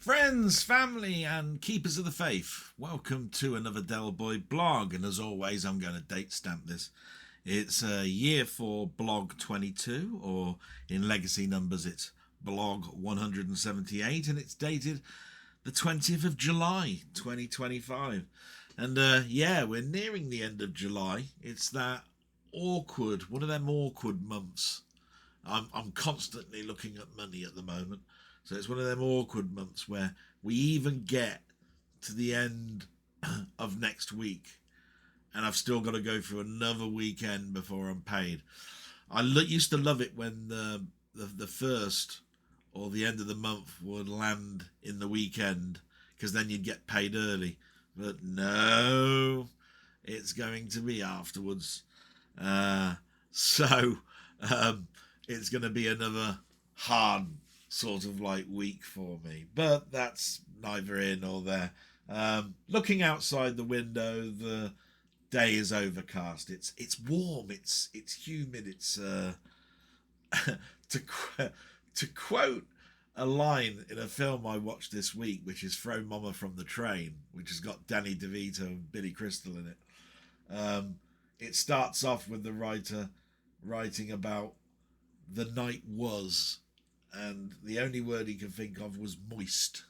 Friends, family and keepers of the faith, welcome to another Dellboy blog, and as always I'm going to date stamp this. It's year for blog 22, or in legacy numbers it's blog 178, and it's dated the 20th of July 2025. And yeah, we're nearing the end of July. It's that awkward, one of them awkward months. I'm constantly looking at money at the moment. So it's one of them awkward months where we even get to the end of next week and I've still got to go through another weekend before I'm paid. I used to love it when the first or the end of the month would land in the weekend, because then you'd get paid early. But no, it's going to be afterwards. So it's going to be another hard sort of like week for me, but that's neither here nor there. Looking outside the window, the day is overcast. It's warm. It's humid. It's to quote a line in a film I watched this week, which is "Throw Mama from the Train," which has got Danny DeVito and Billy Crystal in it. It starts off with the writer writing about the night was, and the only word he could think of was moist.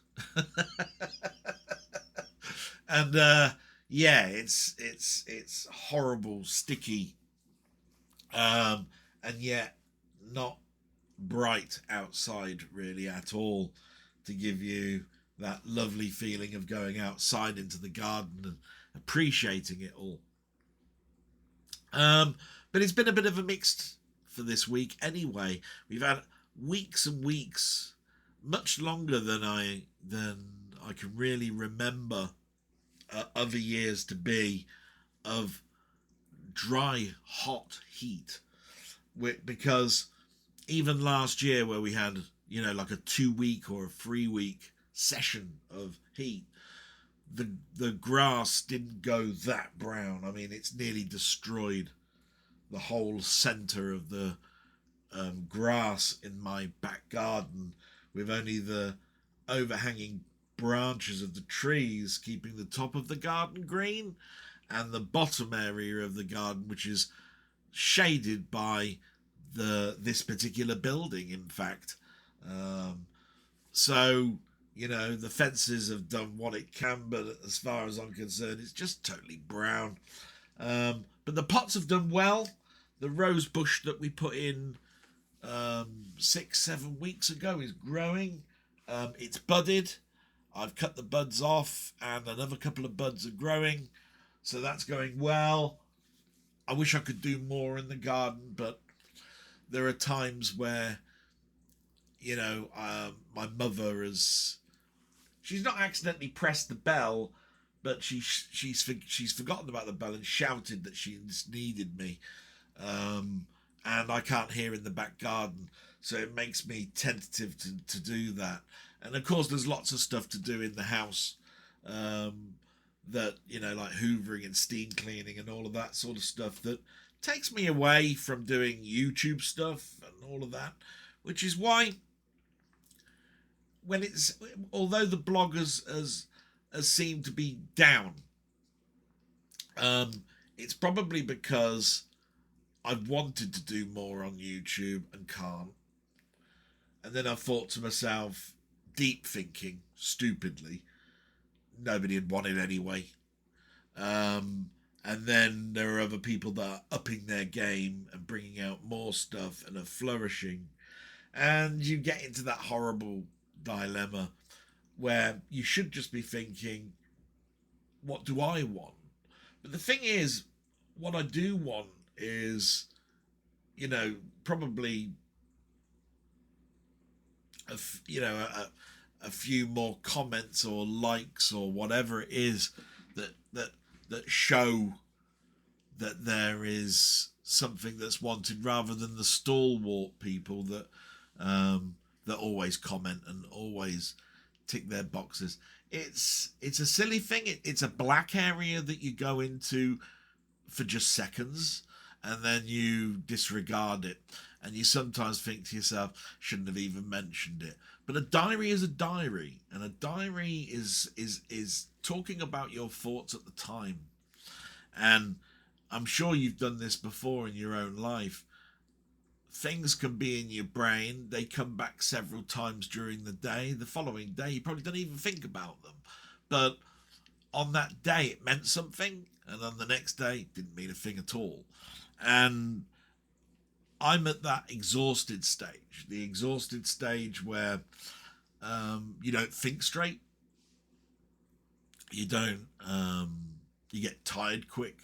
And yeah, it's horrible, sticky, and yet not bright outside really at all, to give you that lovely feeling of going outside into the garden and appreciating it all. But it's been a bit of a mixed for this week anyway. We've had weeks and weeks, much longer than I can really remember other years to be, of dry, hot heat. Because even last year, where we had, like a 2-week or a 3-week session of heat, the grass didn't go that brown. I mean, it's nearly destroyed the whole centre of the grass in my back garden, with only the overhanging branches of the trees keeping the top of the garden green, and the bottom area of the garden, which is shaded by this particular building, in fact. So the fences have done what it can, but as far as I'm concerned, it's just totally brown. But the pots have done well. The rose bush that we put in 6-7 weeks ago is growing. It's budded. I've cut the buds off, and another couple of buds are growing, so that's going well. I wish I could do more in the garden, but there are times where my mother she's not accidentally pressed the bell, but she's forgotten about the bell and shouted that she needed me. And I can't hear in the back garden, so it makes me tentative to do that. And of course there's lots of stuff to do in the house, that like hoovering and steam cleaning and all of that sort of stuff, that takes me away from doing YouTube stuff and all of that, which is why although the blog has seemed to be down, it's probably because I've wanted to do more on YouTube and can't. And then I thought to myself, deep thinking, stupidly, nobody would want it anyway. And then there are other people that are upping their game and bringing out more stuff and are flourishing. And you get into that horrible dilemma where you should just be thinking, what do I want? But the thing is, what I do want is, probably a few more comments or likes or whatever it is that show that there is something that's wanted, rather than the stalwart people that always comment and always tick their boxes. It's a silly thing. It's a black area that you go into for just seconds, and then you disregard it. and you sometimes think to yourself, shouldn't have even mentioned it. But a diary is a diary, and a diary is talking about your thoughts at the time. And I'm sure you've done this before in your own life. Things can be in your brain, they come back several times during the day. The following day you probably don't even think about them, but on that day it meant something, and on the next day it didn't mean a thing at all. And I'm at that exhausted stage, the exhausted stage where you don't think straight, you don't you get tired quick,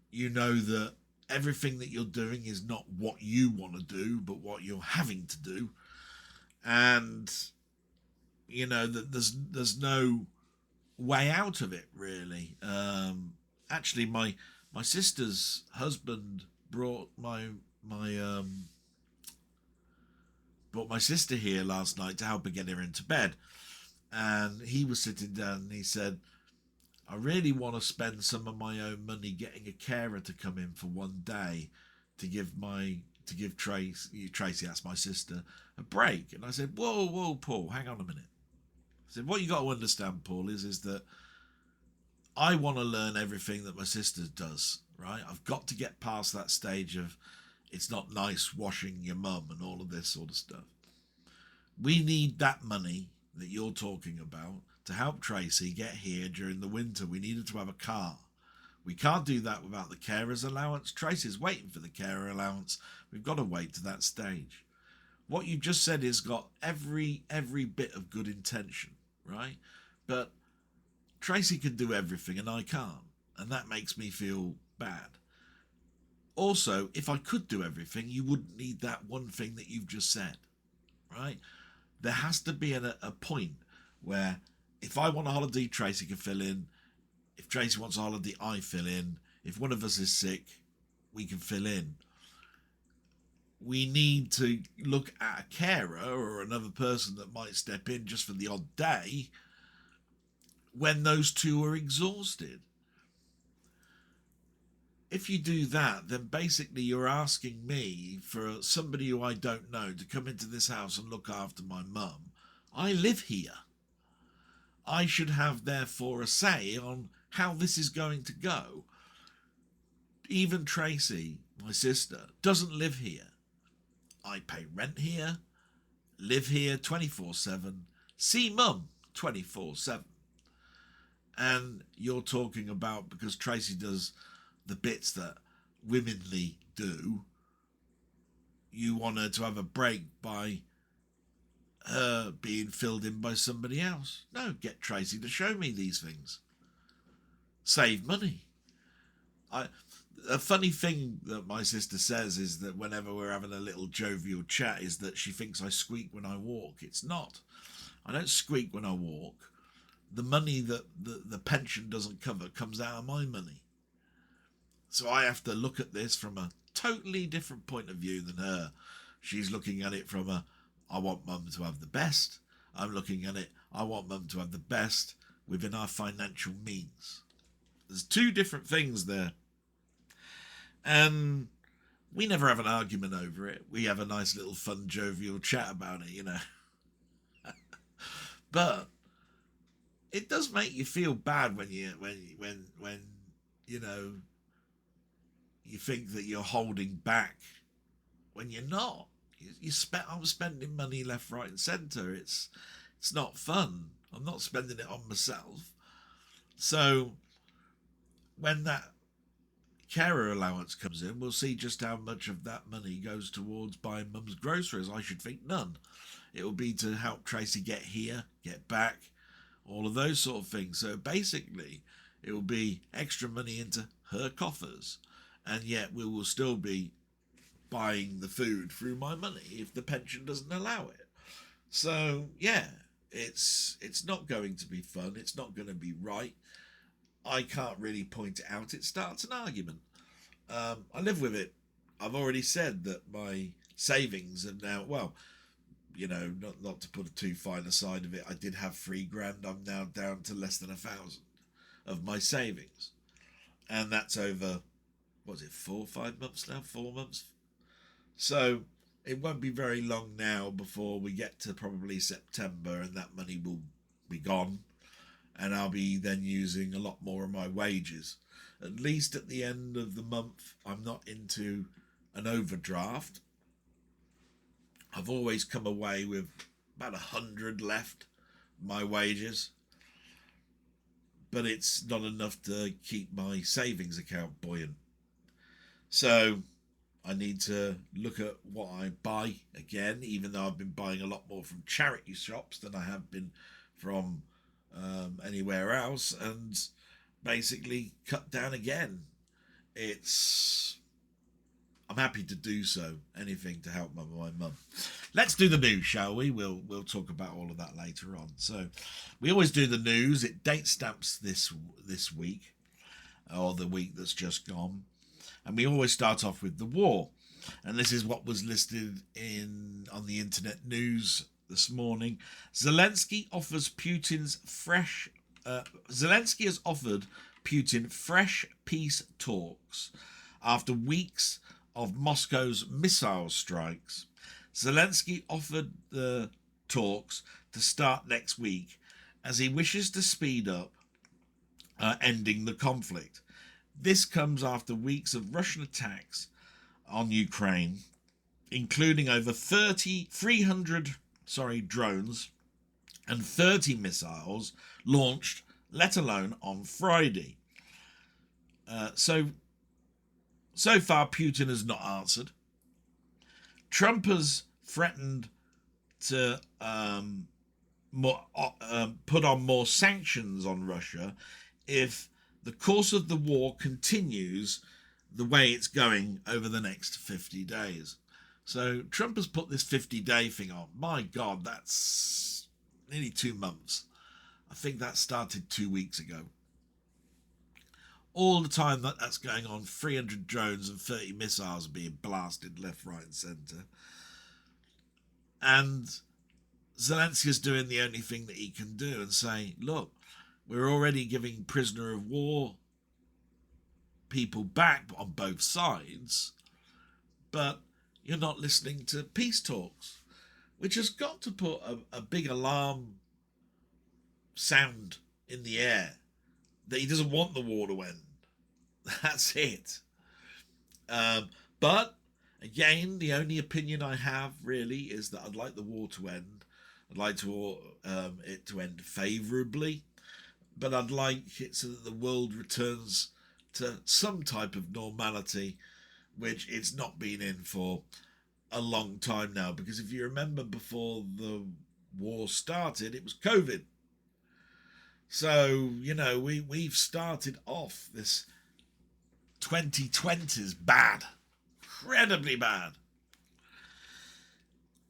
you know that everything that you're doing is not what you want to do, but what you're having to do. And you know that there's no way out of it, really. Actually, my sister's husband brought my sister here last night to help her get her into bed, and he was sitting down and he said, I really want to spend some of my own money getting a carer to come in for one day to give Tracy, that's my sister, a break. And I said, whoa, Paul, hang on a minute. I said, what you got to understand, Paul, is that I want to learn everything that my sister does, right? I've got to get past that stage of it's not nice washing your mum and all of this sort of stuff. We need that money that you're talking about to help Tracy get here during the winter. We needed to have a car. We can't do that without the carer's allowance. Tracy's waiting for the carer allowance. We've got to wait to that stage. What you just said has got every bit of good intention, right? But Tracy can do everything and I can't, and that makes me feel bad. Also, if I could do everything, you wouldn't need that one thing that you've just said, right? There has to be a point where if I want a holiday, Tracy can fill in. If Tracy wants a holiday, I fill in. If one of us is sick, we can fill in. We need to look at a carer or another person that might step in just for the odd day when those two are exhausted. If you do that, then basically you're asking me for somebody who I don't know to come into this house and look after my mum. I live here. I should have, therefore, a say on how this is going to go. Even Tracy, my sister, doesn't live here. I pay rent here, live here 24/7, see mum 24/7. And you're talking about, because Tracy does the bits that womenly do, you want her to have a break by her being filled in by somebody else. No, get Tracy to show me these things. Save money. A funny thing that my sister says is that whenever we're having a little jovial chat is that she thinks I squeak when I walk. It's not. I don't squeak when I walk. The money that the pension doesn't cover comes out of my money. So I have to look at this from a totally different point of view than her. She's looking at it from I want mum to have the best. I'm looking at it, I want mum to have the best within our financial means. There's two different things there. And we never have an argument over it. We have a nice little fun jovial chat about it, you know. But it does make you feel bad when you know, you think that you're holding back when you're not. I'm spending money left, right, and centre. It's not fun. I'm not spending it on myself. So when that carer allowance comes in, we'll see just how much of that money goes towards buying mum's groceries. I should think none. It will be to help Tracy get here, get back, all of those sort of things. So basically, it will be extra money into her coffers, and yet we will still be buying the food through my money if the pension doesn't allow it. So yeah, it's not going to be fun. It's not going to be right. I can't really point it out. It starts an argument. I live with it. I've already said that my savings are now, well, you know, not to put a too fine a side of it, I did have £3,000. I'm now down to less than 1,000 of my savings, and that's over, what is it, 4 or 5 months now? 4 months. So it won't be very long now before we get to probably September, and that money will be gone, and I'll be then using a lot more of my wages. At least at the end of the month, I'm not into an overdraft. I've always come away with about 100 left my wages, but it's not enough to keep my savings account buoyant. So I need to look at what I buy again, even though I've been buying a lot more from charity shops than I have been from anywhere else, and basically cut down again. I'm happy to do so. Anything to help my mum. Let's do the news, shall we? We'll talk about all of that later on. So we always do the news. It date stamps this week, or the week that's just gone, and we always start off with the war. And this is what was listed on the internet news this morning. Zelensky has offered Putin fresh peace talks after weeks of Moscow's missile strikes. Zelensky offered the talks to start next week as he wishes to speed up ending the conflict. This comes after weeks of Russian attacks on Ukraine, including over 300 drones and 30 missiles launched, let alone on Friday. So far, Putin has not answered. Trump has threatened to put on more sanctions on Russia if the course of the war continues the way it's going over the next 50 days. So Trump has put this 50-day thing on. My God, that's nearly 2 months. I think that started 2 weeks ago. All the time that's going on, 300 drones and 30 missiles are being blasted left, right and centre. And Zelensky is doing the only thing that he can do and say, look, we're already giving prisoner of war people back on both sides, but you're not listening to peace talks, which has got to put a big alarm sound in the air that he doesn't want the war to end. That's it. But again, the only opinion I have really is that I'd like the war to end. I'd like it to end favourably, but I'd like it so that the world returns to some type of normality, which it's not been in for a long time now. Because if you remember, before the war started, it was COVID. So, we've started off this 2020's bad. Incredibly bad.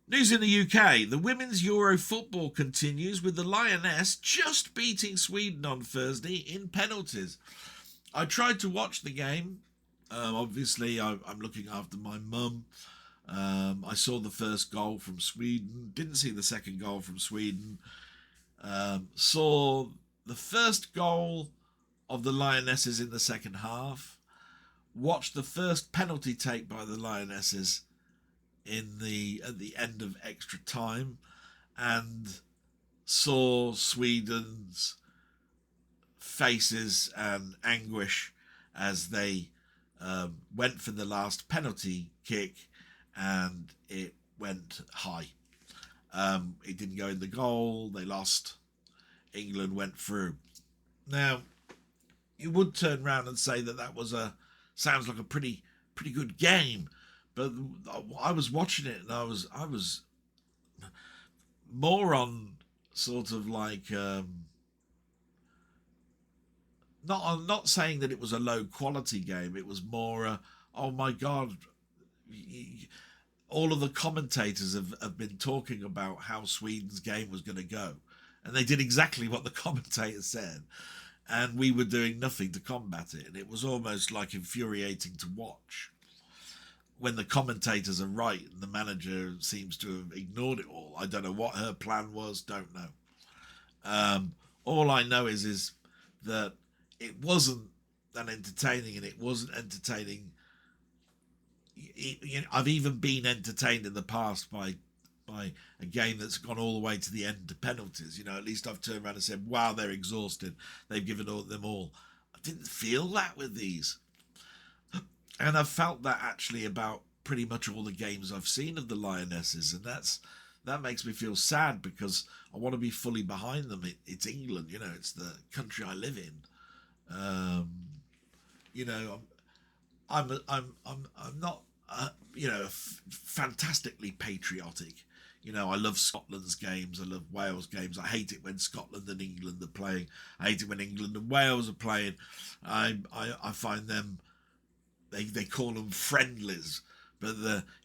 News in the UK. The women's Euro football continues, with the Lioness just beating Sweden on Thursday in penalties. I tried to watch the game. Obviously, I'm looking after my mum. I saw the first goal from Sweden. Didn't see the second goal from Sweden. Saw the first goal of the Lionesses in the second half. Watched the first penalty take by the Lionesses at the end of extra time, and saw Sweden's faces and anguish as they went for the last penalty kick, and it went high. It didn't go in the goal. They lost. England went through. Now, you would turn around and say that was sounds like a pretty good game, but I was watching it and I was more on sort of like I'm not saying that it was a low quality game. It was more oh my God, all of the commentators have been talking about how Sweden's game was going to go, and they did exactly what the commentators said, and we were doing nothing to combat it. And it was almost like infuriating to watch when the commentators are right and the manager seems to have ignored it all. I don't know what her plan was, don't know. All I know is that it wasn't that entertaining, and it wasn't entertaining I've even been entertained in the past by a game that's gone all the way to the end to penalties. At least I've turned around and said, wow, they're exhausted, they've given them all. I didn't feel that with these, and I've felt that actually about pretty much all the games I've seen of the Lionesses, and that makes me feel sad, because I want to be fully behind them. It's England, it's the country I live in. I'm not fantastically patriotic. I love Scotland's games, I love Wales games. I hate it when Scotland and England are playing. I hate it when England and Wales are playing. I find them, they call them friendlies, but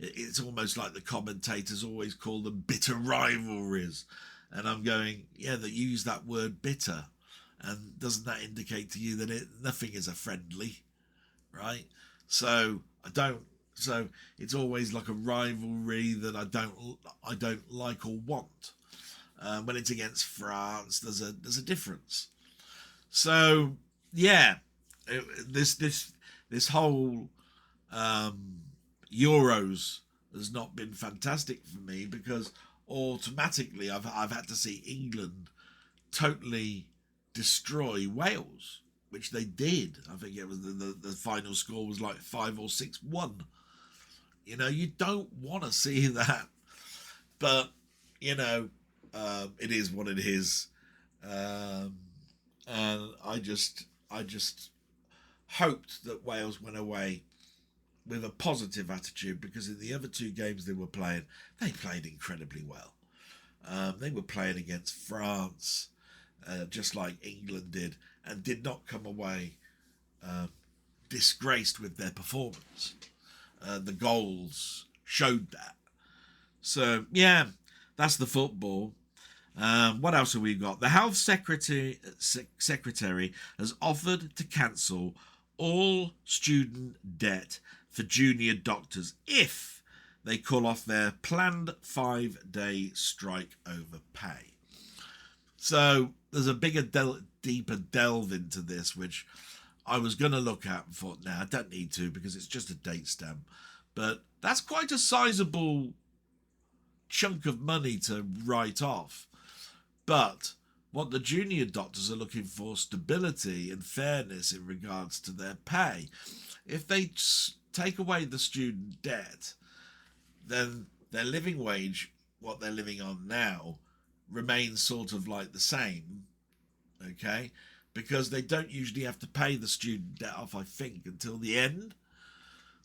it's almost like the commentators always call them bitter rivalries. And I'm going, yeah, they use that word bitter, and doesn't that indicate to you that nothing is a friendly, right? So it's always like a rivalry that I don't like or want. When it's against France, there's a difference. So yeah, this whole Euros has not been fantastic for me, because automatically I've had to see England totally destroy Wales, which they did. I think it was the final score was like 5 or 6-1. You don't want to see that, but it is what it is. And I just hoped that Wales went away with a positive attitude, because in the other two games they were playing, they played incredibly well. They were playing against France, just like England did, and did not come away disgraced with their performance. The goals showed that. So yeah, that's the football. What else have we got? The health secretary has offered to cancel all student debt for junior doctors if they call off their planned 5-day strike over pay. So there's a bigger, deeper delve into this, which I was going to look at and thought, I don't need to, because it's just a date stamp. But that's quite a sizable chunk of money to write off. But what the junior doctors are looking for, stability and fairness in regards to their pay. If they take away the student debt, then their living wage, what they're living on now, remains sort of like the same, okay? Because they don't usually have to pay the student debt off, I think, until the end.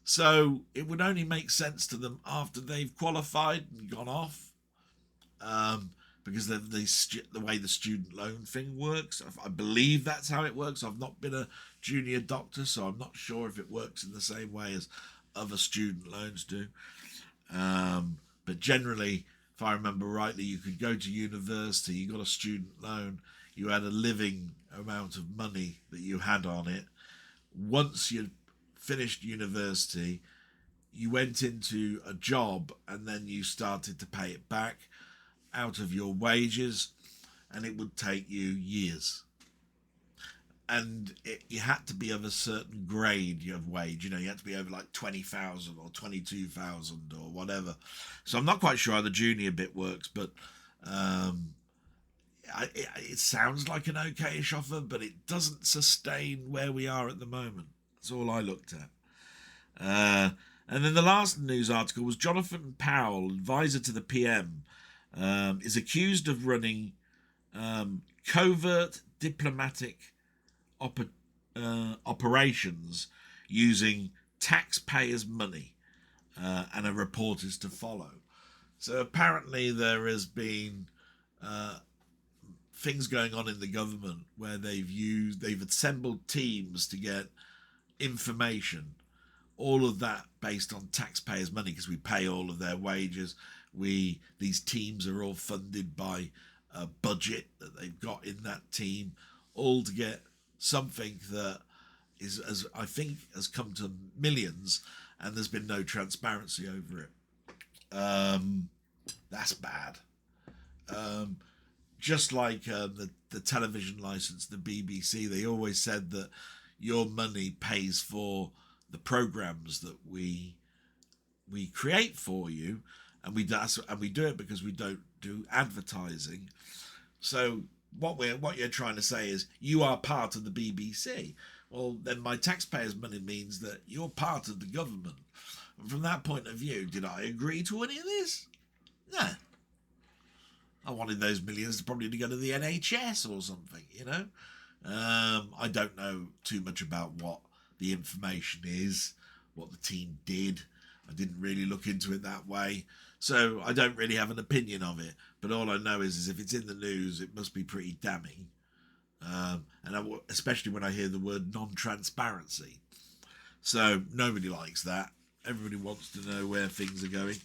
So it would only make sense to them after they've qualified and gone off, because of the way the student loan thing works. I believe that's how it works. I've not been a junior doctor, so I'm not sure if it works in the same way as other student loans do. But generally, if I remember rightly, you could go to university, you got a student loan, you had a living amount of money that you had on it. Once you'd finished university, you went into a job, and then you started to pay it back out of your wages, and it would take you years. And you had to be of a certain grade of wage. You had to be over like 20,000 or 22,000 or whatever. So I'm not quite sure how the junior bit works, but it sounds like an okayish offer, but it doesn't sustain where we are at the moment. That's all I looked at. And then the last news article was Jonathan Powell, advisor to the PM, is accused of running covert diplomatic operations using taxpayers' money, and a report is to follow. So apparently there has been things going on in the government where they've assembled teams to get information, all of that based on taxpayers' money, because we pay all of their wages. These teams are all funded by a budget that they've got in that team, all to get something that is, as I think, has come to millions, and there's been no transparency over it. That's bad. Just like the television license, the BBC, they always said that your money pays for the programs that we we create for you, and we do it because we don't do advertising. So what you're trying to say is you are part of the BBC. Well, then my taxpayers' money means that you're part of the government. And from that point of view, did I agree to any of this? No. I wanted those millions probably to go to the NHS or something, you know. I don't know too much about what the information is, what the team did. I didn't really look into it that way, so I don't really have an opinion of it. But all I know is if it's in the news, it must be pretty damning. Especially when I hear the word non-transparency. So nobody likes that. Everybody wants to know where things are going.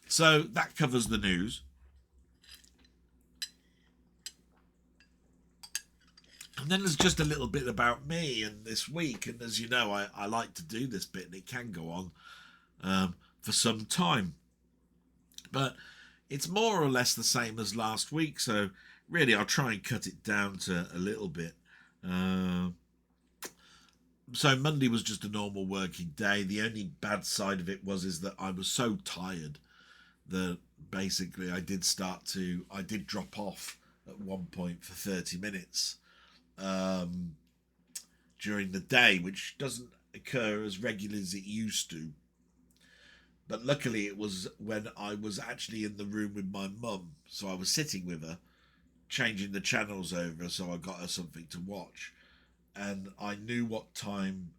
So that covers the news. And then there's just a little bit about me and this week. And as you know, I like to do this bit, and it can go on for some time. But it's more or less the same as last week. So really, I'll try and cut it down to a little bit. So Monday was just a normal working day. The only bad side of it is that I was so tired that basically I did drop off at one point for 30 minutes during the day, which doesn't occur as regularly as it used to. But luckily it was when I was actually in the room with my mum, so I was sitting with her, changing the channels over, so I got her something to watch. And I knew what time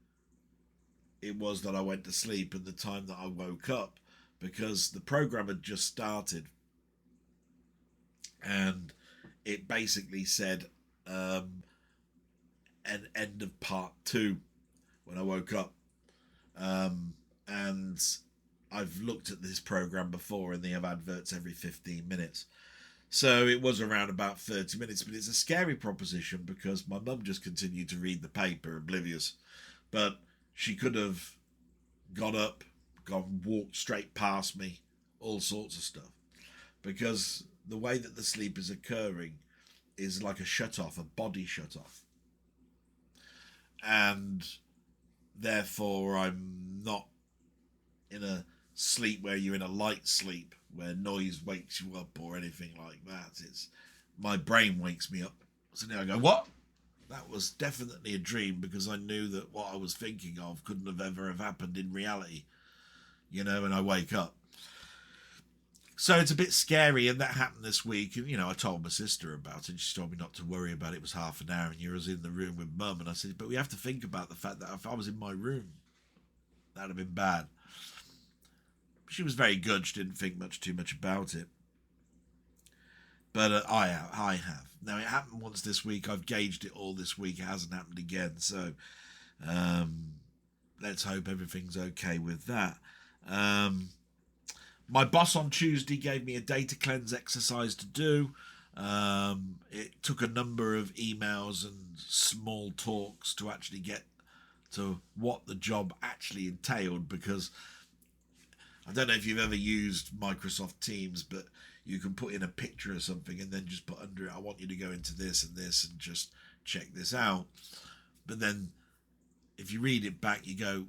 it was that I went to sleep and the time that I woke up, because the program had just started and it basically said an end of part 2 when I woke up. And I've looked at this program before, and they have adverts every 15 minutes. So it was around about 30 minutes, but it's a scary proposition because my mum just continued to read the paper, oblivious. But she could have got up, walked straight past me, all sorts of stuff. Because the way that the sleep is occurring is like a shut-off, a body shut-off. And therefore I'm not in a sleep where you're in a light sleep, where noise wakes you up or anything like that. It's my brain wakes me up. So now I go, what? That was definitely a dream, because I knew that what I was thinking of couldn't have ever have happened in reality, you know, and I wake up. So it's a bit scary, and that happened this week. And, you know, I told my sister about it, and she told me not to worry about it. It was half an hour, and you was in the room with Mum. And I said, but we have to think about the fact that if I was in my room, that'd have been bad. She was very good. She didn't think too much about it. But I have. Now, it happened once this week. I've gauged it all this week. It hasn't happened again. So let's hope everything's okay with that. My boss on Tuesday gave me a data cleanse exercise to do. It took a number of emails and small talks to actually get to what the job actually entailed, because I don't know if you've ever used Microsoft Teams, but you can put in a picture or something and then just put under it, I want you to go into this and this and just check this out. But then if you read it back, you go,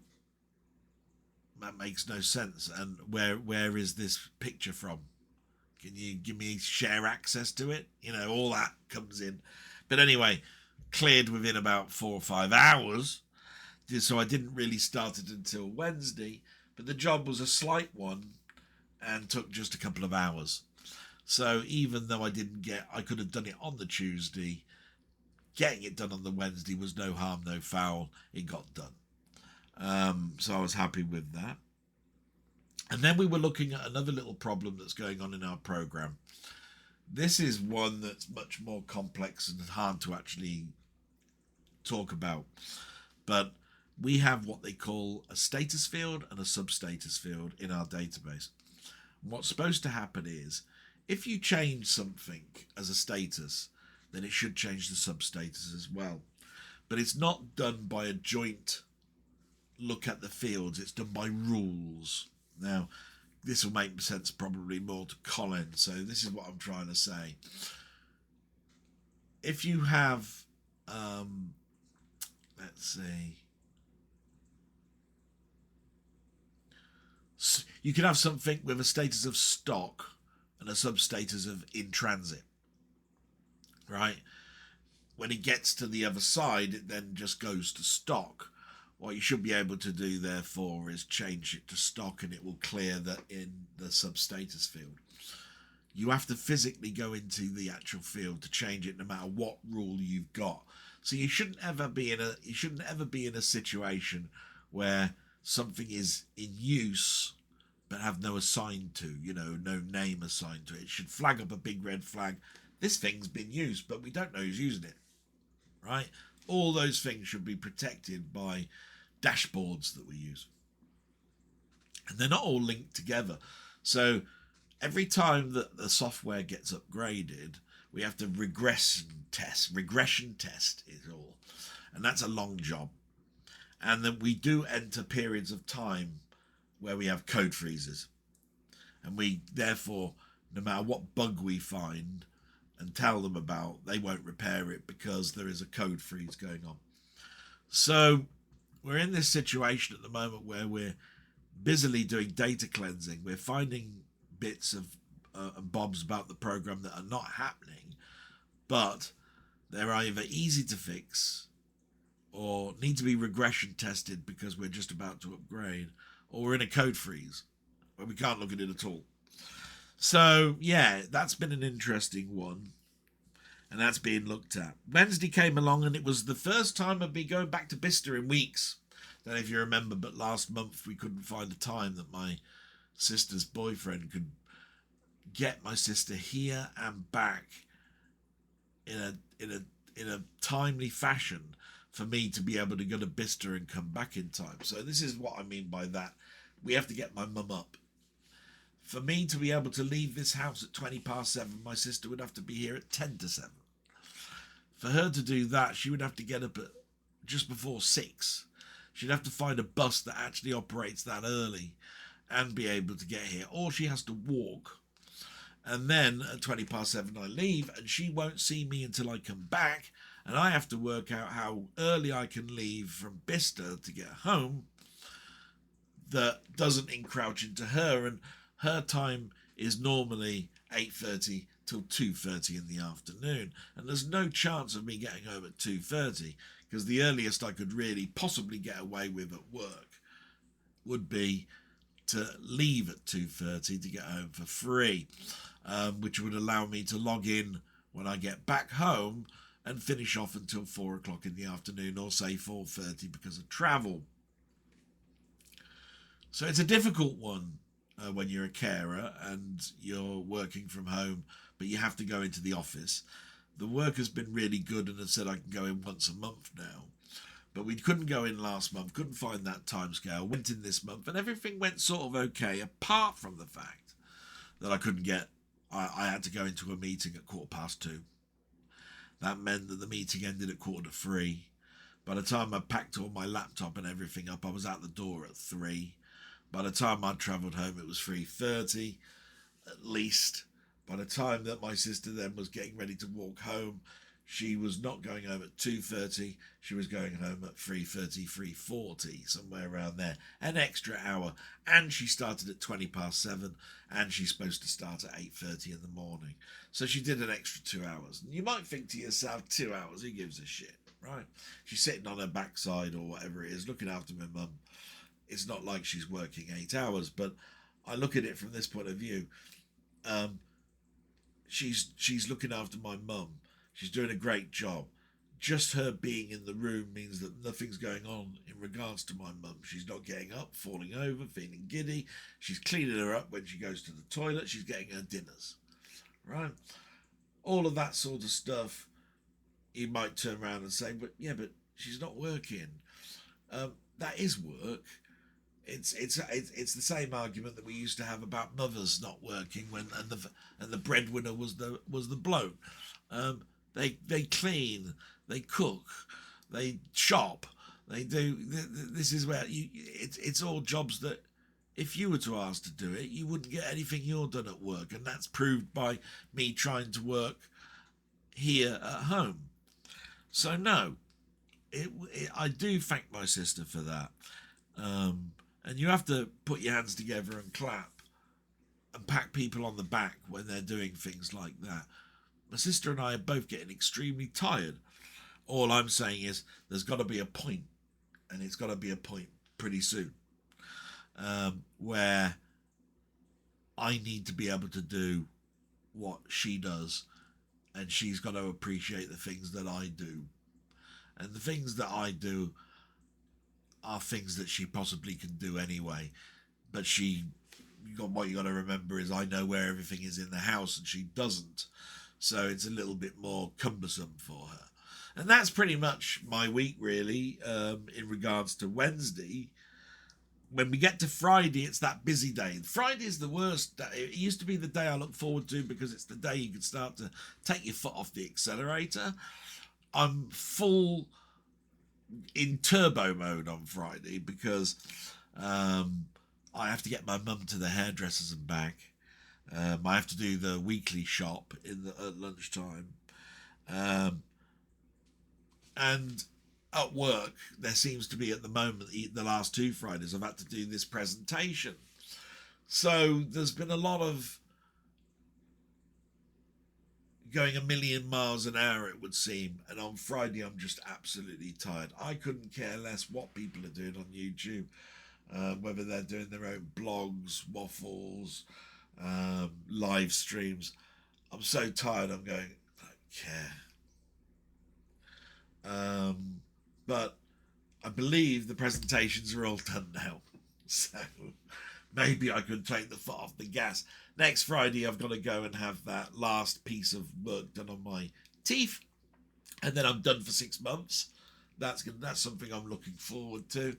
that makes no sense. And where is this picture from? Can you give me share access to it? You know, all that comes in. But anyway, cleared within about 4 or 5 hours. So I didn't really start it until Wednesday. But the job was a slight one and took just a couple of hours. So even though I could have done it on the Tuesday, getting it done on the Wednesday was no harm, no foul. It got done. So I was happy with that. And then we were looking at another little problem that's going on in our program. This is one that's much more complex and hard to actually talk about. But we have what they call a status field and a substatus field in our database. And what's supposed to happen is, if you change something as a status, then it should change the substatus as well. But it's not done by a joint look at the fields, it's done by rules. Now, this will make sense probably more to Colin, so this is what I'm trying to say. If you have, let's see, You can have something with a status of stock and a sub-status of in transit, right? When it gets to the other side, it then just goes to stock. What you should be able to do, therefore, is change it to stock, and it will clear that in the sub-status field. You have to physically go into the actual field to change it, no matter what rule you've got. So you shouldn't ever be in a situation where something is in use but have no assigned to, no name assigned to it. It should flag up a big red flag. This thing's been used, but we don't know who's using it, right? All those things should be protected by dashboards that we use. And they're not all linked together. So every time that the software gets upgraded, we have to regression test it all. And that's a long job. And then we do enter periods of time where we have code freezes. And we, therefore, no matter what bug we find and tell them about, they won't repair it because there is a code freeze going on. So we're in this situation at the moment where we're busily doing data cleansing. We're finding bits of and bobs about the program that are not happening, but they're either easy to fix or need to be regression tested because we're just about to upgrade, or we're in a code freeze where we can't look at it at all. So yeah, that's been an interesting one, and that's being looked at. Wednesday came along, and it was the first time I'd be going back to Bicester in weeks. I don't know if you remember, but last month we couldn't find a time that my sister's boyfriend could get my sister here and back in a timely fashion for me to be able to go to Bicester and come back in time. So this is what I mean by that. We have to get my mum up. For me to be able to leave this house at 7:20, my sister would have to be here at 7:10. For her to do that, she would have to get up at just before 6. She'd have to find a bus that actually operates that early and be able to get here. Or she has to walk. And then at 7:20 I leave, and she won't see me until I come back. And I have to work out how early I can leave from Bicester to get home that doesn't encroach into her. And her time is normally 8:30 till 2:30 in the afternoon. And there's no chance of me getting home at 2:30, because the earliest I could really possibly get away with at work would be to leave at 2:30 to get home for free, which would allow me to log in when I get back home and finish off until 4 o'clock in the afternoon, or say 4:30 because of travel. So it's a difficult one when you're a carer and you're working from home, but you have to go into the office. The work has been really good and has said I can go in once a month now. But we couldn't go in last month, couldn't find that timescale, went in this month, and everything went sort of okay, apart from the fact that I had to go into a meeting at 2:15. That meant that the meeting ended at 2:45. By the time I packed all my laptop and everything up, I was out the door at 3. By the time I'd travelled home, it was 3:30 at least. By the time that my sister then was getting ready to walk home, she was not going home at 2:30. She was going home at 3:30, 3:40, somewhere around there. An extra hour. And she started at 7:20, and she's supposed to start at 8:30 in the morning. So she did an extra 2 hours. And you might think to yourself, 2 hours, who gives a shit, right? She's sitting on her backside or whatever it is, looking after my mum. It's not like she's working 8 hours, but I look at it from this point of view. She's looking after my mum. She's doing a great job. Just her being in the room means that nothing's going on in regards to my mum. She's not getting up, falling over, feeling giddy. She's cleaning her up when she goes to the toilet. She's getting her dinners, right? All of that sort of stuff. You might turn around and say, but she's not working. That is work. It's the same argument that we used to have about mothers not working and the breadwinner was the bloke. They clean, they cook, they shop, they do. This is where it's all jobs that if you were to ask to do it, you wouldn't get anything you're done at work, and that's proved by me trying to work here at home. So no, I do thank my sister for that. And you have to put your hands together and clap and pat people on the back when they're doing things like that. My sister and I are both getting extremely tired. All I'm saying is there's got to be a point, and it's got to be a point pretty soon, where I need to be able to do what she does, and she's got to appreciate the things that I do. And the things that I do are things that she possibly can do anyway. But what you got to remember is I know where everything is in the house and she doesn't. So it's a little bit more cumbersome for her. And that's pretty much my week, really, in regards to Wednesday. When we get to Friday, it's that busy day. Friday is the worst day. It used to be the day I look forward to because it's the day you can start to take your foot off the accelerator. I'm full in turbo mode on Friday because I have to get my mum to the hairdressers and back. I have to do the weekly shop at lunchtime. And at work, there seems to be at the moment, the last 2 Fridays, I've had to do this presentation. So there's been a lot of going a million miles an hour, it would seem. And on Friday, I'm just absolutely tired. I couldn't care less what people are doing on YouTube, whether they're doing their own blogs, waffles, live streams. I'm so tired, I'm going, I don't care. But I believe the presentations are all done now. So maybe I could take the foot off the gas. Next Friday, I've got to go and have that last piece of work done on my teeth. And then I'm done for 6 months. That's something I'm looking forward to.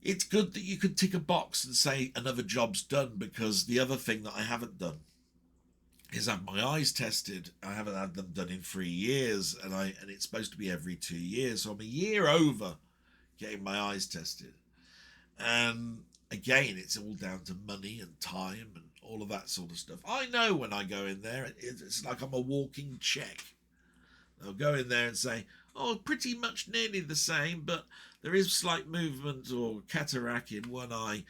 It's good that you could tick a box and say another job's done, because the other thing that I haven't done is have my eyes tested. I haven't had them done in 3 years, and it's supposed to be every 2 years. So I'm a year over getting my eyes tested. And again, it's all down to money and time and all of that sort of stuff. I know when I go in there, it's like I'm a walking check. They'll go in there and say, oh, pretty much nearly the same, but there is slight movement or cataract in one eye.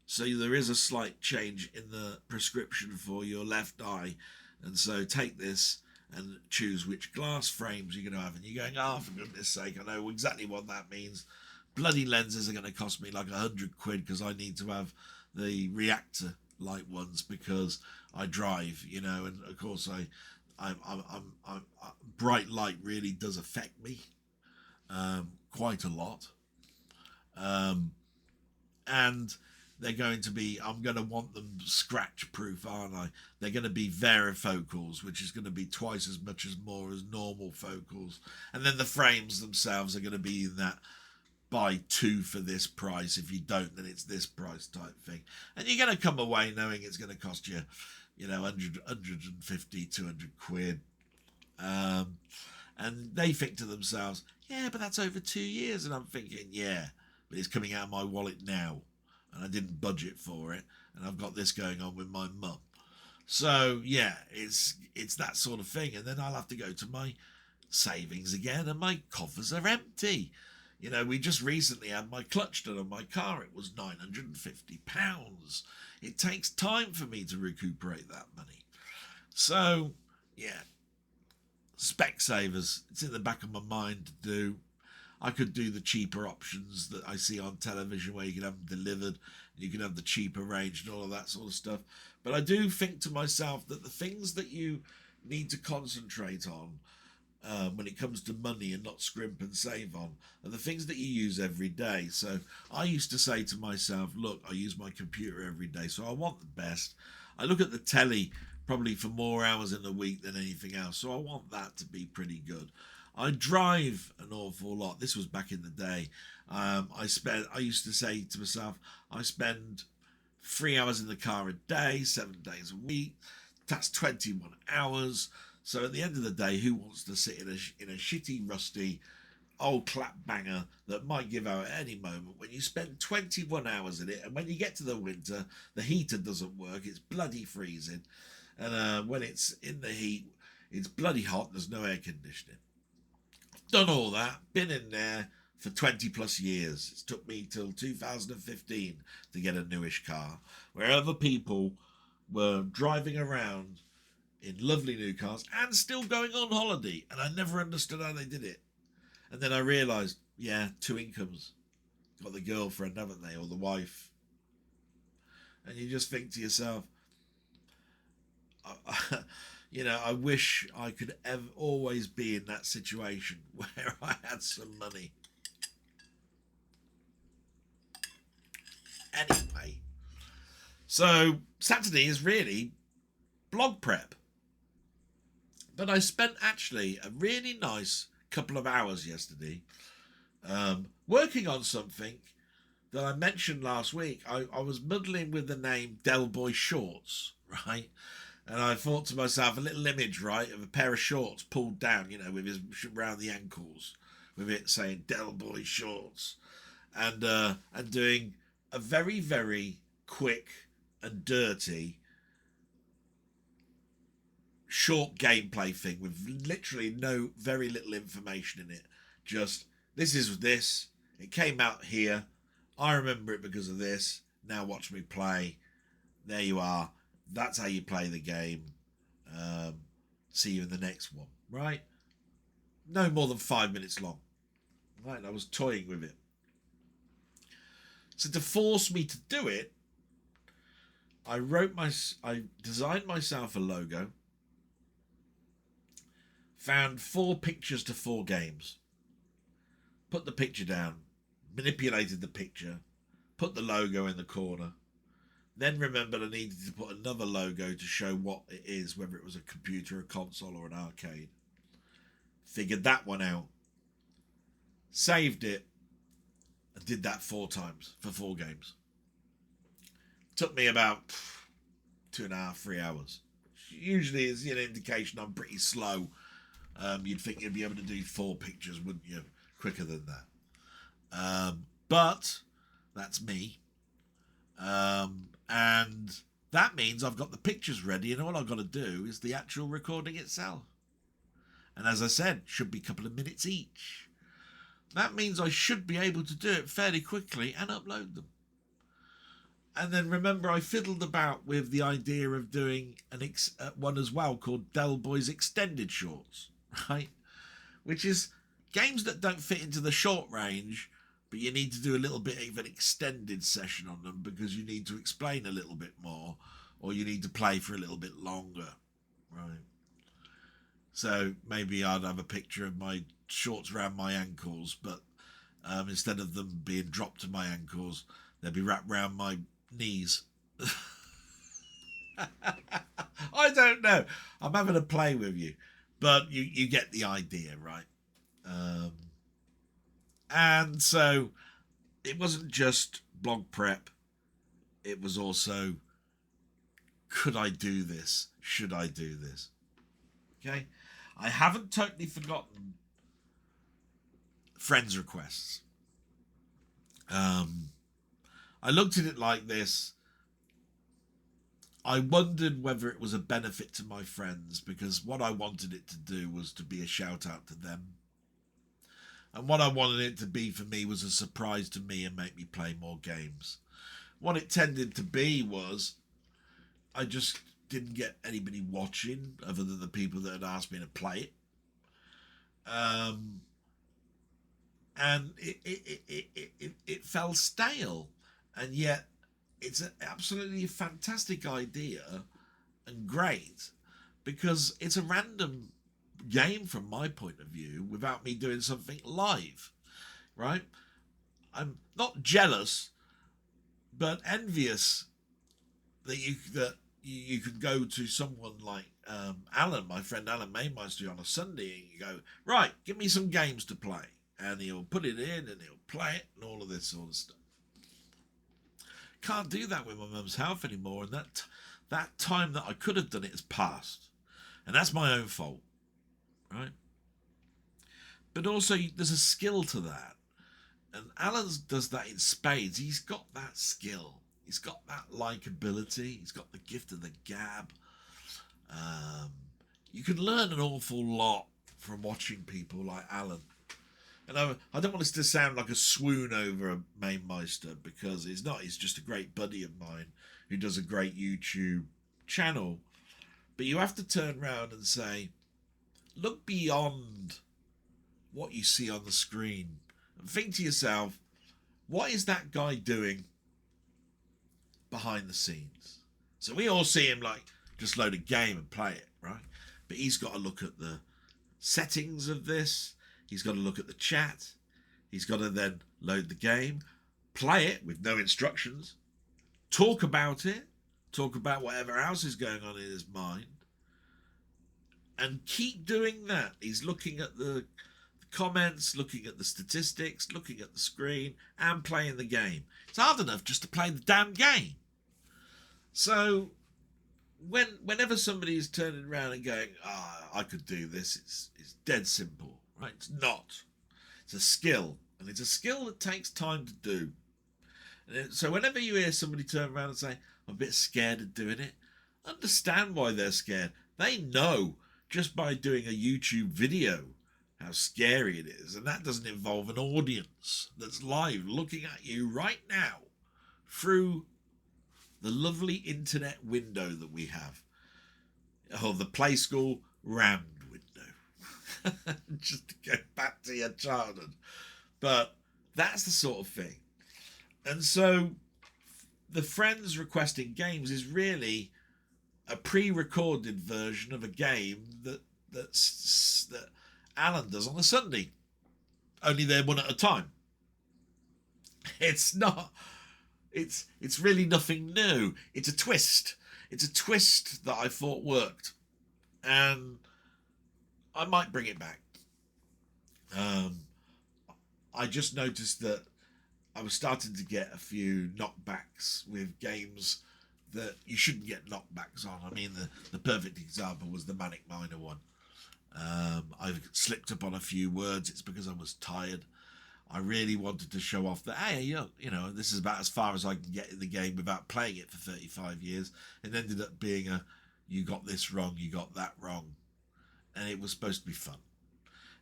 So there is a slight change in the prescription for your left eye. And so take this and choose which glass frames you're going to have. And you're going, oh, for goodness sake, I know exactly what that means. Bloody lenses are going to cost me like £100 because I need to have the reactor light ones because I drive, and of course I'm bright light really does affect me quite a lot. And they're going to be, I'm going to want them scratch proof, aren't I? They're going to be varifocals, which is going to be twice as much as more as normal focals. And then the frames themselves are going to be in that buy 2 for this price. If you don't, then it's this price type thing. And you're going to come away knowing it's going to cost you, 150, £200. And they think to themselves, yeah, but that's over 2 years. And I'm thinking, yeah, but it's coming out of my wallet now. And I didn't budget for it. And I've got this going on with my mum. So, yeah, it's that sort of thing. And then I'll have to go to my savings again. And my coffers are empty. We just recently had my clutch done on my car. It was £950. It takes time for me to recuperate that money. So, yeah, Specsavers, it's in the back of my mind to do. I could do the cheaper options that I see on television where you can have them delivered, you can have the cheaper range and all of that sort of stuff. But I do think to myself that the things that you need to concentrate on when it comes to money and not scrimp and save on are the things that you use every day. So I used to say to myself, look, I use my computer every day, so I want the best. I look at the telly probably for more hours in a week than anything else, so I want that to be pretty good. I drive an awful lot. This was back in the day. I used to say to myself, I spend 3 hours in the car a day, 7 days a week. That's 21 hours. So at the end of the day, who wants to sit in a shitty, rusty, old clap banger that might give out at any moment when you spend 21 hours in it? And when you get to the winter, the heater doesn't work. It's bloody freezing. And when it's in the heat, it's bloody hot. There's no air conditioning. Done all that, been in there, for 20 plus years. It's took me till 2015 to get a newish car, where other people were driving around in lovely new cars and still going on holiday, and I never understood how they did it. And then I realised, yeah, two incomes. Got the girlfriend, haven't they, or the wife? And you just think to yourself, you know, I wish I could always be in that situation where I had some money. Anyway, so Saturday is really blog prep. But I spent actually a really nice couple of hours yesterday working on something that I mentioned last week. I was muddling with the name Dellboy Shorts, right? And I thought to myself, a little image, right, of a pair of shorts pulled down, you know, with his around the ankles, with it saying Dellboy Shorts, and doing a very, very quick and dirty short gameplay thing with literally very little information in it. Just, this is this. It came out here. I remember it because of this. Now watch me play. There you are. That's how you play the game. See you in the next one. Right? No more than 5 minutes long. Right? I was toying with it. So to force me to do it, I designed myself a logo. Found 4 pictures to 4 games. Put the picture down. Manipulated the picture. Put the logo in the corner. Then remembered I needed to put another logo to show what it is, whether it was a computer, a console, or an arcade. Figured that one out. Saved it. And did that 4 times for 4 games. Took me about 2.5, 3 hours. Which usually is an indication I'm pretty slow. You'd think you'd be able to do 4 pictures, wouldn't you? Quicker than that. But that's me. And that means I've got the pictures ready, and all I've got to do is the actual recording itself. And as I said, should be a couple of minutes each. That means I should be able to do it fairly quickly and upload them. And then remember, I fiddled about with the idea of doing one as well called Dellboy's Extended Shorts, right? Which is games that don't fit into the short range, but you need to do a little bit of an extended session on them because you need to explain a little bit more, or you need to play for a little bit longer, right? So maybe I'd have a picture of my shorts around my ankles, but instead of them being dropped to my ankles, they'd be wrapped around my knees. I don't know. I'm having a play with you, but you get the idea, right? And so it wasn't just blog prep. It was also, could I do this? Should I do this? Okay. I haven't totally forgotten friends requests. I looked at it like this. I wondered whether it was a benefit to my friends, because what I wanted it to do was to be a shout out to them. And what I wanted it to be for me was a surprise to me and make me play more games. What it tended to be was I just didn't get anybody watching other than the people that had asked me to play it. And it fell stale. And yet it's absolutely a fantastic idea and great, because it's a random game from my point of view without me doing something live, right? I'm not jealous, but envious that you could go to someone like Allan, my friend Allan Maymeister, on a Sunday, and you go, right, give me some games to play, and he'll put it in and he'll play it and all of this sort of stuff. Can't do that with my mum's health anymore, and that time that I could have done it has passed, and that's my own fault, right? But also there's a skill to that, and Allan does that in spades. He's got that skill. He's got that likability. He's got the gift of the gab. You can learn an awful lot from watching people like Allan. And I don't want this to sound like a swoon over a main Meister, because it's not. He's just a great buddy of mine who does a great YouTube channel. But you have to turn around and say, look beyond what you see on the screen and think to yourself, what is that guy doing behind the scenes? So we all see him like just load a game and play it, right? But he's got to look at the settings of this. He's got to look at the chat. He's got to then load the game, play it with no instructions, talk about it, talk about whatever else is going on in his mind, and keep doing that. He's looking at the comments, looking at the statistics, looking at the screen, and playing the game. It's hard enough just to play the damn game. So whenever somebody is turning around and going, I could do this, it's dead simple, right? It's not. It's a skill, and it's a skill that takes time to do. And so whenever you hear somebody turn around and say, I'm a bit scared of doing it, understand why they're scared. They know just by doing a YouTube video how scary it is, and that doesn't involve an audience that's live looking at you right now through the lovely internet window that we have, or the Play School round window. Just to go back to your childhood. But that's the sort of thing. And so the friends requesting games is really a pre-recorded version of a game that Allan does on a Sunday. Only they're one at a time. It's not. It's really nothing new. It's a twist. It's a twist that I thought worked, and I might bring it back. I just noticed that I was starting to get a few knockbacks with games that you shouldn't get knockbacks on. I mean, the perfect example was the Manic Miner one. I've slipped up on a few words. It's because I was tired. I really wanted to show off that, hey, you know, this is about as far as I can get in the game without playing it for 35 years. It ended up being you got this wrong, you got that wrong. And it was supposed to be fun.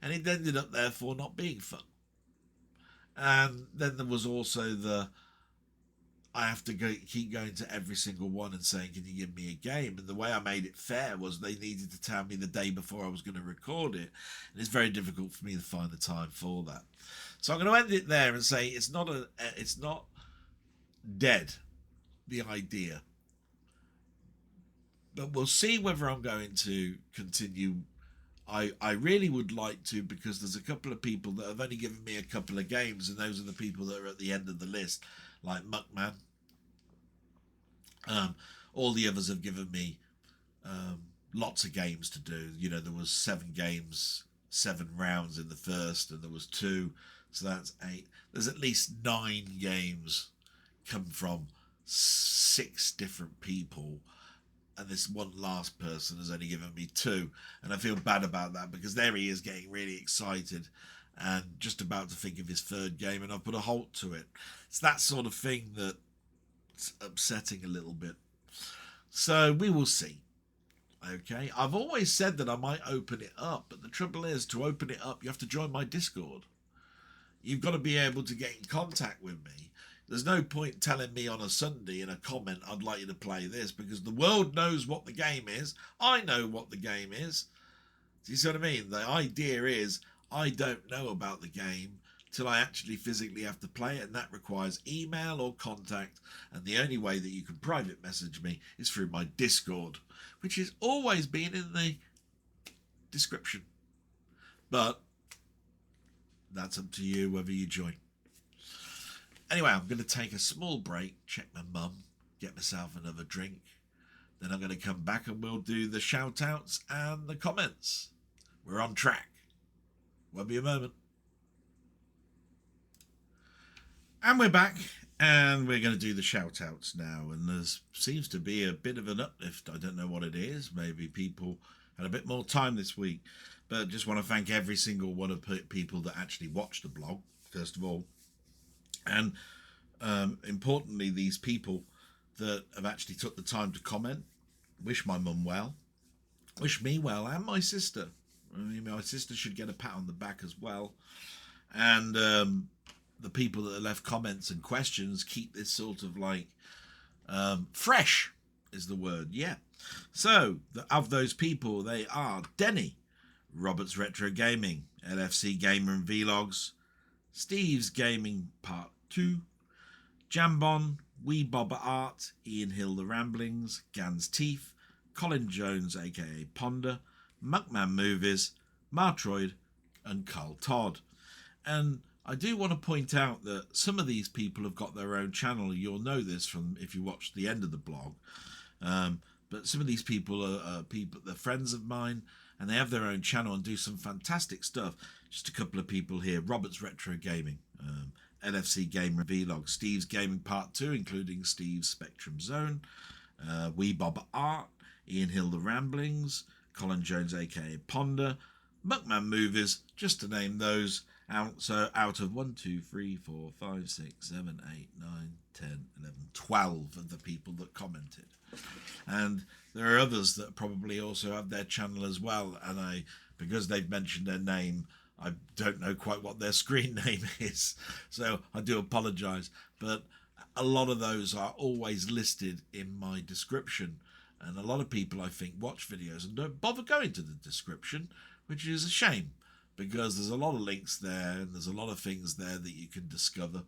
And it ended up, therefore, not being fun. And then there was also I have to keep going to every single one and saying, can you give me a game? And the way I made it fair was they needed to tell me the day before I was going to record it. And it's very difficult for me to find the time for that. So I'm going to end it there and say it's not dead, the idea. But we'll see whether I'm going to continue. I really would like to, because there's a couple of people that have only given me a couple of games, and those are the people that are at the end of the list, like Muckman. All the others have given me lots of games to do. You know, there was 7 games, 7 rounds in the first, and there was 2, so that's 8. There's at least 9 games come from 6 different people, and this one last person has only given me 2, and I feel bad about that, because there he is getting really excited and just about to think of his 3rd game, and I've put a halt to it. It's that sort of thing that's upsetting a little bit. So we will see. Okay, I've always said that I might open it up, but the trouble is, to open it up, you have to join my Discord. You've got to be able to get in contact with me. There's no point telling me on a Sunday in a comment, I'd like you to play this, because the world knows what the game is. I know what the game is. Do you see what I mean? The idea is, I don't know about the game till I actually physically have to play it, and that requires email or contact, and the only way that you can private message me is through my Discord, which has always been in the description. But that's up to you whether you join. Anyway, I'm going to take a small break, check my mum, get myself another drink. Then I'm going to come back and we'll do the shout-outs and the comments. We're on track. Won't be a moment. And we're back, and we're going to do the shout-outs now. And there seems to be a bit of an uplift. I don't know what it is. Maybe people had a bit more time this week. But just want to thank every single one of people that actually watched the blog, first of all. And importantly, these people that have actually took the time to comment, wish my mum well, wish me well, and my sister. I mean, my sister should get a pat on the back as well. And the people that have left comments and questions keep this sort of like fresh is the word. Yeah. So of those people, they are Denny, Robert's Retro Gaming, LFC Gamer and Vlogs, Steve's Gaming Part 2, Jambon, Wee Bobber Art, Ian Hill The Ramblings, Gans Teeth, Colin Jones aka Ponder, Muckman-Movies, Martroid and Carl Todd. And I do want to point out that some of these people have got their own channel. You'll know this from if you watch the end of the blog. But some of these people are people, they're friends of mine, and they have their own channel and do some fantastic stuff. Just a couple of people here: Robert's Retro Gaming, LFC Gamer Vlog, Steve's Gaming Part 2, including Steve's Spectrum Zone, Wee Bob Art, Ian Hill The Ramblings, Colin Jones aka Ponder, Muckman-Movies, just to name those. Out of 1, 2, 3, 4, 5, 6, 7, 8, 9, 10, 11, 12 of the people that commented. And there are others that probably also have their channel as well, and because they've mentioned their name, I don't know quite what their screen name is, so I do apologise. But a lot of those are always listed in my description, and a lot of people, I think, watch videos and don't bother going to the description, which is a shame, because there's a lot of links there and there's a lot of things there that you can discover.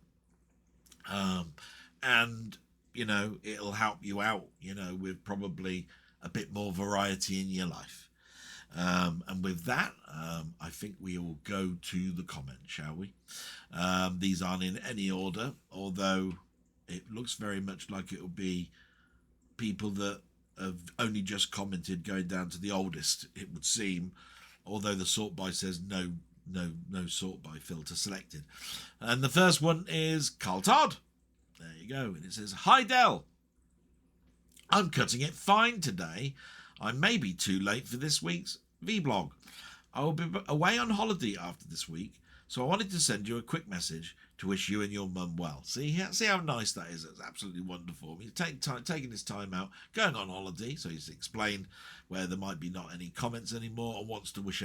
And, you know, it'll help you out, you know, with probably a bit more variety in your life. And with that, I think we will go to the comments, shall we? These aren't in any order, although it looks very much like it will be people that have only just commented going down to the oldest, it would seem, although the sort by says no sort by filter selected. And the first one is Carl Todd. There you go. And it says, "Hi Dell, I'm cutting it fine today. I may be too late for this week's Vblog. I will be away on holiday after this week, so I wanted to send you a quick message to wish you and your mum well." See how nice that is. It's absolutely wonderful. He's taking his time out, going on holiday, so he's explained where there might be not any comments anymore and wants to wish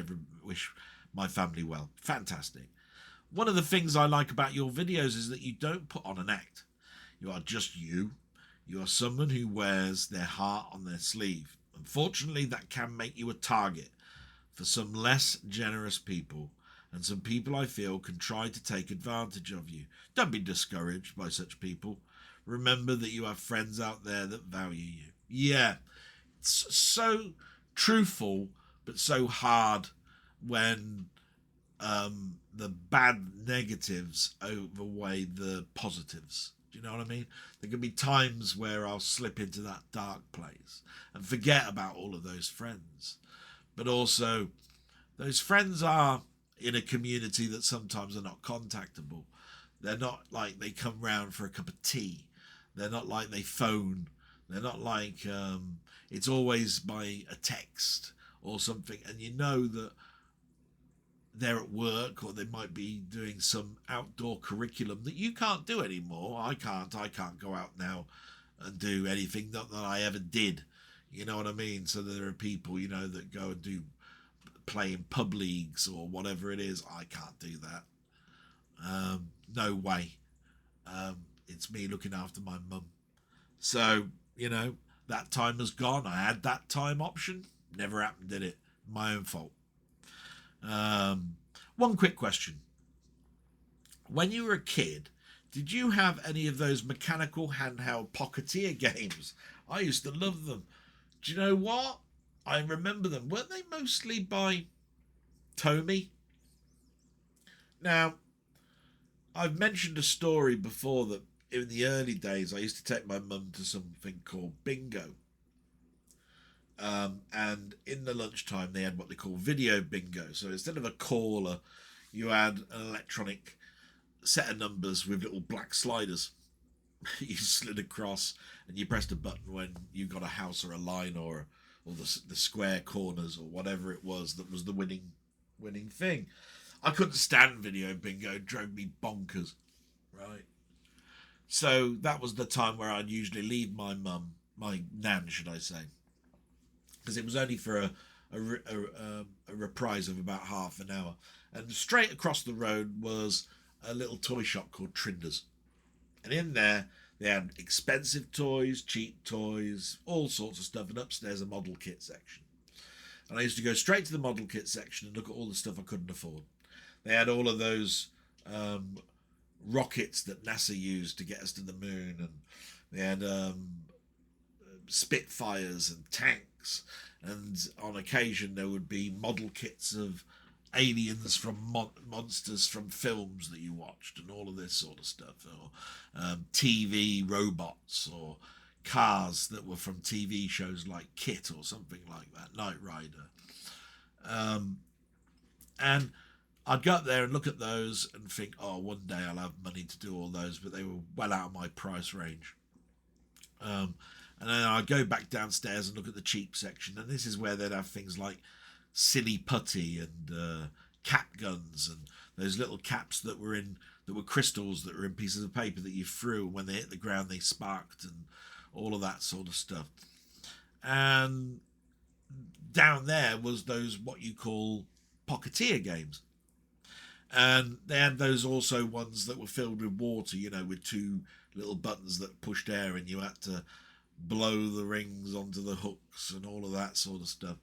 my family well. Fantastic. One of the things I like about your videos is that you don't put on an act. You are just you. You are someone who wears their heart on their sleeve. Unfortunately, that can make you a target for some less generous people, and some people I feel can try to take advantage of you. Don't be discouraged by such people. Remember that you have friends out there that value you. Yeah, it's so truthful, but so hard when the bad negatives outweigh the positives. Do you know what I mean? There can be times where I'll slip into that dark place and forget about all of those friends. But also, those friends are in a community that sometimes are not contactable. They're not like they come round for a cup of tea. They're not like they phone. They're not like it's always by a text or something. And you know that they're at work, or they might be doing some outdoor curriculum that you can't do anymore. I can't go out now and do anything that I ever did. You know what I mean? So there are people, you know, that go and play in pub leagues or whatever it is. I can't do that. No way. It's me looking after my mum. So, you know, that time has gone. I had that time option. Never happened, did it? My own fault. One quick question. When you were a kid, did you have any of those mechanical handheld Pocketeer games? I used to love them. Do you know what? I remember them. Weren't they mostly by Tommy? Now, I've mentioned a story before that in the early days I used to take my mum to something called bingo. And in the lunchtime they had what they call video bingo. So instead of a caller, you had an electronic set of numbers with little black sliders. You slid across and you pressed a button when you got a house or a line or the square corners or whatever it was that was the winning thing. I couldn't stand video bingo. It drove me bonkers, right? So that was the time where I'd usually leave my mum, my nan should I say, because it was only for a reprise of about half an hour. And straight across the road was a little toy shop called Trinder's. And in there, they had expensive toys, cheap toys, all sorts of stuff, and upstairs a model kit section. And I used to go straight to the model kit section and look at all the stuff I couldn't afford. They had all of those rockets that NASA used to get us to the moon, and they had Spitfires and tanks, and on occasion there would be model kits of aliens from monsters from films that you watched, and all of this sort of stuff, or TV robots, or cars that were from TV shows like Kit or something like that, Knight Rider. And I'd go up there and look at those and think, oh, one day I'll have money to do all those, but they were well out of my price range. And then I'd go back downstairs and look at the cheap section, and this is where they'd have things like silly putty and cap guns, and those little caps that were crystals that were in pieces of paper that you threw, and when they hit the ground they sparked, and all of that sort of stuff. And down there was those what you call Pocketeer games, and they had those also ones that were filled with water, with two little buttons that pushed air, and you had to blow the rings onto the hooks and all of that sort of stuff.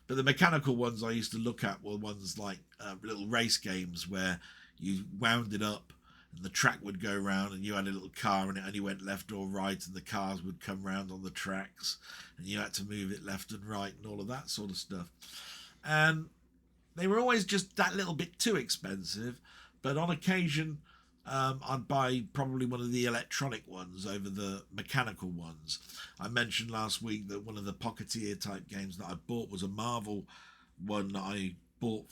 But the mechanical ones I used to look at were ones like little race games where you wound it up and the track would go round, and you had a little car and it only went left or right, and the cars would come round on the tracks and you had to move it left and right and all of that sort of stuff. And they were always just that little bit too expensive, but on occasion I'd buy probably one of the electronic ones over the mechanical ones. I mentioned last week that one of the Pocketeer type games that I bought was a Marvel one that I bought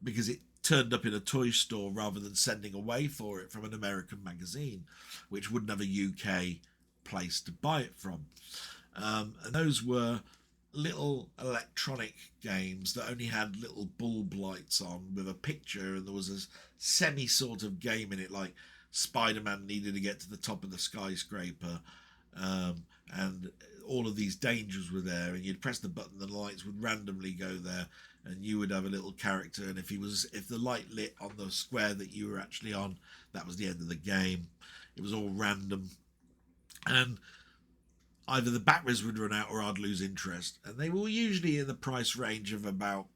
because it turned up in a toy store rather than sending away for it from an American magazine, which wouldn't have a UK place to buy it from. And those were little electronic games that only had little bulb lights on with a picture, and there was a semi sort of game in it, like Spider-Man needed to get to the top of the skyscraper, and all of these dangers were there, and you'd press the button, the lights would randomly go there, and you would have a little character, and if the light lit on the square that you were actually on, that was the end of the game. It was all random, and either the batteries would run out or I'd lose interest. And they were usually in the price range of about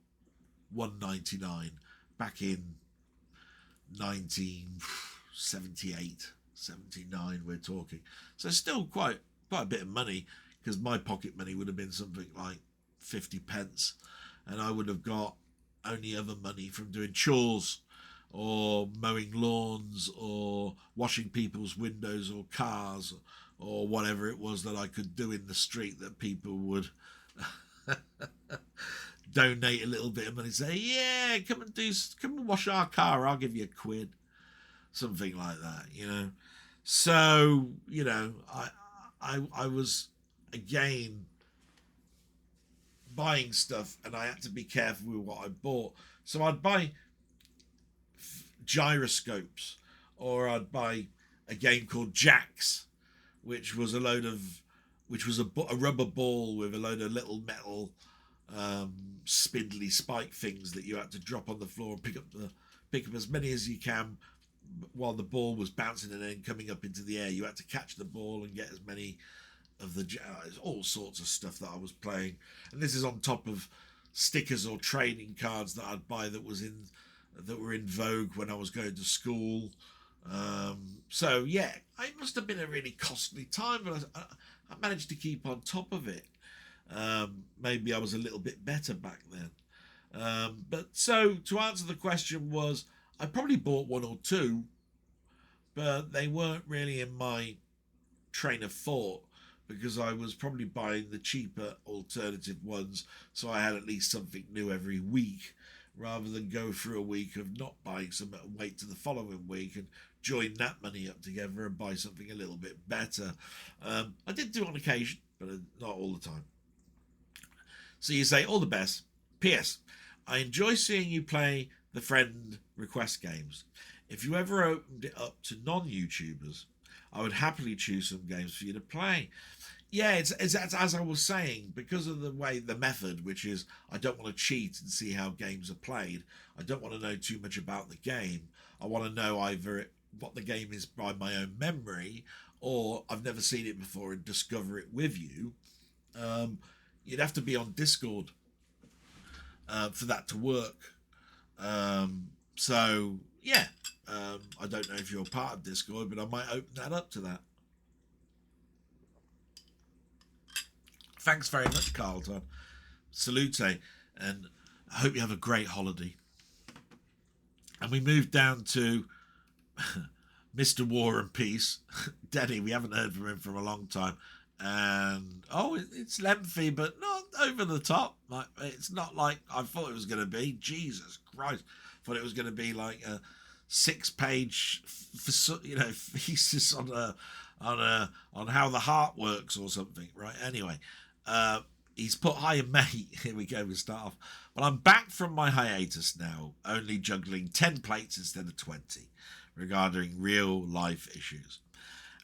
$1.99 back in 1978, 79 we're talking. So still quite a bit of money, because my pocket money would have been something like 50 pence. And I would have got only other money from doing chores or mowing lawns or washing people's windows or cars, or whatever it was that I could do in the street that people would donate a little bit of money, say, yeah, come and wash our car, I'll give you £1, something like that, So, I was again buying stuff, and I had to be careful with what I bought. So I'd buy gyroscopes, or I'd buy a game called Jacks, which was a rubber ball with a load of little metal spindly spike things that you had to drop on the floor and pick up as many as you can while the ball was bouncing and then coming up into the air. You had to catch the ball and get as many of all sorts of stuff that I was playing. And this is on top of stickers or trading cards that I'd buy that were in vogue when I was going to school. So yeah, it must have been a really costly time, but I managed to keep on top of it. Maybe I was a little bit better back then. But so to answer the question was, I probably bought one or two, but they weren't really in my train of thought, because I was probably buying the cheaper alternative ones, so I had at least something new every week, rather than go through a week of not buying something and wait to the following week and join that money up together and buy something a little bit better. I did do on occasion, but not all the time. So you say, all the best. P.S. I enjoy seeing you play the friend request games. If you ever opened it up to non-YouTubers, I would happily choose some games for you to play. yeah, it's as I was saying, because of the way the method, which is I don't want to cheat and see how games are played. I don't want to know too much about the game. I want to know either what the game is by my own memory, or I've never seen it before and discover it with you. Um, you'd have to be on Discord for that to work. So yeah, I don't know if you're part of Discord, but I might open that up to that. Thanks very much, Carlton. Salute, and I hope you have a great holiday. And we moved down to Mr. War and Peace, Denny. We haven't heard from him for a long time. And it's lengthy, but not over the top. Like, it's not like I thought it was going to be. Jesus Christ, I thought it was going to be like a 6-page, thesis on how the heart works or something, right? Anyway, he's put hi and mate. Here we go. We start off. Well, I'm back from my hiatus now, only juggling 10 plates instead of 20, regarding real life issues.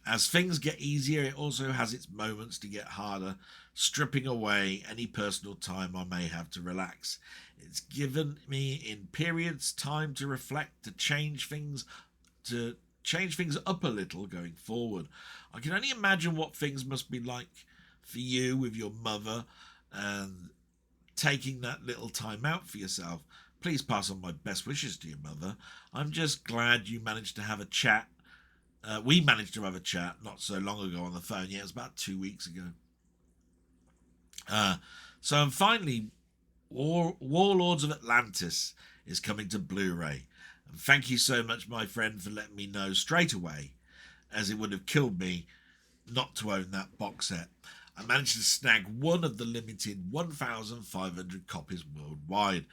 As things get easier, it also has its moments to get harder, stripping away any personal time I may have to relax. It's given me in periods time to reflect, to change things up a little going forward. I can only imagine what things must be like for you with your mother and taking that little time out for yourself. Please pass on my best wishes to your mother. I'm just glad you managed to have a chat. We managed to have a chat not so long ago on the phone. Yeah, it was about 2 weeks ago. So I'm finally, Warlords of Atlantis is coming to Blu-ray. And thank you so much, my friend, for letting me know straight away, as it would have killed me not to own that box set. I managed to snag one of the limited 1,500 copies worldwide.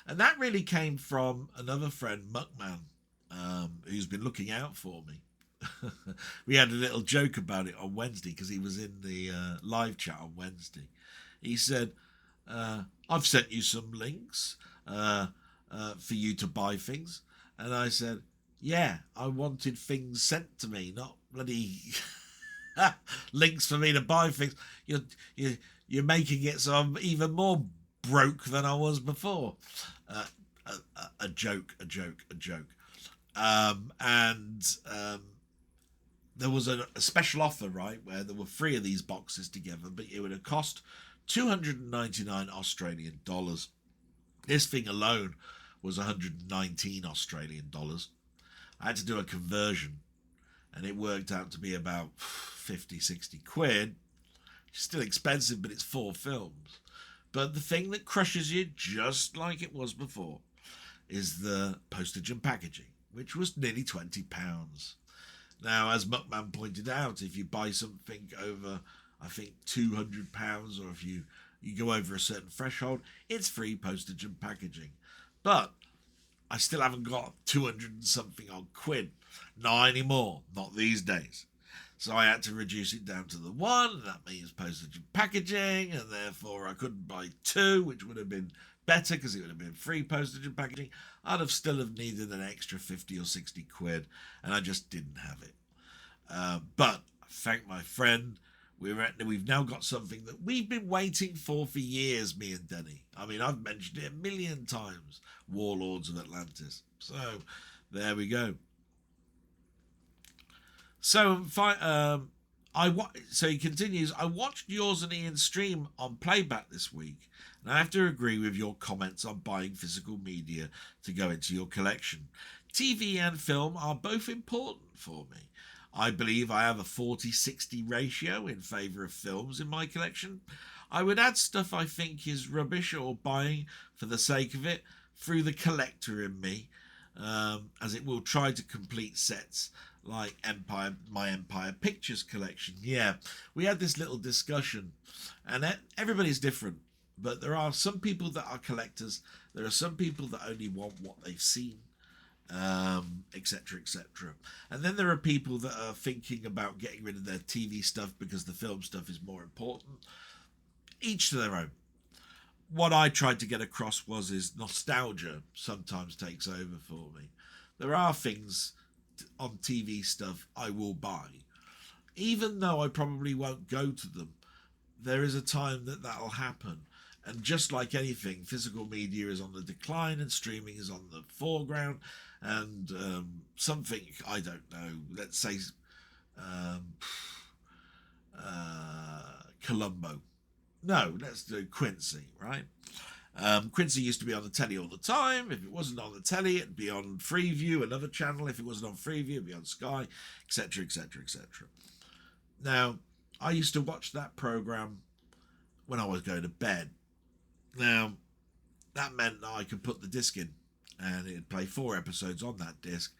And that really came from another friend, Muckman, who's been looking out for me. We had a little joke about it on Wednesday because he was in the live chat on Wednesday. He said, I've sent you some links for you to buy things. And I said, yeah, I wanted things sent to me, not bloody links for me to buy things. You're making it so I'm even more broke than I was before. A joke. There was a special offer, right, where there were 3 of these boxes together, but it would have cost 299 Australian dollars. This thing alone was 119 Australian dollars. I had to do a conversion, and it worked out to be about 50, 60 quid. Still expensive, but it's 4 films. But the thing that crushes you, just like it was before, is the postage and packaging, which was nearly £20. Now, as Muckman pointed out, if you buy something over, I think, £200, or if you go over a certain threshold, it's free postage and packaging. But I still haven't got 200 and something odd quid. Not anymore. Not these days. So I had to reduce it down to the 1, and that means postage and packaging, and therefore I couldn't buy 2, which would have been better because it would have been free postage and packaging. I'd have still have needed an extra 50 or 60 quid, and I just didn't have it. But I thank my friend. We've now got something that we've been waiting for years, me and Denny. I mean, I've mentioned it a million times, Warlords of Atlantis. So there we go. So so he continues, I watched yours and Ian's stream on Playback this week, and I have to agree with your comments on buying physical media to go into your collection. TV and film are both important for me. I believe I have a 40-60 ratio in favour of films in my collection. I would add stuff I think is rubbish or buying for the sake of it through the collector in me, as it will try to complete sets like my Empire Pictures collection. Yeah, we had this little discussion, and everybody's different, but there are some people that are collectors, there are some people that only want what they've seen, etc, etc, and then there are people that are thinking about getting rid of their TV stuff because the film stuff is more important. Each to their own. What I tried to get across is nostalgia sometimes takes over for me. There are things on TV stuff I will buy, even though I probably won't go to them. there is a time that that'll happen. And just like anything, physical media is on the decline and streaming is on the foreground. And something, I don't know, let's say um, Columbo. No, let's do Quincy, right? Quincy used to be on the telly all the time. If it wasn't on the telly, it'd be on Freeview, another channel. If it wasn't on Freeview, it'd be on Sky, etc., etc., etc. Now, I used to watch that program when I was going to bed. Now, that meant that I could put the disc in and it'd play 4 episodes on that disc.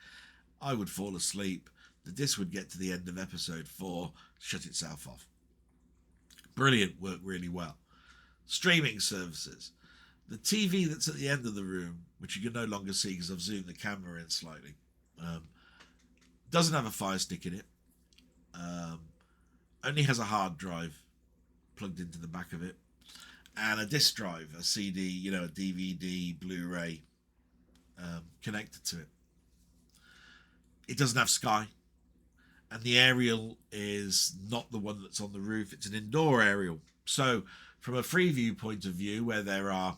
I would fall asleep. The disc would get to the end of episode 4, shut itself off. Brilliant, worked really well. Streaming services. The TV that's at the end of the room, which you can no longer see because I've zoomed the camera in slightly, doesn't have a Fire Stick in it. Only has a hard drive plugged into the back of it. And a disc drive, a CD, a DVD, Blu-ray connected to it. It doesn't have Sky. And the aerial is not the one that's on the roof. It's an indoor aerial. So from a Freeview point of view, where there are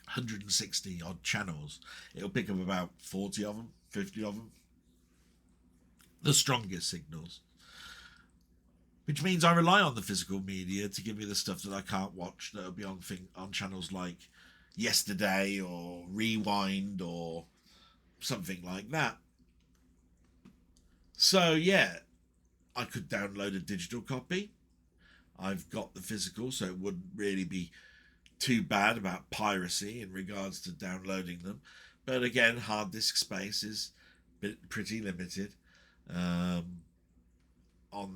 160 odd channels, it'll pick up about 40 of them, 50 of them. The strongest signals. Which means I rely on the physical media to give me the stuff that I can't watch that'll be on channels like Yesterday or Rewind or something like that. So yeah, I could download a digital copy. I've got the physical, so it wouldn't really be too bad about piracy in regards to downloading them. But again, hard disk space is pretty limited on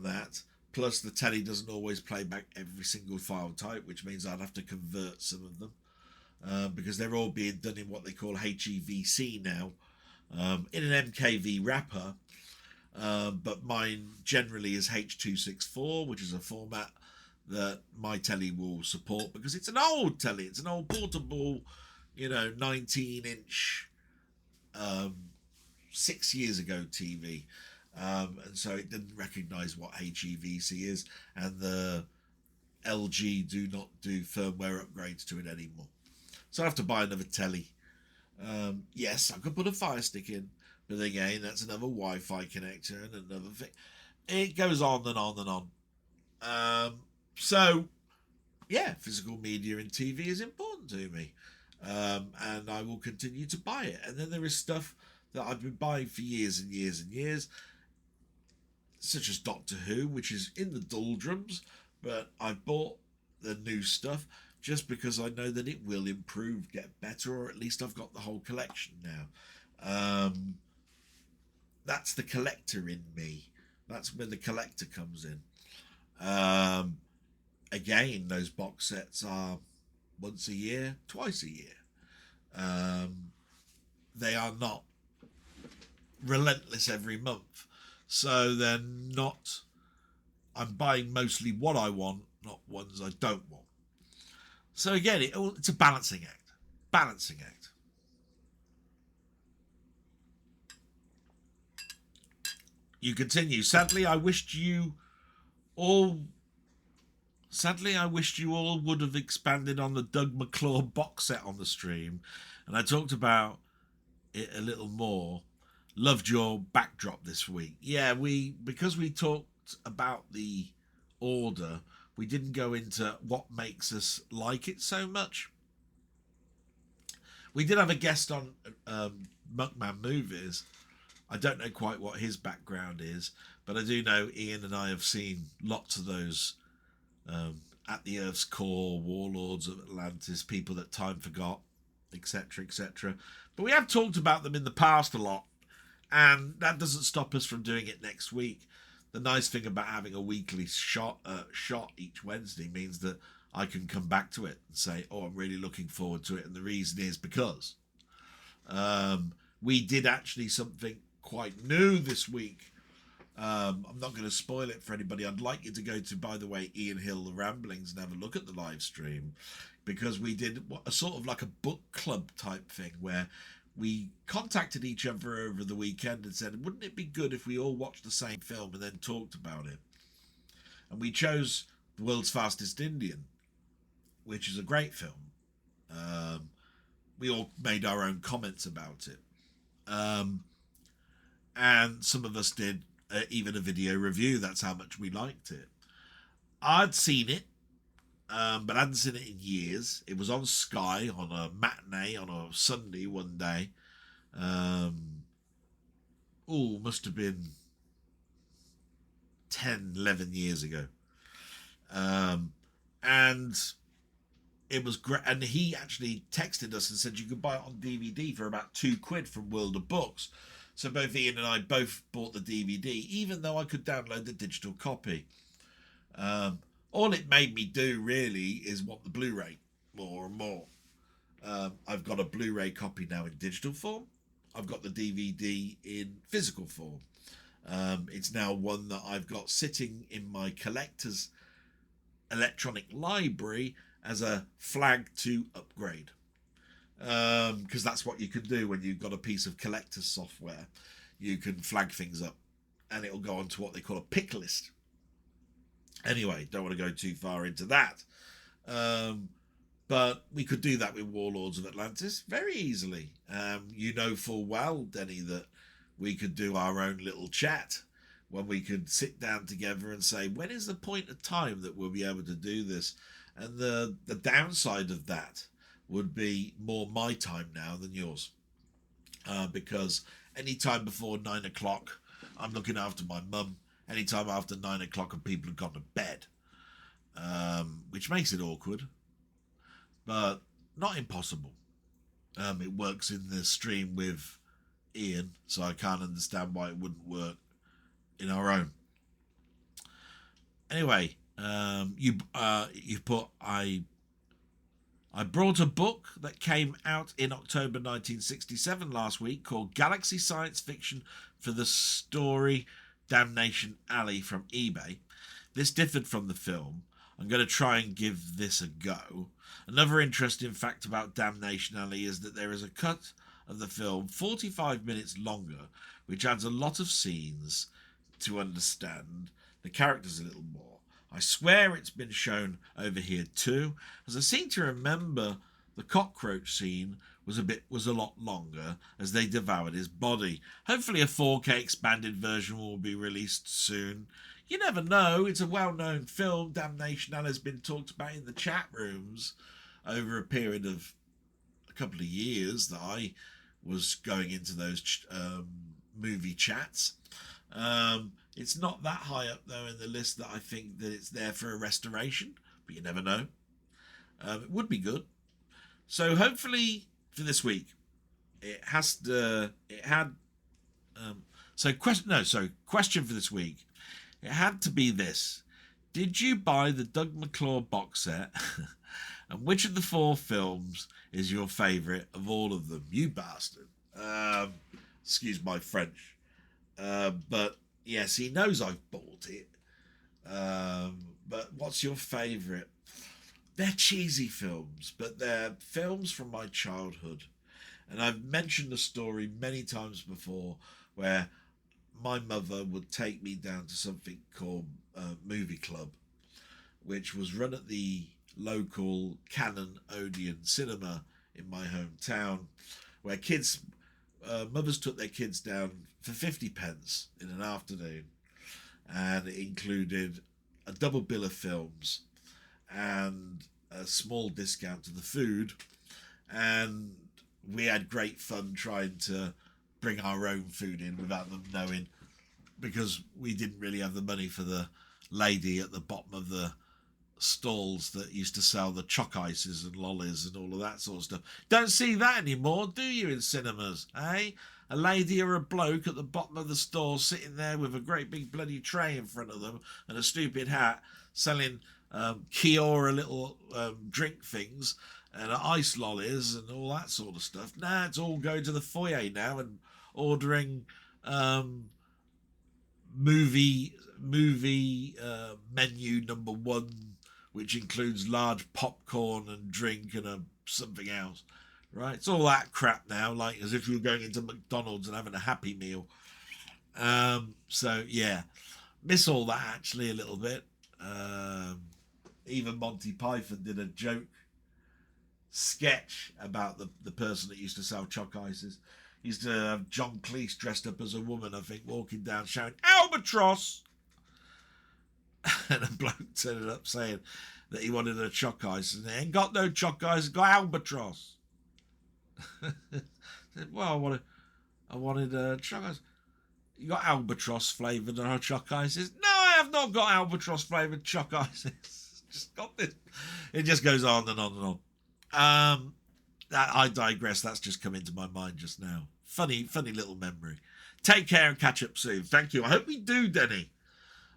that. Plus, the telly doesn't always play back every single file type, which means I'd have to convert some of them because they're all being done in what they call HEVC now, in an MKV wrapper. But mine generally is H.264, which is a format that my telly will support because it's an old telly. It's an old portable, 19-inch, 6 years ago TV. And so it didn't recognise what HEVC is, and the LG do not do firmware upgrades to it anymore. So I have to buy another telly. Yes, I could put a Fire Stick in, but again, that's another Wi-Fi connector and another thing. It goes on and on and on. So, yeah, physical media and TV is important to me, and I will continue to buy it. And then there is stuff that I've been buying for years and years and years, such as Doctor Who, which is in the doldrums, but I've bought the new stuff just because I know that it will improve, get better, or at least I've got the whole collection now. That's the collector in me. That's when the collector comes in. Again, those box sets are once a year, twice a year. They are not relentless every month. So they're not, I'm buying mostly what I want, not ones I don't want. So again, it's a balancing act. Balancing act. You continue. Sadly, I wished you all would have expanded on the Doug McClure box set on the stream, and I talked about it a little more. Loved your backdrop this week. Yeah, because we talked about the order, we didn't go into what makes us like it so much. We did have a guest on Muckman-Movies. I don't know quite what his background is, but I do know Ian and I have seen lots of those At the Earth's Core, Warlords of Atlantis, People That Time Forgot, etc., etc. But we have talked about them in the past a lot, and that doesn't stop us from doing it next week. The nice thing about having a weekly shot each Wednesday means that I can come back to it and say, oh, I'm really looking forward to it. And the reason is because we did actually something quite new this week. I'm not going to spoil it for anybody. I'd like you to go to, by the way, Ian Hill, The Ramblings, and have a look at the live stream, because we did a sort of like a book club type thing where we contacted each other over the weekend and said, wouldn't it be good if we all watched the same film and then talked about it? And we chose The World's Fastest Indian, which is a great film. We all made our own comments about it. And some of us did even a video review. That's how much we liked it. I'd seen it, but I hadn't seen it in years. It was on Sky on a matinee on a Sunday one day. Must have been 10, 11 years ago. And it was great. And he actually texted us and said you could buy it on DVD for about £2 from World of Books. So both Ian and I both bought the DVD, even though I could download the digital copy. All it made me do really is want the Blu-ray more and more. I've got a Blu-ray copy now in digital form. I've got the DVD in physical form. It's now one that I've got sitting in my collector's electronic library as a flag to upgrade. Because that's what you can do when you've got a piece of collector's software. You can flag things up and it'll go onto what they call a pick list. Anyway, don't want to go too far into that. But we could do that with Warlords of Atlantis very easily. You know full well, Denny, that we could do our own little chat when we could sit down together and say, when is the point of time that we'll be able to do this? And the downside of that would be more my time now than yours. Because any time before 9 o'clock, I'm looking after my mum. Any time after 9 o'clock and people have gone to bed. Which makes it awkward. But not impossible. It works in the stream with Ian, so I can't understand why it wouldn't work in our own. Anyway, you put I brought a book that came out in October 1967 last week called Galaxy Science Fiction for the Story Damnation Alley from eBay. This differed from the film. I'm going to try and give this a go. Another interesting fact about Damnation Alley is that there is a cut of the film 45 minutes longer, which adds a lot of scenes to understand the characters a little more. I swear it's been shown over here too, as I seem to remember the cockroach scene was a lot longer as they devoured his body. Hopefully a 4K expanded version will be released soon. You never know, it's a well-known film. Damnation Alley has been talked about in the chat rooms over a period of a couple of years that I was going into those movie chats. It's not that high up though in the list that I think that it's there for a restoration, but you never know. It would be good. So hopefully for this week, question for this week. It had to be this. Did you buy the Doug McClure box set? And which of the 4 films is your favourite of all of them? You bastard. Excuse my French. But yes, he knows I've bought it. But what's your favourite? They're cheesy films, but they're films from my childhood. And I've mentioned the story many times before where my mother would take me down to something called Movie Club, which was run at the local Canon Odeon cinema in my hometown, where mothers took their kids down for 50p in an afternoon, and it included a double bill of films and a small discount to the food, and we had great fun trying to bring our own food in without them knowing, because we didn't really have the money for the lady at the bottom of the stalls that used to sell the choc ices and lollies and all of that sort of stuff. Don't see that anymore, do you, in cinemas, eh? A lady or a bloke at the bottom of the store sitting there with a great big bloody tray in front of them and a stupid hat selling Kiora little drink things and ice lollies and all that sort of stuff. Nah, it's all going to the foyer now and ordering movie menu number 1, which includes large popcorn and drink and something else. Right, it's all that crap now, like as if you were going into McDonald's and having a Happy Meal. So yeah, miss all that actually a little bit. Even Monty Python did a joke sketch about the person that used to sell choc ices. He used to have John Cleese dressed up as a woman, I think, walking down shouting, "Albatross!" And a bloke turned up saying that he wanted a choc ice, and he ain't got no choc ice, got albatross. Well, I wanted a choc ice. You got albatross flavoured on our choc ices? No, I have not got albatross flavoured choc ices. Just got this. It just goes on and on and on. I digress. That's just come into my mind just now. Funny little memory. Take care and catch up soon. Thank you. I hope we do, Denny.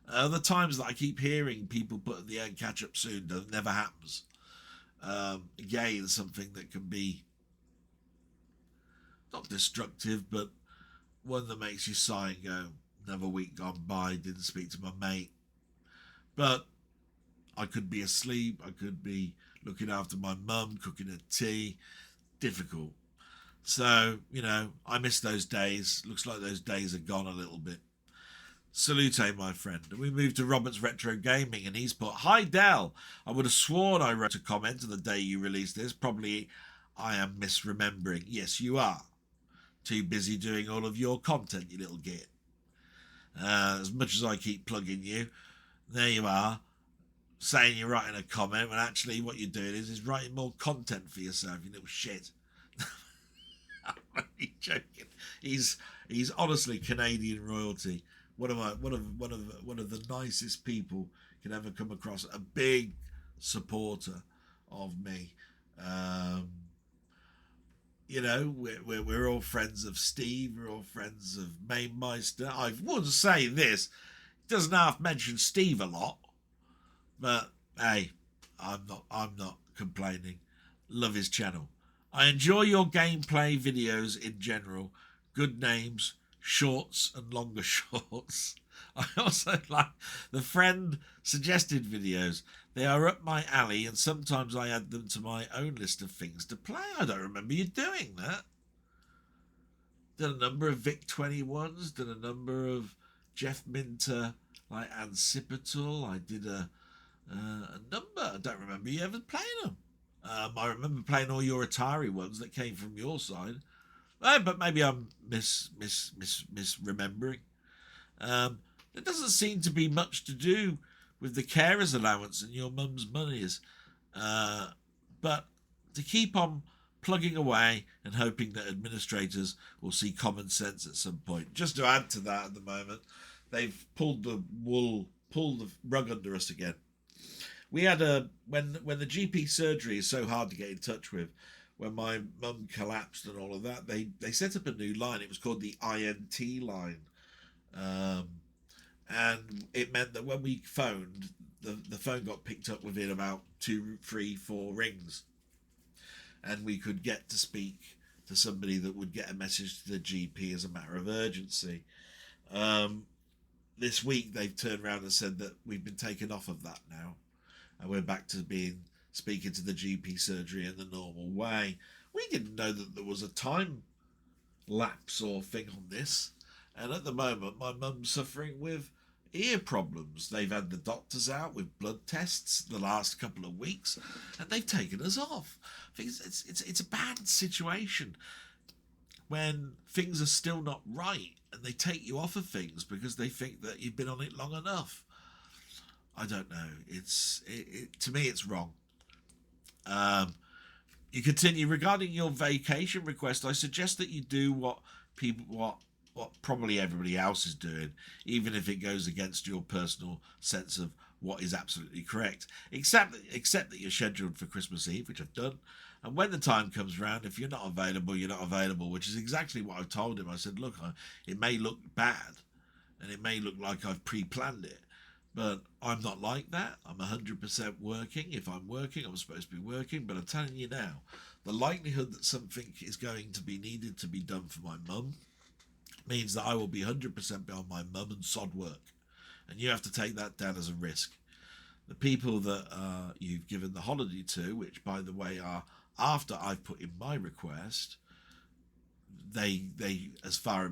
The times that I keep hearing people put at the end, catch up soon, that never happens. Again, something that can be not destructive, but one that makes you sigh and go, another week gone by, didn't speak to my mate. But I could be asleep, I could be looking after my mum, cooking her tea. Difficult. So, I miss those days. Looks like those days are gone a little bit. Salute, my friend. And we move to Robert's Retro Gaming, and he's put, "Hi, Dell. I would have sworn I wrote a comment on the day you released this. Probably I am misremembering." Yes, you are. Too busy doing all of your content, you little git. As much as I keep plugging you, there you are, saying you're writing a comment, when actually what you're doing is writing more content for yourself, you little shit. I'm only joking. He's honestly Canadian royalty. One of the nicest people can ever come across. A big supporter of me. We're all friends of Steve. We're all friends of Mainmeister. I would say this, doesn't half mention Steve a lot, but hey, I'm not complaining. Love his channel. I enjoy your gameplay videos in general. Good names, shorts and longer shorts. I also like the friend suggested videos. They are up my alley, and sometimes I add them to my own list of things to play. I don't remember you doing that. Did a number of Vic-21s, did a number of Jeff Minter, like Ancipital. I did a number. I don't remember you ever playing them. I remember playing all your Atari ones that came from your side. But maybe I'm misremembering. There doesn't seem to be much to do with the carer's allowance and your mum's monies. But to keep on plugging away and hoping that administrators will see common sense at some point. Just to add to that, at the moment, they've pulled the rug under us again. We had when the GP surgery is so hard to get in touch with, when my mum collapsed and all of that, they set up a new line. It was called the INT line. And it meant that when we phoned, the phone got picked up within about 2, 3, 4 rings. And we could get to speak to somebody that would get a message to the GP as a matter of urgency. This week they've turned around and said that we've been taken off of that now. And we're back to speaking to the GP surgery in the normal way. We didn't know that there was a time lapse or thing on this. And at the moment, my mum's suffering with ear problems. They've had the doctors out with blood tests the last couple of weeks, and they've taken us off. I think it's a bad situation when things are still not right, and they take you off of things because they think that you've been on it long enough. I don't know. To me, it's wrong. You continue, regarding your vacation request, I suggest that you do what probably everybody else is doing, even if it goes against your personal sense of what is absolutely correct. Except that you're scheduled for Christmas Eve, which I've done. And when the time comes around, if you're not available, you're not available, which is exactly what I told him. I said, look, it may look bad, and it may look like I've pre-planned it, but I'm not like that. I'm 100% working. If I'm working, I'm supposed to be working. But I'm telling you now, the likelihood that something is going to be needed to be done for my mum means that I will be 100% behind my mum and sod work. And you have to take that down as a risk. The people that you've given the holiday to, which, by the way, are after I've put in my request, they as far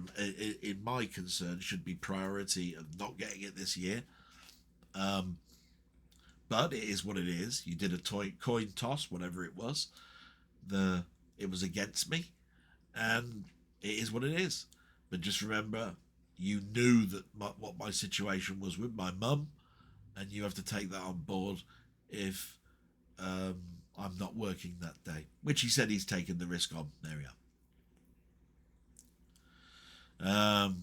in my concern, should be priority of not getting it this year. But but it is what it is. You did a coin toss, whatever it was. It was against me, and it is what it is. But just remember, you knew that what my situation was with my mum, and you have to take that on board if I'm not working that day, which he said he's taken the risk on. There we are.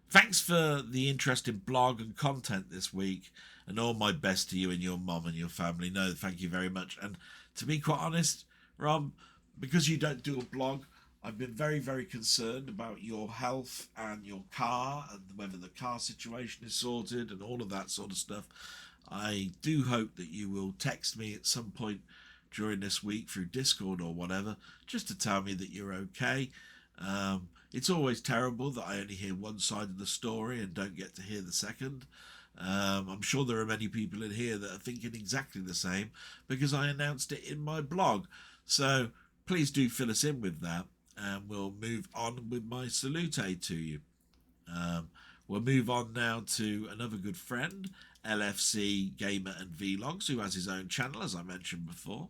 Thanks for the interest in blog and content this week, and all my best to you and your mum and your family. No, thank you very much. And to be quite honest, Rob, because you don't do a blog, I've been very, very concerned about your health and your car and whether the car situation is sorted and all of that sort of stuff. I do hope that you will text me at some point during this week through Discord or whatever, just to tell me that you're okay. It's always terrible that I only hear one side of the story and don't get to hear the second. I'm sure there are many people in here that are thinking exactly the same because I announced it in my blog. So please do fill us in with that, and we'll move on with my salute to you. We'll move on now to another good friend, LFC Gamer and Vlogs, who has his own channel, as I mentioned before.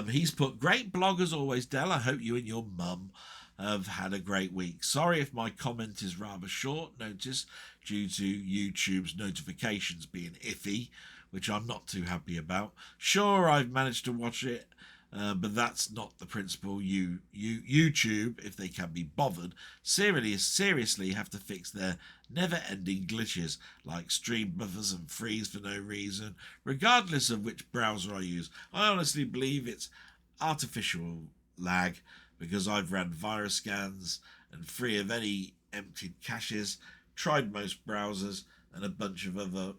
He's put, great blog as always, Dell. I hope you and your mum have had a great week. Sorry if my comment is rather short notice due to YouTube's notifications being iffy, which I'm not too happy about. Sure, I've managed to watch it, but that's not the principle. YouTube, if they can be bothered, seriously have to fix their never-ending glitches like stream buffers and freeze for no reason, regardless of which browser I use. I honestly believe it's artificial lag, because I've ran virus scans and free of any emptied caches, tried most browsers and a bunch of other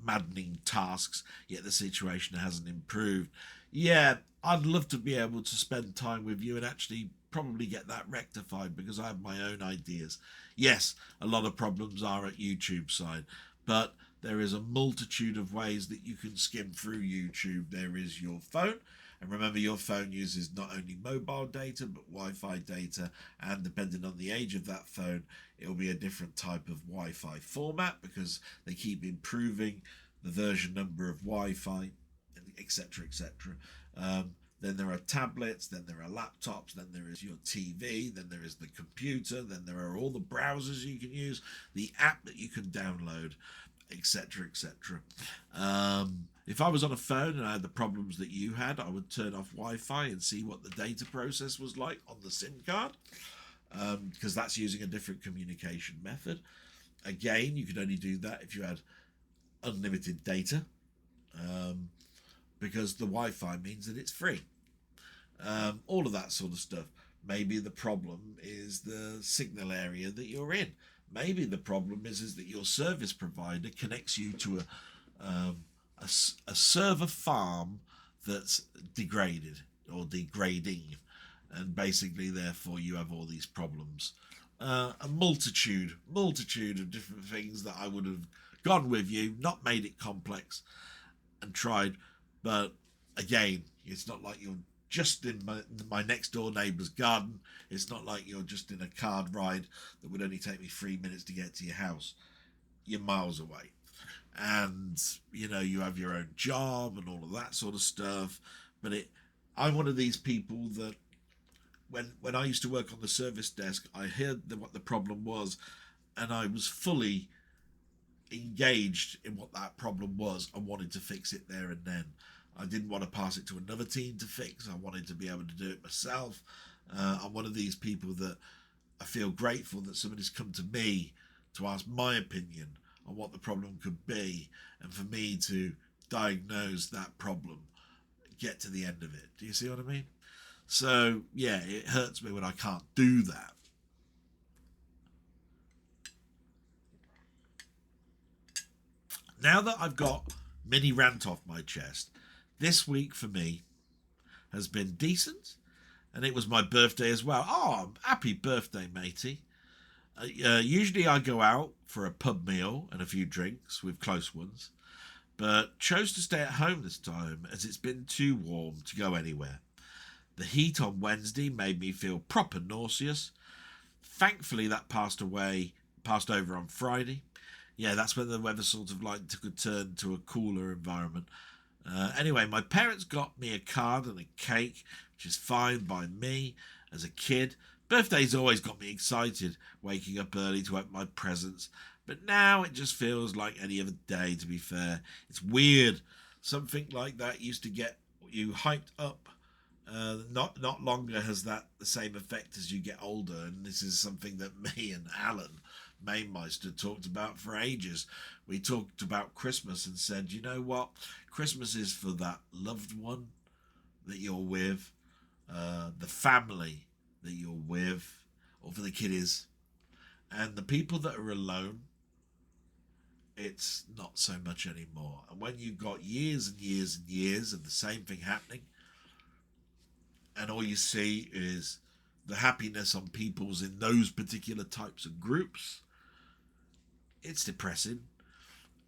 maddening tasks, yet the situation hasn't improved. Yeah, I'd love to be able to spend time with you and actually probably get that rectified, because I have my own ideas. Yes, a lot of problems are at YouTube side, but there is a multitude of ways that you can skim through YouTube. There is your phone. And remember, your phone uses not only mobile data, but Wi-Fi data. And depending on the age of that phone, it will be a different type of Wi-Fi format, because they keep improving the version number of Wi-Fi, etc., etc. Then there are tablets, then there are laptops, then there is your TV, then there is the computer, then there are all the browsers you can use, the app that you can download, etc., etc. If I was on a phone and I had the problems that you had, I would turn off Wi-Fi and see what the data process was like on the SIM card, because that's using a different communication method. Again, you could only do that if you had unlimited data, because the Wi-Fi means that it's free. All of that sort of stuff. Maybe the problem is the signal area that you're in. Maybe the problem is that your service provider connects you to a server farm that's degraded or degrading, and basically therefore you have all these problems. A multitude of different things that I would have gone with you, not made it complex, and tried. But again, it's not like you're just in my next door neighbour's garden. It's not like you're just in a card ride that would only take me 3 minutes to get to your house. You're miles away. And, you know, you have your own job and all of that sort of stuff. But I'm one of these people that when I used to work on the service desk, I heard what the problem was, and I was fully engaged in what that problem was and wanted to fix it there and then. I didn't want to pass it to another team to fix. I wanted to be able to do it myself. I'm one of these people that I feel grateful that somebody's come to me to ask my opinion on what the problem could be, and for me to diagnose that problem, get to the end of it. Do you see what I mean? So, yeah, it hurts me when I can't do that. Now that I've got mini rant off my chest, this week for me has been decent, and it was my birthday as well. Oh, happy birthday, matey. Usually I go out for a pub meal and a few drinks with close ones, but chose to stay at home this time as it's been too warm to go anywhere. The heat on Wednesday made me feel proper nauseous. Thankfully that passed over on Friday. Yeah, that's when the weather sort of like took a turn to a cooler environment. Anyway, my parents got me a card and a cake, which is fine by me as a kid. Birthdays always got me excited, waking up early to open my presents. But now it just feels like any other day, to be fair. It's weird. Something like that used to get you hyped up. Not longer has that the same effect as you get older, and this is something that me and Allan Mainmeister talked about for ages. We talked about Christmas and said, you know what? Christmas is for that loved one that you're with, the family that you're with, or for the kiddies. And the people that are alone, it's not so much anymore. And when you've got years and years and years of the same thing happening, and all you see is the happiness on people's in those particular types of groups, it's depressing.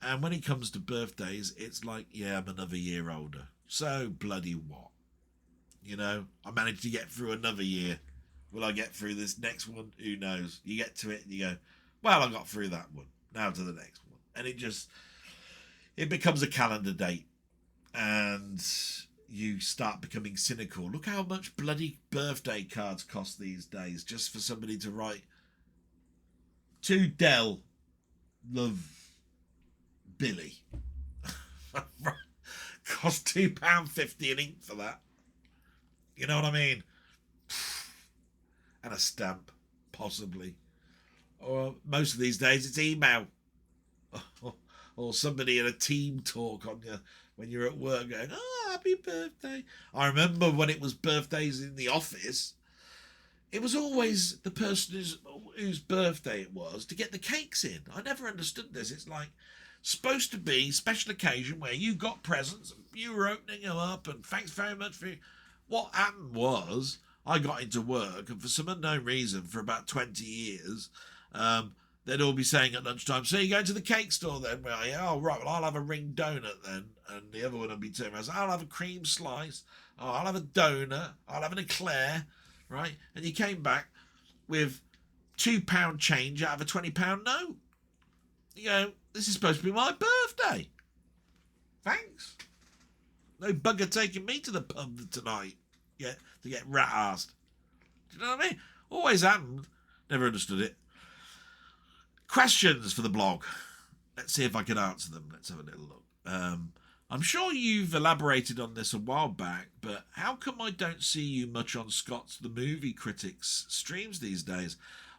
And when it comes to birthdays, it's like, yeah, I'm another year older. So bloody what? You know, I managed to get through another year. Will I get through this next one? Who knows? You get to it and you go, well, I got through that one. Now to the next one. And it becomes a calendar date. And you start becoming cynical. Look how much bloody birthday cards cost these days just for somebody to write, to Dell, love Billy. Cost £2.50 an ink for that. You know what I mean? And a stamp, possibly. Or most of these days it's email. Or somebody in a team talk on you when you're at work going, oh, happy birthday. I remember when it was birthdays in the office, it was always the person whose birthday it was to get the cakes in. I never understood this. It's like supposed to be special occasion where you got presents, you were opening them up, and thanks very much for you. What happened was I got into work, and for some unknown reason, for about 20 years, they'd all be saying at lunchtime, so you going to the cake store then? Well, yeah, oh, right, well, I'll have a ring donut then. And the other one would be turning around, I'll have a cream slice. Oh, I'll have a donut. I'll have an eclair. Right? And you came back with £2 change out of a £20 note. You go, this is supposed to be my birthday. Thanks. No bugger taking me to the pub tonight to get rat-arsed. Do you know what I mean? Always happened. Never understood it. Questions for the blog. Let's see if I can answer them. Let's have a little look. I'm sure you've elaborated on this a while back, but how come I don't see you much on Scott's The Movie Critics streams these days?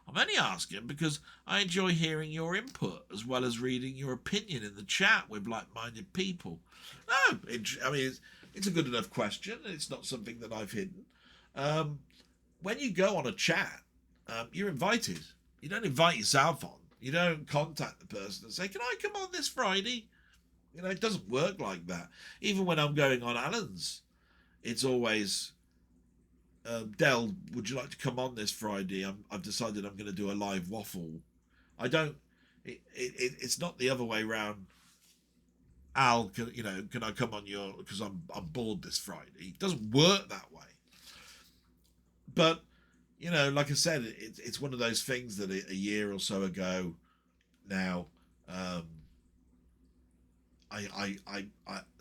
I'm only asking because I enjoy hearing your input as well as reading your opinion in the chat with like-minded people. No, I mean, it's a good enough question. It's not something that I've hidden. When you go on a chat, you're invited. You don't invite yourself on. You don't contact the person and say, can I come on this Friday? You know, it doesn't work like that. Even when I'm going on Allan's, it's always, Dell, would you like to come on this Friday? I've decided I'm going to do a live waffle. It's not the other way round. Al, can I come on your, because I'm bored this Friday. It doesn't work that way. But, you know, like I said, it's one of those things that a year or so ago now,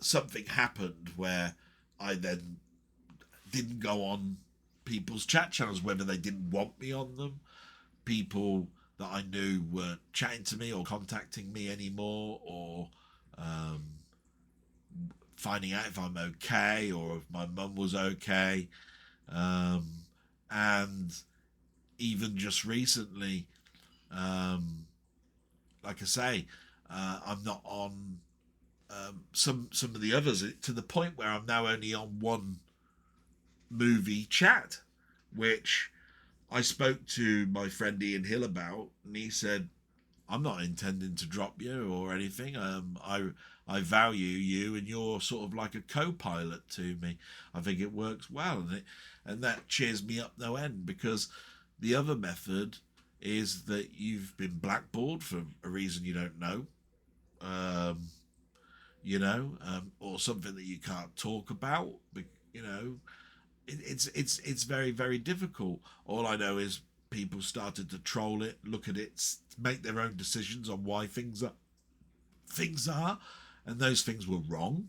something happened where I then didn't go on people's chat channels, whether they didn't want me on them. People that I knew weren't chatting to me or contacting me anymore, or finding out if I'm okay or if my mum was okay. And even just recently, like I say, I'm not on some of the others, to the point where I'm now only on one movie chat, which I spoke to my friend Ian Hill about, and he said, I'm not intending to drop you or anything. I value you, and you're sort of like a co-pilot to me. I think it works well, and that cheers me up no end, because the other method is that you've been blackballed for a reason you don't know, or something that you can't talk about. It's very, very difficult. All I know is people started to troll it, look at it, make their own decisions on why things are, and those things were wrong.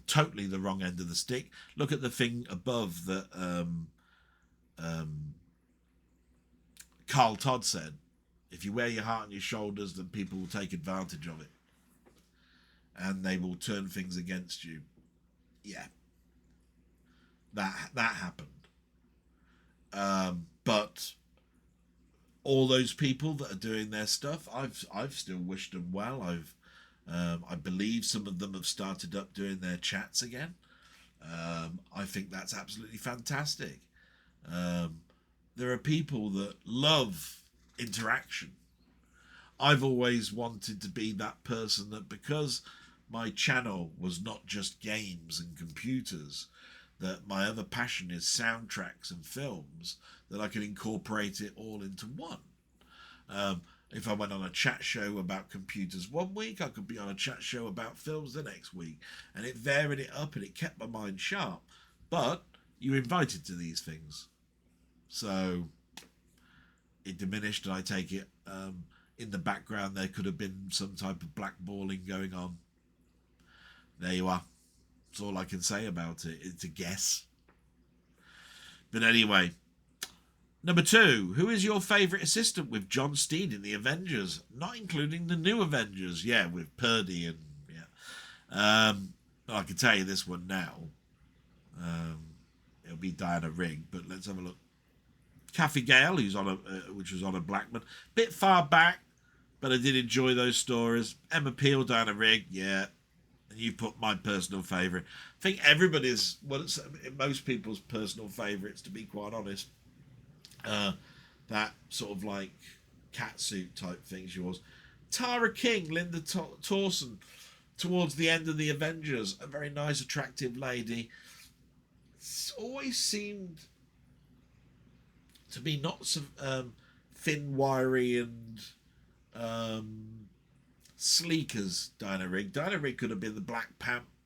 Totally the wrong end of the stick. Look at the thing above that Carl Todd said. If you wear your heart on your shoulders, then people will take advantage of it. And they will turn things against you. Yeah. That happened. But all those people that are doing their stuff, I've still wished them well. I believe some of them have started up doing their chats again. I think that's absolutely fantastic. There are people that love interaction. I've always wanted to be that person that, because my channel was not just games and computers, that my other passion is soundtracks and films, that I could incorporate it all into one. If I went on a chat show about computers one week, I could be on a chat show about films the next week, and it varied it up and it kept my mind sharp. But you're invited to these things, so it diminished, and I take it in the background there could have been some type of blackballing going on. There you are. That's all I can say about it. It's a guess. But anyway, number 2. Who is your favourite assistant with John Steed in the Avengers? Not including the new Avengers. Yeah, with Purdy and yeah. I can tell you this one now. It'll be Diana Rigg, but let's have a look. Kathy Gale, who's on which was on a Blackman. Bit far back, but I did enjoy those stories. Emma Peel, Diana Rigg, yeah. And you put my personal favourite. I think everybody's, most people's personal favourites, to be quite honest. That sort of like catsuit type thing's yours. Tara King, Linda Towson, towards the end of the Avengers, a very nice, attractive lady. It's always seemed to be not so thin, wiry, and sleek as Diana Rigg. Diana Rigg could have been the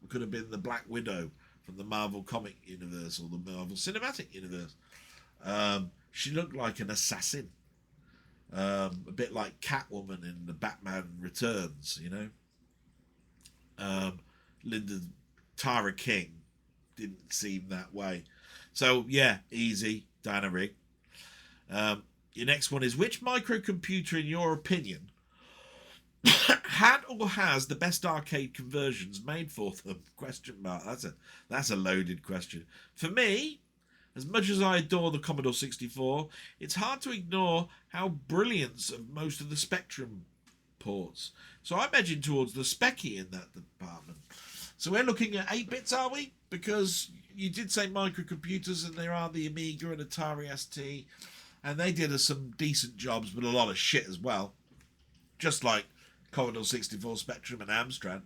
could have been the Black Widow from the Marvel comic universe or the Marvel Cinematic Universe. She looked like an assassin, a bit like Catwoman in the Batman Returns, you know. Tara King didn't seem that way. So yeah, easy, Diana Rigg. Your next one is, which microcomputer, in your opinion, had or has the best arcade conversions made for them? Question mark. That's a loaded question. For me, as much as I adore the Commodore 64, it's hard to ignore how brilliant of most of the Spectrum ports. So I'm edging towards the Specky in that department. So we're looking at 8-bits, are we? Because you did say microcomputers, and there are the Amiga and Atari ST, and they did some decent jobs, but a lot of shit as well. Just like Commodore 64, Spectrum, and Amstrad.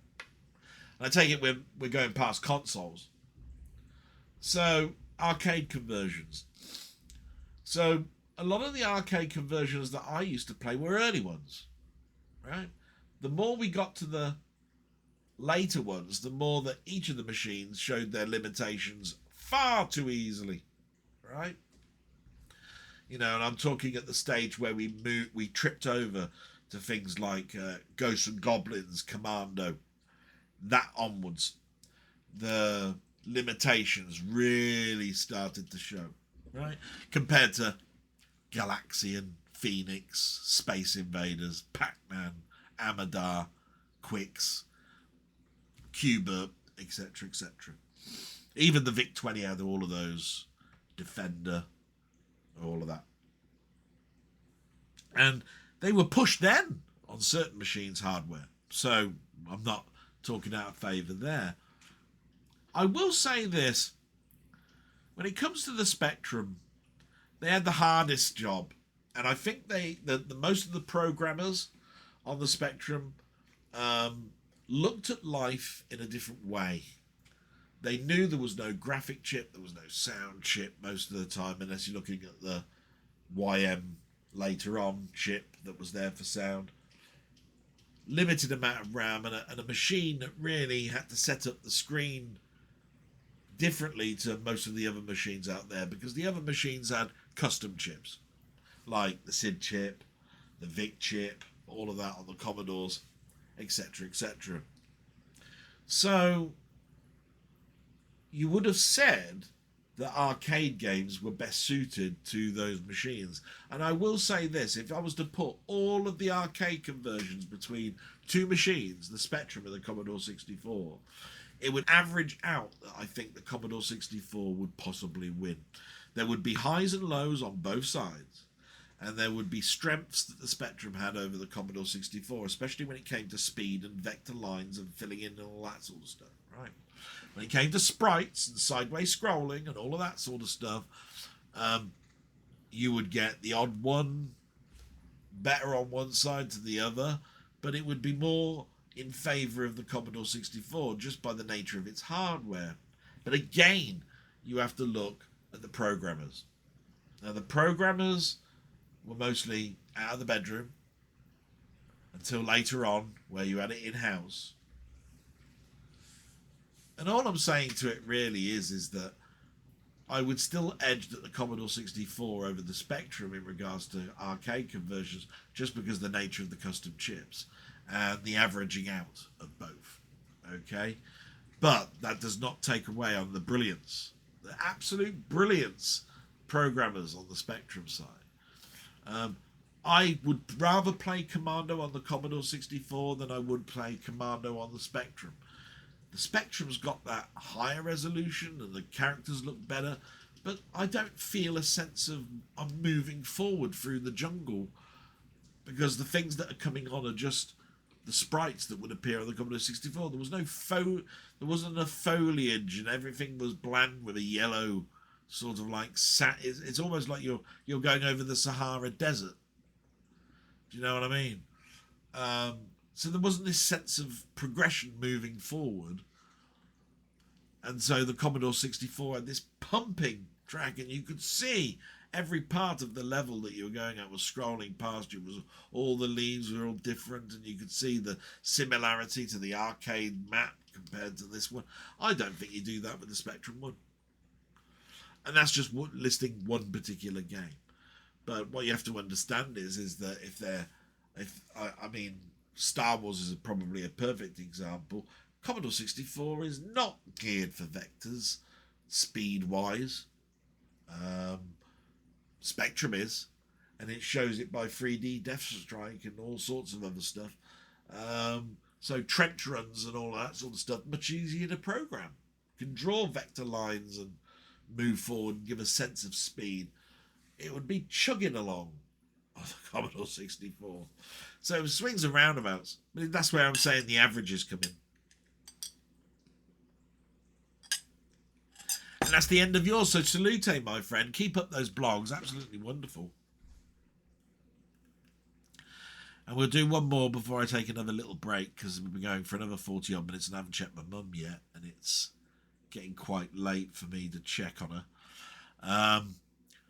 And I take it we're going past consoles. So, arcade conversions. So, a lot of the arcade conversions that I used to play were early ones. Right? The more we got to the later ones, the more that each of the machines showed their limitations far too easily. Right? You know, and I'm talking at the stage where we tripped over to things like Ghosts and Goblins, Commando, that onwards. The limitations really started to show, right? Compared to Galaxian, Phoenix, Space Invaders, Pac-Man, Amadar, Quicks, Cuba, etc., etc. Even the VIC-20 had all of those, Defender, all of that. And they were pushed then on certain machines' hardware. So I'm not talking out of favour there. I will say this. When it comes to the Spectrum, they had the hardest job. And I think the most of the programmers on the Spectrum looked at life in a different way. They knew there was no graphic chip, there was no sound chip most of the time, unless you're looking at the YM later on chip that was there for sound. Limited amount of RAM, and a machine that really had to set up the screen differently to most of the other machines out there, because the other machines had custom chips, like the SID chip, the VIC chip, all of that on the Commodores, etc., etc. So you would have said that arcade games were best suited to those machines. And I will say this, if I was to put all of the arcade conversions between two machines, the Spectrum and the Commodore 64, it would average out that I think the Commodore 64 would possibly win. There would be highs and lows on both sides, and there would be strengths that the Spectrum had over the Commodore 64, especially when it came to speed and vector lines and filling in and all that sort of stuff, right? When it came to sprites and sideways scrolling and all of that sort of stuff, you would get the odd one better on one side to the other, but it would be more in favour of the Commodore 64 just by the nature of its hardware. But again, you have to look at the programmers. Now, the programmers were mostly out of the bedroom until later on, where you had it in-house. And all I'm saying to it really is that I would still edge the Commodore 64 over the Spectrum in regards to arcade conversions, just because of the nature of the custom chips and the averaging out of both. Okay? But that does not take away on the brilliance, the absolute brilliance programmers on the Spectrum side. I would rather play Commando on the Commodore 64 than I would play Commando on the Spectrum. The Spectrum's got that higher resolution and the characters look better, but I don't feel a sense of I'm moving forward through the jungle, because the things that are coming on are just the sprites that would appear on the Commodore 64. There was there wasn't enough foliage, and everything was bland with a yellow sort of like it's almost like you're going over the Sahara Desert. Do you know what I mean? So there wasn't this sense of progression moving forward. And so the Commodore 64 had this pumping track, and you could see every part of the level that you were going at was scrolling past you. All the leaves were all different, and you could see the similarity to the arcade map compared to this one. I don't think you do that with the Spectrum one. And that's just listing one particular game. But what you have to understand is that I mean, Star Wars is probably a perfect example. Commodore 64 is not geared for vectors, speed-wise. Spectrum is, and it shows it by 3D Death Strike and all sorts of other stuff. So trench runs and all that sort of stuff, much easier to program. You can draw vector lines and move forward and give a sense of speed. It would be chugging along on the Commodore 64. So swings and roundabouts. But that's where I'm saying the averages come in. And that's the end of yours. So salute, my friend. Keep up those blogs. Absolutely wonderful. And we'll do one more before I take another little break, because we've been going for another 40 odd minutes and I haven't checked my mum yet, and it's getting quite late for me to check on her.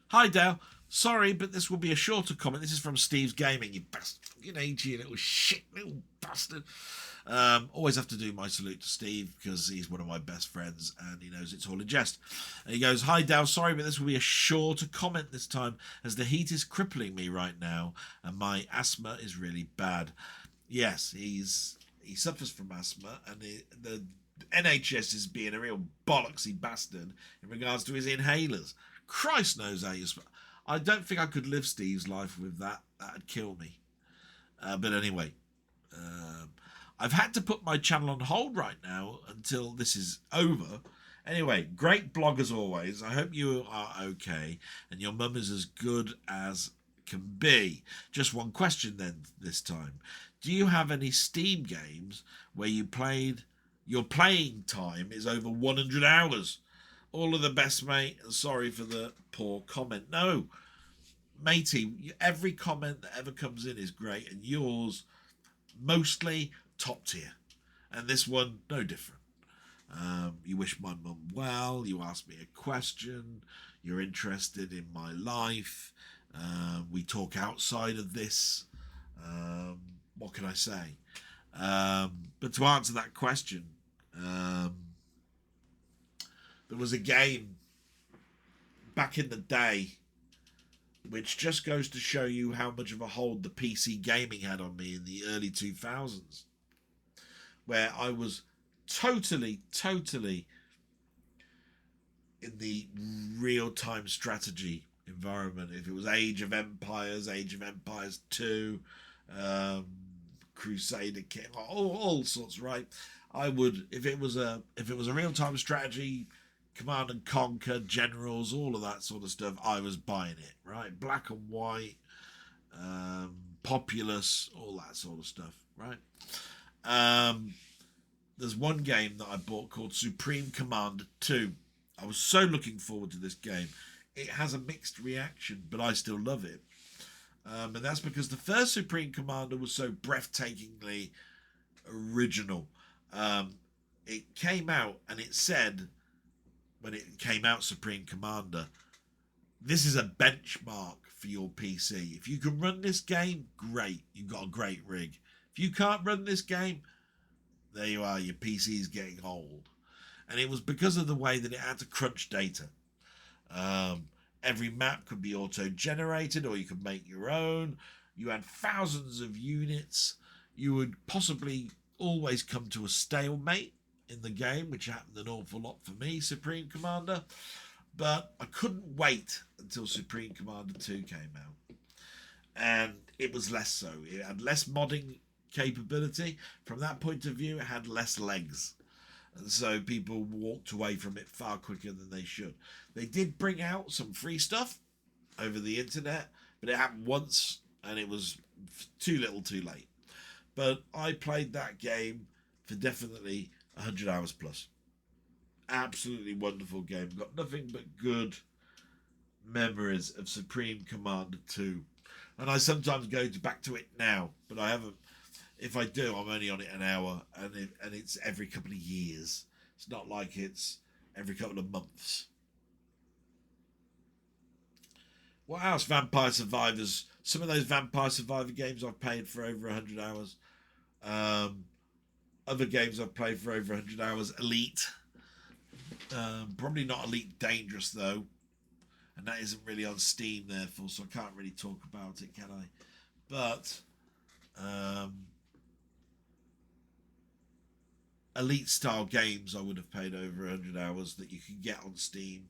Hi Dale, sorry, but this will be a shorter comment. This is from Steve's Gaming. You bastard, you little shit, little bastard. Always have to do my salute to Steve, because he's one of my best friends and he knows it's all a jest. And he goes, hi Dale, sorry, but this will be a shorter comment this time, as the heat is crippling me right now and my asthma is really bad. Yes, he suffers from asthma, and the NHS is being a real bollocksy bastard in regards to his inhalers. Christ knows how you... I don't think I could live Steve's life with that. That'd kill me. But anyway, I've had to put my channel on hold right now until this is over. Anyway, great blog as always. I hope you are okay and your mum is as good as can be. Just one question then this time. Do you have any Steam games where your playing time is over 100 hours? All of the best, mate, and sorry for the poor comment. No, matey, every comment that ever comes in is great, and yours mostly top tier, and this one no different. You wish my mum well, you asked me a question, you're interested in my life, we talk outside of this. What can I say? But to answer that question, there was a game back in the day which just goes to show you how much of a hold the PC gaming had on me in the early 2000s, where I was totally in the real-time strategy environment. If it was Age of Empires 2, Crusader King, all sorts, right? I would, if it was a real-time strategy, Command and Conquer, Generals, all of that sort of stuff, I was buying it, right? Black and White, Populous, all that sort of stuff, right? There's one game that I bought called Supreme Commander 2. I was so looking forward to this game. It has a mixed reaction, but I still love it. And that's because the first Supreme Commander was so breathtakingly original. It came out and it said, when it came out, Supreme Commander, this is a benchmark for your PC. If you can run this game, great. You've got a great rig. If you can't run this game, there you are. Your PC is getting old. And it was because of the way that it had to crunch data. Every map could be auto-generated, or you could make your own. You had thousands of units. You would possibly always come to a stalemate in the game, which happened an awful lot for me, Supreme Commander. But I couldn't wait until Supreme Commander 2 came out. And it was less so. It had less modding capability. From that point of view, it had less legs. And so people walked away from it far quicker than they should. They did bring out some free stuff over the internet, but it happened once and it was too little too late. But I played that game for definitely 100 hours plus. Absolutely wonderful game. Got nothing but good memories of Supreme Commander 2. And I sometimes go back to it now, but I haven't. If I do, I'm only on it an hour, and it's every couple of years. It's not like it's every couple of months. What else? Vampire Survivors. Some of those Vampire Survivor games I've played for over 100 hours. Other games I've played for over 100 hours. Elite. Probably not Elite Dangerous, though. And that isn't really on Steam, therefore, so I can't really talk about it, can I? But Elite style games I would have paid over 100 hours that you can get on Steam.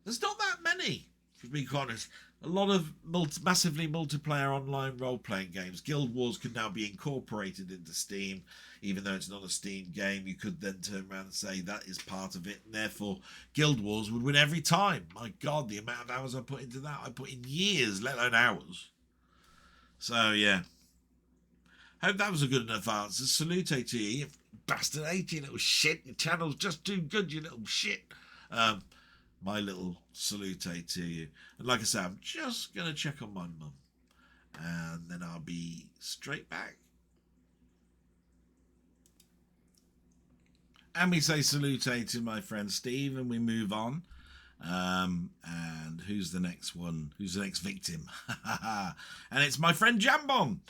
There's not that many, to be honest. A lot of massively multiplayer online role-playing games. Guild Wars can now be incorporated into Steam, even though it's not a Steam game. You could then turn around and say that is part of it, and therefore Guild Wars would win every time. My God, the amount of hours I put into that, I put in years, let alone hours. So, yeah. Hope that was a good enough answer. Salute to you, you bastard, you little shit. Your channel's just too good, you little shit. My little salute to you. And like I said, I'm just going to check on my mum. And then I'll be straight back. And we say salute to my friend Steve, and we move on. And who's the next one? Who's the next victim? And it's my friend Jambon.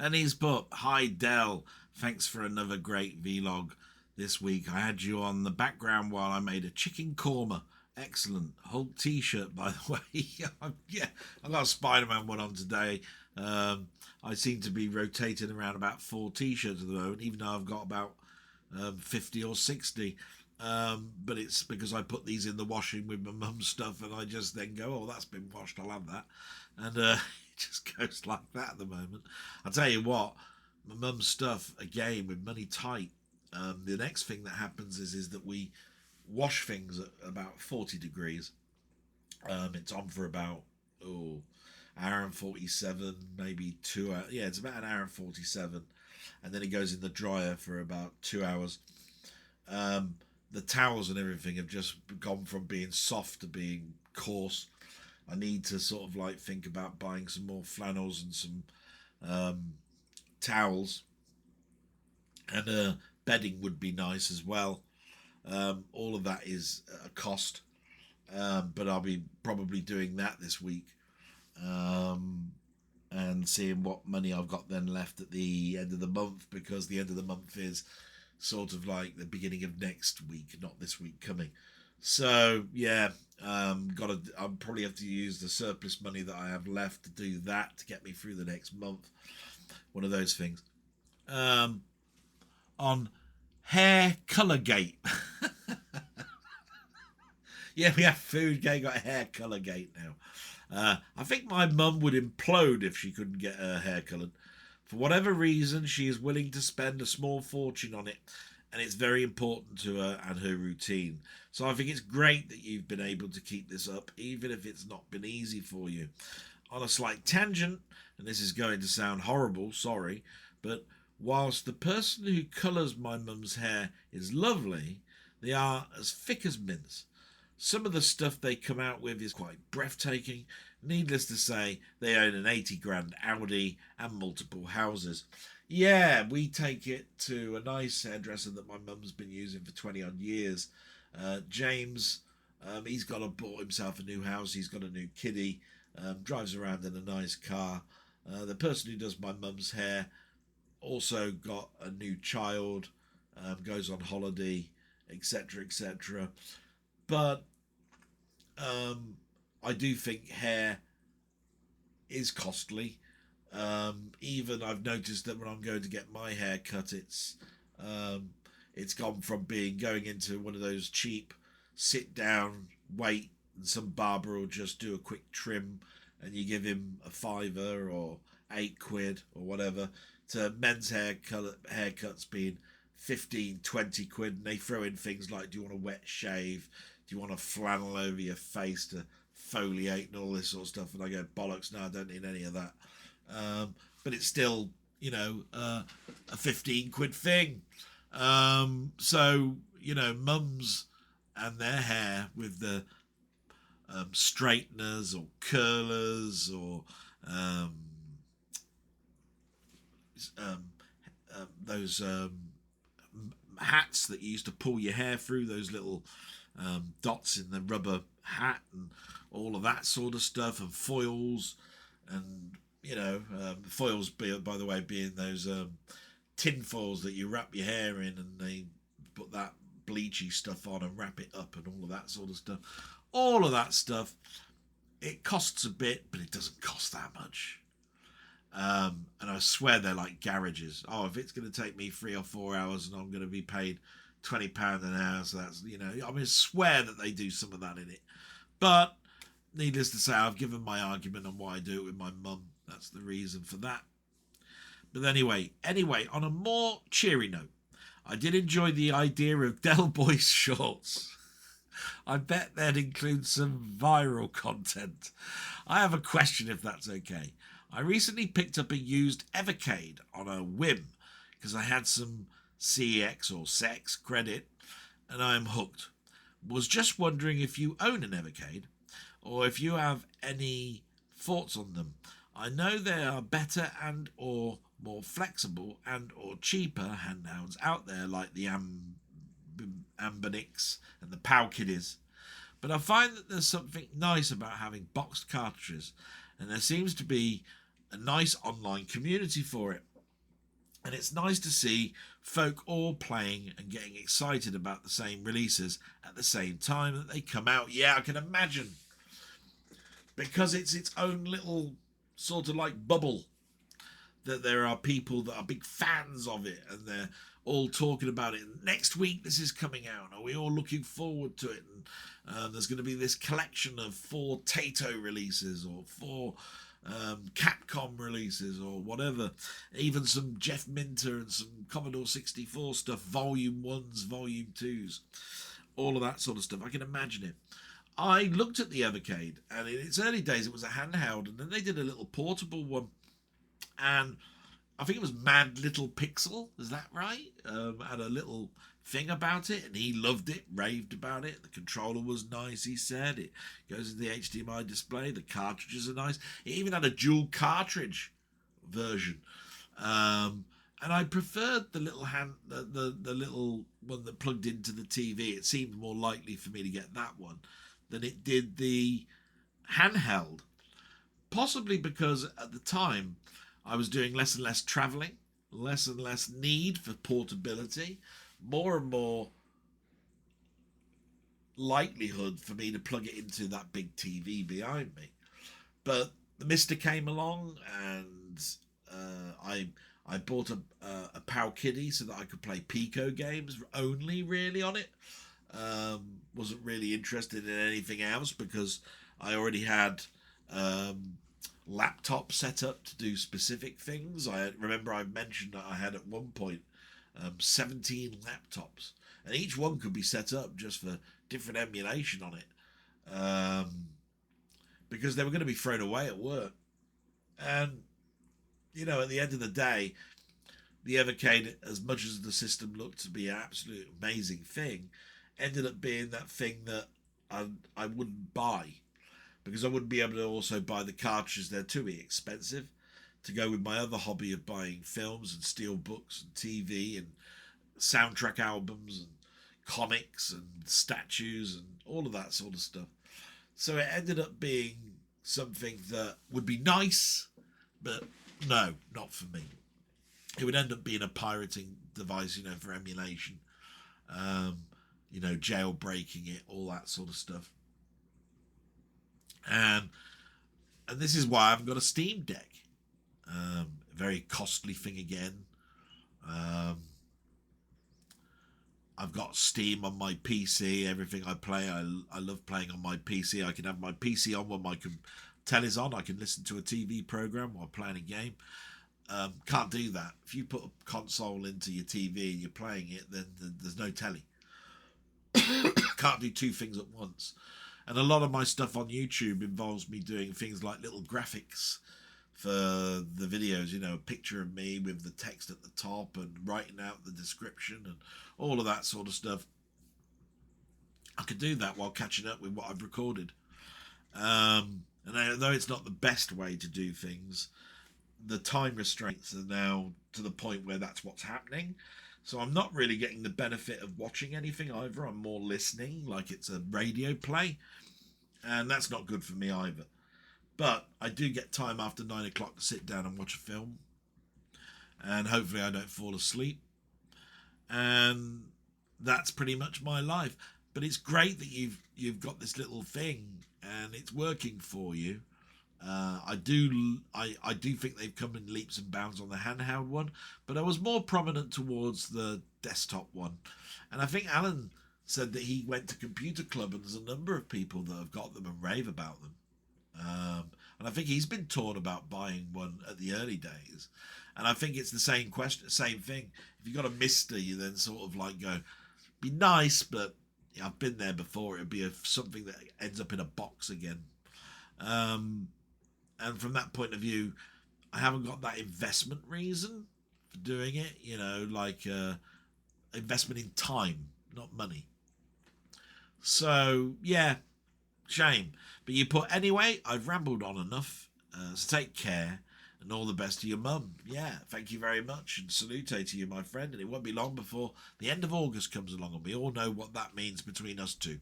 And he's put, "Hi Dell, thanks for another great vlog this week. I had you on the background while I made a chicken korma. Excellent. Hulk t-shirt, by the way." Yeah, I've got a Spider-Man one on today. I seem to be rotating around about 4 t-shirts at the moment, even though I've got about 50 or 60. But it's because I put these in the washing with my mum's stuff, and I just then go, "Oh, that's been washed, I'll have that." And it just goes like that at the moment. I'll tell you what, my mum's stuff, again, with money tight, the next thing that happens is that we wash things at about 40 degrees. It's on for about hour and 47, maybe 2 hours. Yeah, it's about an hour and 47, and then it goes in the dryer for about 2 hours. The towels and everything have just gone from being soft to being coarse. I need to sort of like think about buying some more flannels and some towels, and bedding would be nice as well. All of that is a cost, but I'll be probably doing that this week, and seeing what money I've got then left at the end of the month, because the end of the month is sort of like the beginning of next week, not this week coming. So yeah, I'll probably have to use the surplus money that I have left to do that to get me through the next month. One of those things. On hair colour gate. Yeah, we have food gate, got hair colour gate now. I think my mum would implode if she couldn't get her hair coloured. For whatever reason, she is willing to spend a small fortune on it, and it's very important to her and her routine. So I think it's great that you've been able to keep this up, even if it's not been easy for you. On a slight tangent, and this is going to sound horrible, sorry, but whilst the person who colours my mum's hair is lovely, they are as thick as mince. Some of the stuff they come out with is quite breathtaking. Needless to say, they own an 80 grand Audi and multiple houses. Yeah, we take it to a nice hairdresser that my mum's been using for 20 odd years. James, he's bought himself a new house. He's got a new kiddie, drives around in a nice car. The person who does my mum's hair also got a new child, goes on holiday, etc., etc. But I do think hair is costly. Even I've noticed that when I'm going to get my hair cut, it's gone from going into one of those cheap sit down, wait, and some barber will just do a quick trim and you give him a £5 or £8 or whatever, to men's haircuts being 15, 20 quid, and they throw in things like, do you want a wet shave? Do you want a flannel over your face to foliate and all this sort of stuff? And I go, bollocks, no, I don't need any of that. But it's still, a 15 quid thing. So, mums and their hair with the straighteners or curlers or those hats that you used to pull your hair through, those little dots in the rubber hat and all of that sort of stuff, and foils, and foils, by the way, being those tin foils that you wrap your hair in and they put that bleachy stuff on and wrap it up and all of that sort of stuff. All of that stuff, it costs a bit, but it doesn't cost that much. And I swear they're like garages. Oh, if it's going to take me 3 or 4 hours and I'm going to be paid £20 an hour, so that's, I swear that they do some of that in it. But needless to say, I've given my argument on why I do it with my mum. That's the reason for that. But anyway, on a more cheery note, I did enjoy the idea of Dellboy shorts. I bet they'd include some viral content. I have a question, if that's okay. I recently picked up a used Evercade on a whim because I had some CEX or SEX credit and I am hooked. Was just wondering if you own an Evercade or if you have any thoughts on them. I know there are better and or more flexible and or cheaper handhelds out there like the Ambernicks and the Pocketeers, but I find that there's something nice about having boxed cartridges, and there seems to be a nice online community for it. And it's nice to see folk all playing and getting excited about the same releases at the same time that they come out. Yeah, I can imagine. Because it's its own little sort of like bubble, that there are people that are big fans of it and they're all talking about it. Next week this is coming out. Are we all looking forward to it? And there's going to be this collection of 4 Taito releases or 4 Capcom releases or whatever, even some Jeff Minter and some Commodore 64 stuff, volume 1s, volume 2s, all of that sort of stuff. I can imagine it. I looked at the Evercade, and in its early days it was a handheld, and then they did a little portable one, and I think it was Mad Little Pixel, is that right? Had a little thing about it, and he loved it, raved about it. The controller was nice, he said. It goes into the HDMI display. The cartridges are nice. It even had a dual cartridge version. And I preferred the little the little one that plugged into the TV. It seemed more likely for me to get that one than it did the handheld. Possibly because at the time I was doing less and less travelling, less and less need for portability, more and more likelihood for me to plug it into that big TV behind me. But the Mister came along, and I bought a Powell Kiddie so that I could play Pico games only really on it. Wasn't really interested in anything else because I already had laptop set up to do specific things. I remember I mentioned that I had at one point 17 laptops, and each one could be set up just for different emulation on it, because they were going to be thrown away at work. And at the end of the day, the Evercade, as much as the system looked to be an absolute amazing thing, ended up being that thing that I wouldn't buy, because I wouldn't be able to also buy the cartridges. They're too expensive to go with my other hobby of buying films and steelbooks and TV and soundtrack albums and comics and statues and all of that sort of stuff. So it ended up being something that would be nice, but no, not for me. It would end up being a pirating device, for emulation, jailbreaking it, all that sort of stuff. And this is why I've got a Steam Deck. Very costly thing again. I've got Steam on my PC. Everything I play, I love playing on my PC. I can have my PC on when my telly's on. I can listen to a TV program while playing a game. Can't do that. If you put a console into your TV and you're playing it, then there's no telly. Can't do two things at once. And a lot of my stuff on YouTube involves me doing things like little graphics for the videos, a picture of me with the text at the top and writing out the description and all of that sort of stuff. I could do that while catching up with what I've recorded. And although it's not the best way to do things, the time restraints are now to the point where that's what's happening. So I'm not really getting the benefit of watching anything either. I'm more listening, like it's a radio play. And that's not good for me either. But I do get time after 9 o'clock to sit down and watch a film. And hopefully I don't fall asleep. And that's pretty much my life. But it's great that you've got this little thing and it's working for you. I do think they've come in leaps and bounds on the handheld one, but I was more prominent towards the desktop one. And I think Allan said that he went to Computer Club, and there's a number of people that have got them and rave about them. And I think he's been torn about buying one at the early days. And I think it's the same thing. If you've got a Mister, you then sort of like go, be nice, but I've been there before. It'd be something that ends up in a box again. And from that point of view, I haven't got that investment reason for doing it, investment in time, not money. So, yeah, shame. But you put, anyway, I've rambled on enough. So take care and all the best to your mum. Yeah, thank you very much. And salute to you, my friend. And it won't be long before the end of August comes along, and we all know what that means between us two.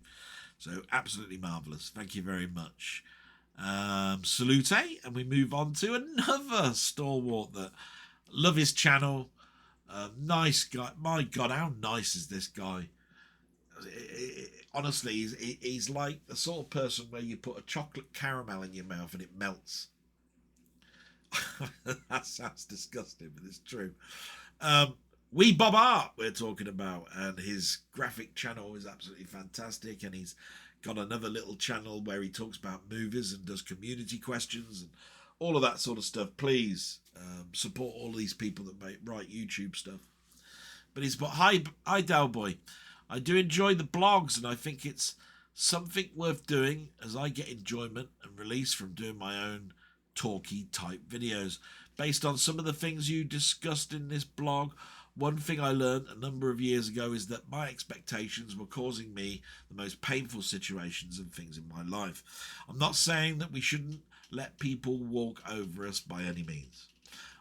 So absolutely marvellous. Thank you very much. Salute, and we move on to another stalwart that love his channel. Nice guy. My God, how nice is this guy? Honestly, he's like the sort of person where you put a chocolate caramel in your mouth and it melts. That sounds disgusting, but it's true. Wee Bob Art we're talking about, and his graphic channel is absolutely fantastic, and he's got another little channel where he talks about movies and does community questions and all of that sort of stuff. Please support all these people that write YouTube stuff. But he's put, hi Dellboy, I do enjoy the blogs, and I think it's something worth doing, as I get enjoyment and release from doing my own talky type videos. Based on some of the things you discussed in this blog, one thing I learned a number of years ago is that my expectations were causing me the most painful situations and things in my life. I'm not saying that we shouldn't let people walk over us by any means.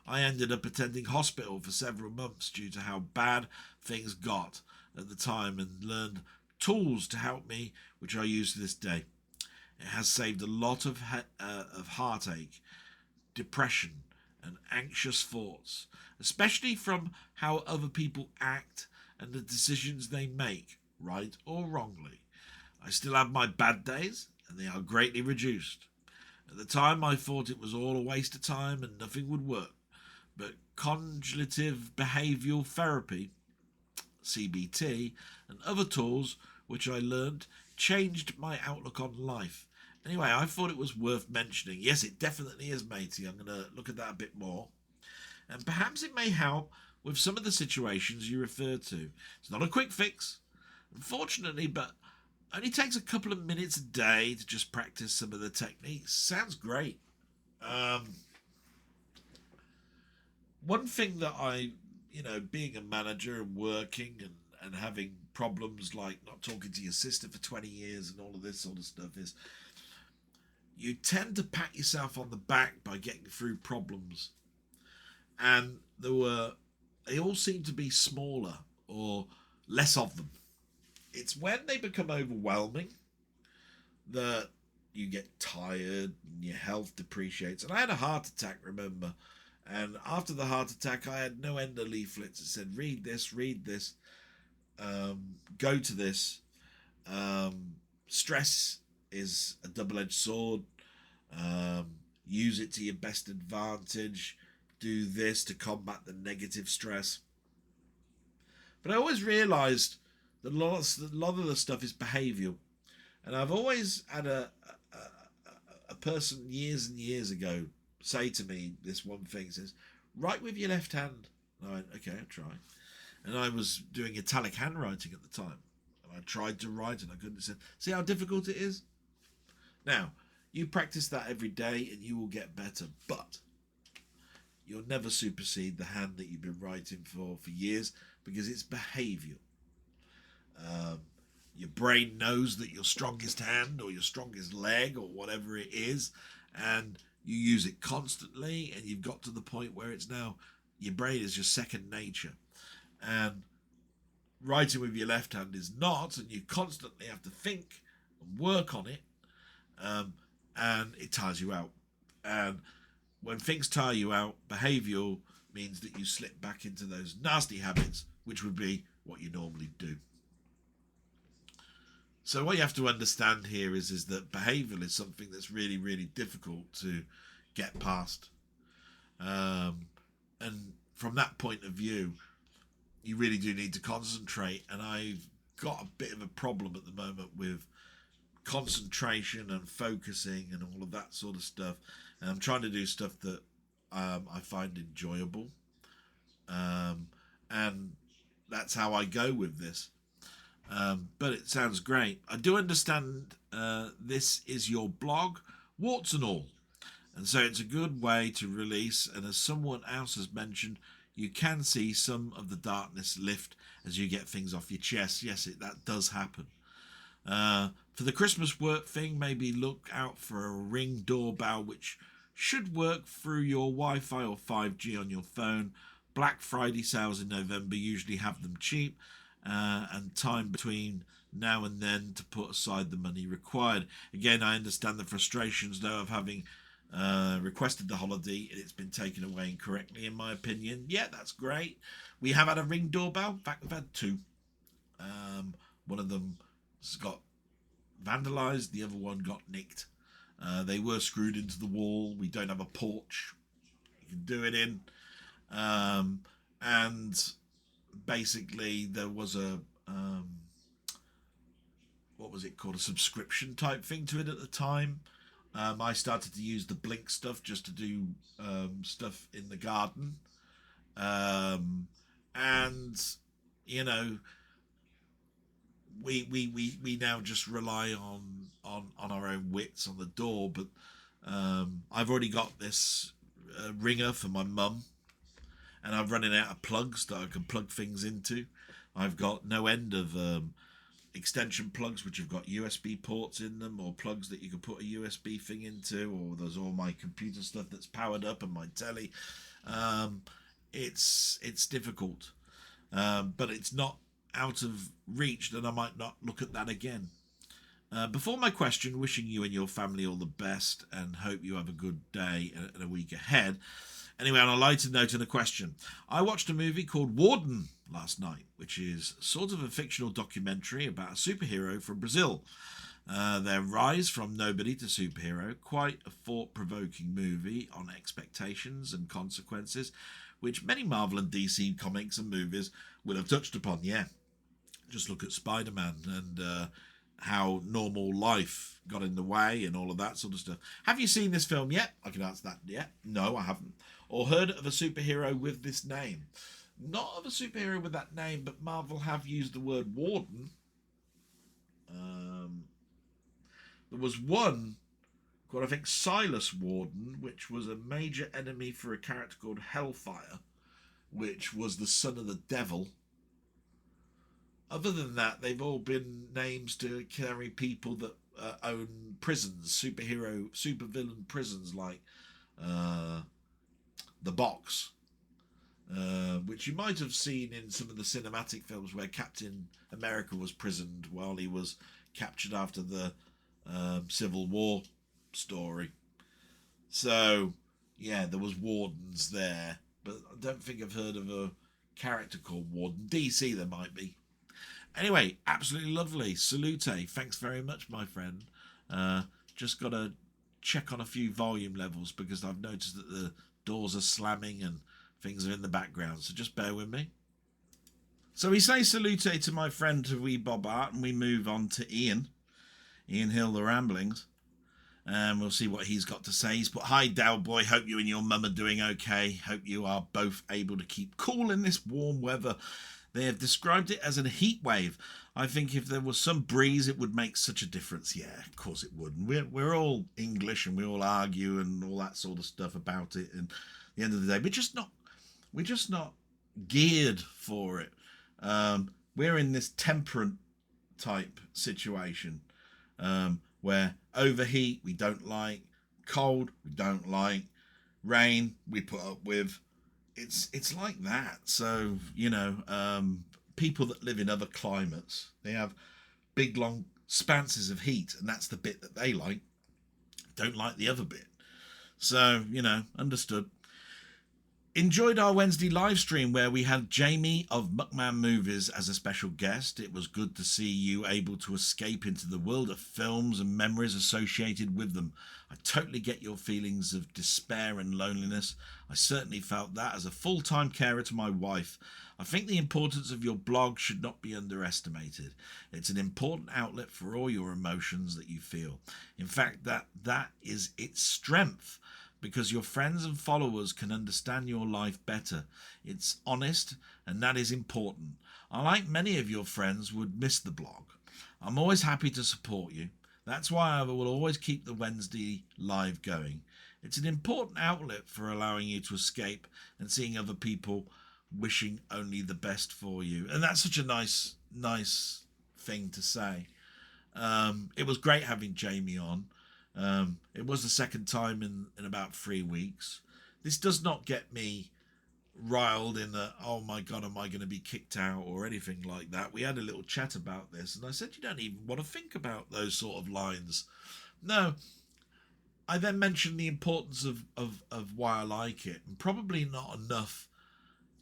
I ended up attending hospital for several months due to how bad things got at the time, and learned tools to help me, which I use to this day. It has saved a lot of heartache, depression, and anxious thoughts, especially from how other people act and the decisions they make, right or wrongly. I still have my bad days, and they are greatly reduced. At the time I thought it was all a waste of time and nothing would work, but cognitive behavioural therapy, CBT, and other tools which I learned changed my outlook on life. Anyway, I thought it was worth mentioning. Yes, it definitely is, matey. I'm going to look at that a bit more. And perhaps it may help with some of the situations you referred to. It's not a quick fix, unfortunately, but only takes a couple of minutes a day to just practice some of the techniques. Sounds great. One thing that being a manager and working and having problems like not talking to your sister for 20 years and all of this sort of stuff is you tend to pat yourself on the back by getting through problems. And they all seem to be smaller or less of them. It's when they become overwhelming that you get tired and your health depreciates. And I had a heart attack, remember? And after the heart attack, I had no end of leaflets that said, read this, go to this. Stress is a double-edged sword. Use it to your best advantage. Do this to combat the negative stress. But I always realised that a lot of the stuff is behavioural. And I've always had a person years and years ago say to me this one thing. Says, write with your left hand. And I went, okay, I'll try. And I was doing italic handwriting at the time. And I tried to write and I couldn't. Say, see how difficult it is? Now, you practice that every day and you will get better. But you'll never supersede the hand that you've been writing for years because it's behavioural. Your brain knows that your strongest hand or your strongest leg or whatever it is, and you use it constantly, and you've got to the point where it's now your brain is your second nature. And writing with your left hand is not, and you constantly have to think and work on it, and it tires you out. And when things tire you out, behavioural means that you slip back into those nasty habits, which would be what you normally do. So what you have to understand here is that behavioural is something that's really, really difficult to get past. And from that point of view, you really do need to concentrate. And I've got a bit of a problem at the moment with concentration and focusing and all of that sort of stuff. And I'm trying to do stuff that I find enjoyable. And that's how I go with this. But it sounds great. I do understand this is your blog, warts and all. And so it's a good way to release. And as someone else has mentioned, you can see some of the darkness lift as you get things off your chest. Yes, that does happen. For the Christmas work thing, maybe look out for a Ring doorbell, which should work through your Wi-Fi or 5G on your phone. Black Friday sales in November usually have them cheap. And time between now and then to put aside the money required. Again, I understand the frustrations, though, of having requested the holiday and it's been taken away incorrectly, in my opinion. Yeah, that's great. We have had a Ring doorbell. In fact, we've had two. One of them got vandalised. The other one got nicked. They were screwed into the wall. We don't have a porch you can do it in. And basically there was a what was it called, a subscription type thing to it at the time. I started to use the Blink stuff just to do stuff in the garden, and you know, we now just rely on our own wits on the door. But I've already got this ringer for my mum, and I'm running out of plugs that I can plug things into. I've got no end of extension plugs which have got USB ports in them, or plugs that you can put a USB thing into, or there's all my computer stuff that's powered up and my telly. It's difficult, but it's not out of reach that I might not look at that again. Before my question, wishing you and your family all the best and hope you have a good day and a week ahead. Anyway, on a lighter note and a question. I watched a movie called Warden last night, which is sort of a fictional documentary about a superhero from Brazil. Their rise from nobody to superhero, quite a thought-provoking movie on expectations and consequences, which many Marvel and DC comics and movies will have touched upon. Yeah, just look at Spider-Man and how normal life got in the way and all of that sort of stuff. Have you seen this film yet? I can answer that. Yeah, no, I haven't. Or heard of a superhero with this name? Not of a superhero with that name, but Marvel have used the word warden. There was one called, I think, Silas Warden, which was a major enemy for a character called Hellfire, which was the son of the devil. Other than that, they've all been names to carry people that own prisons, supervillain prisons, like the Box, which you might have seen in some of the cinematic films where Captain America was prisoned while he was captured after the Civil War story. So, yeah, there was wardens there, but I don't think I've heard of a character called Warden. DC there might be. Anyway, absolutely lovely. Salute. Thanks very much, my friend. Just got to check on a few volume levels because I've noticed that the doors are slamming and things are in the background. So just bear with me. So we say salute to my friend to Wee Bob Art, and we move on to Ian Hill, the Ramblings. And we'll see what he's got to say. He's put, hi, Dellboy. Hope you and your mum are doing okay. Hope you are both able to keep cool in this warm weather. They have described it as a heat wave. I think if there was some breeze, it would make such a difference. Yeah, of course it would. And we're all English and we all argue and all that sort of stuff about it. And at the end of the day, we're just not geared for it. We're in this temperate type situation where overheat we don't like, cold we don't like, rain we put up with. It's like that. So, you know, people that live in other climates, they have big, long spanses of heat, and that's the bit that they like. Don't like the other bit. So, you know, understood. Enjoyed our Wednesday live stream where we had Jamie of Muckman-Movies as a special guest. It was good to see you able to escape into the world of films and memories associated with them. I totally get your feelings of despair and loneliness. I certainly felt that as a full-time carer to my wife. I think the importance of your blog should not be underestimated. It's an important outlet for all your emotions that you feel. In fact, that is its strength, because your friends and followers can understand your life better. It's honest, and that is important. I, like many of your friends, would miss the blog. I'm always happy to support you. That's why I will always keep the Wednesday live going. It's an important outlet for allowing you to escape and seeing other people wishing only the best for you. And that's such a nice thing to say. It was great having Jamie on. It was the second time in about 3 weeks. This does not get me riled in the, oh my God, am I going to be kicked out or anything like that. We had a little chat about this, and I said, you don't even want to think about those sort of lines. No. I then mentioned the importance of why I like it, and probably not enough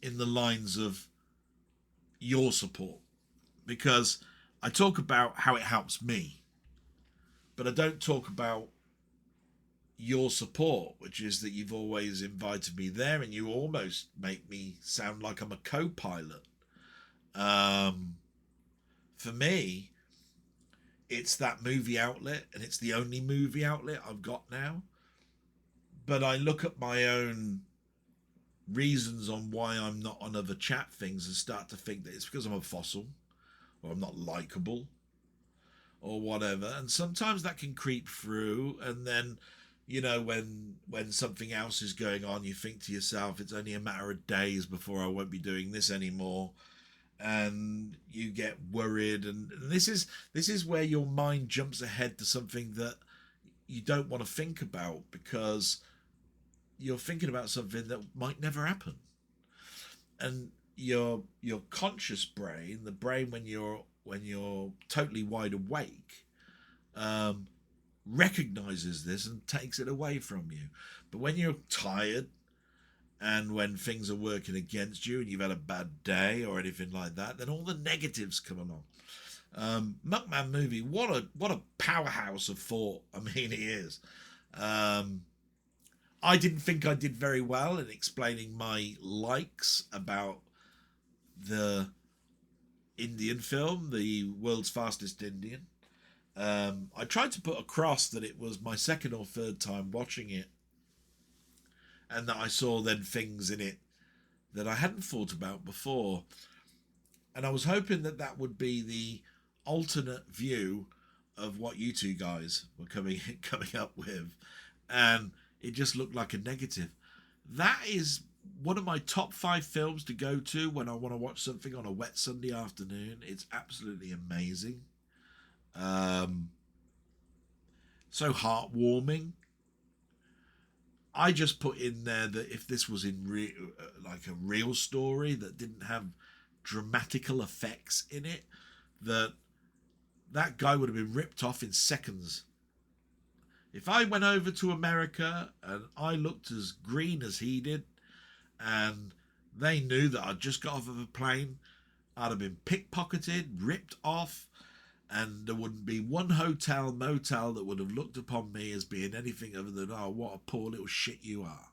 in the lines of your support, because I talk about how it helps me, but I don't talk about your support, which is that you've always invited me there, and you almost make me sound like I'm a co-pilot. For me, it's that movie outlet, and it's the only movie outlet I've got now. But I look at my own reasons on why I'm not on other chat things and start to think that it's because I'm a fossil, or I'm not likable, or whatever. And sometimes that can creep through, and then, you know, when something else is going on, you think to yourself, it's only a matter of days before I won't be doing this anymore, and you get worried. And this is where your mind jumps ahead to something that you don't want to think about, because you're thinking about something that might never happen. And your conscious brain, the brain when you're totally wide awake, recognizes this and takes it away from you. But when you're tired And when things are working against you and you've had a bad day or anything like that, then all the negatives come along. Muckman-Movie, what a powerhouse of thought. I mean, he is. I didn't think I did very well in explaining my likes about the Indian film, The World's Fastest Indian. I tried to put across that it was my second or third time watching it, and that I saw then things in it that I hadn't thought about before. And I was hoping that that would be the alternate view of what you two guys were coming up with, and it just looked like a negative. That is one of my top 5 films to go to when I want to watch something on a wet Sunday afternoon. It's absolutely amazing. So heartwarming. I just put in there that if this was in like a real story that didn't have dramatical effects in it, that guy would have been ripped off in seconds. If I went over to America and I looked as green as he did, and they knew that I'd just got off of a plane, I'd have been pickpocketed, ripped off, and there wouldn't be one hotel, motel that would have looked upon me as being anything other than, oh, what a poor little shit you are.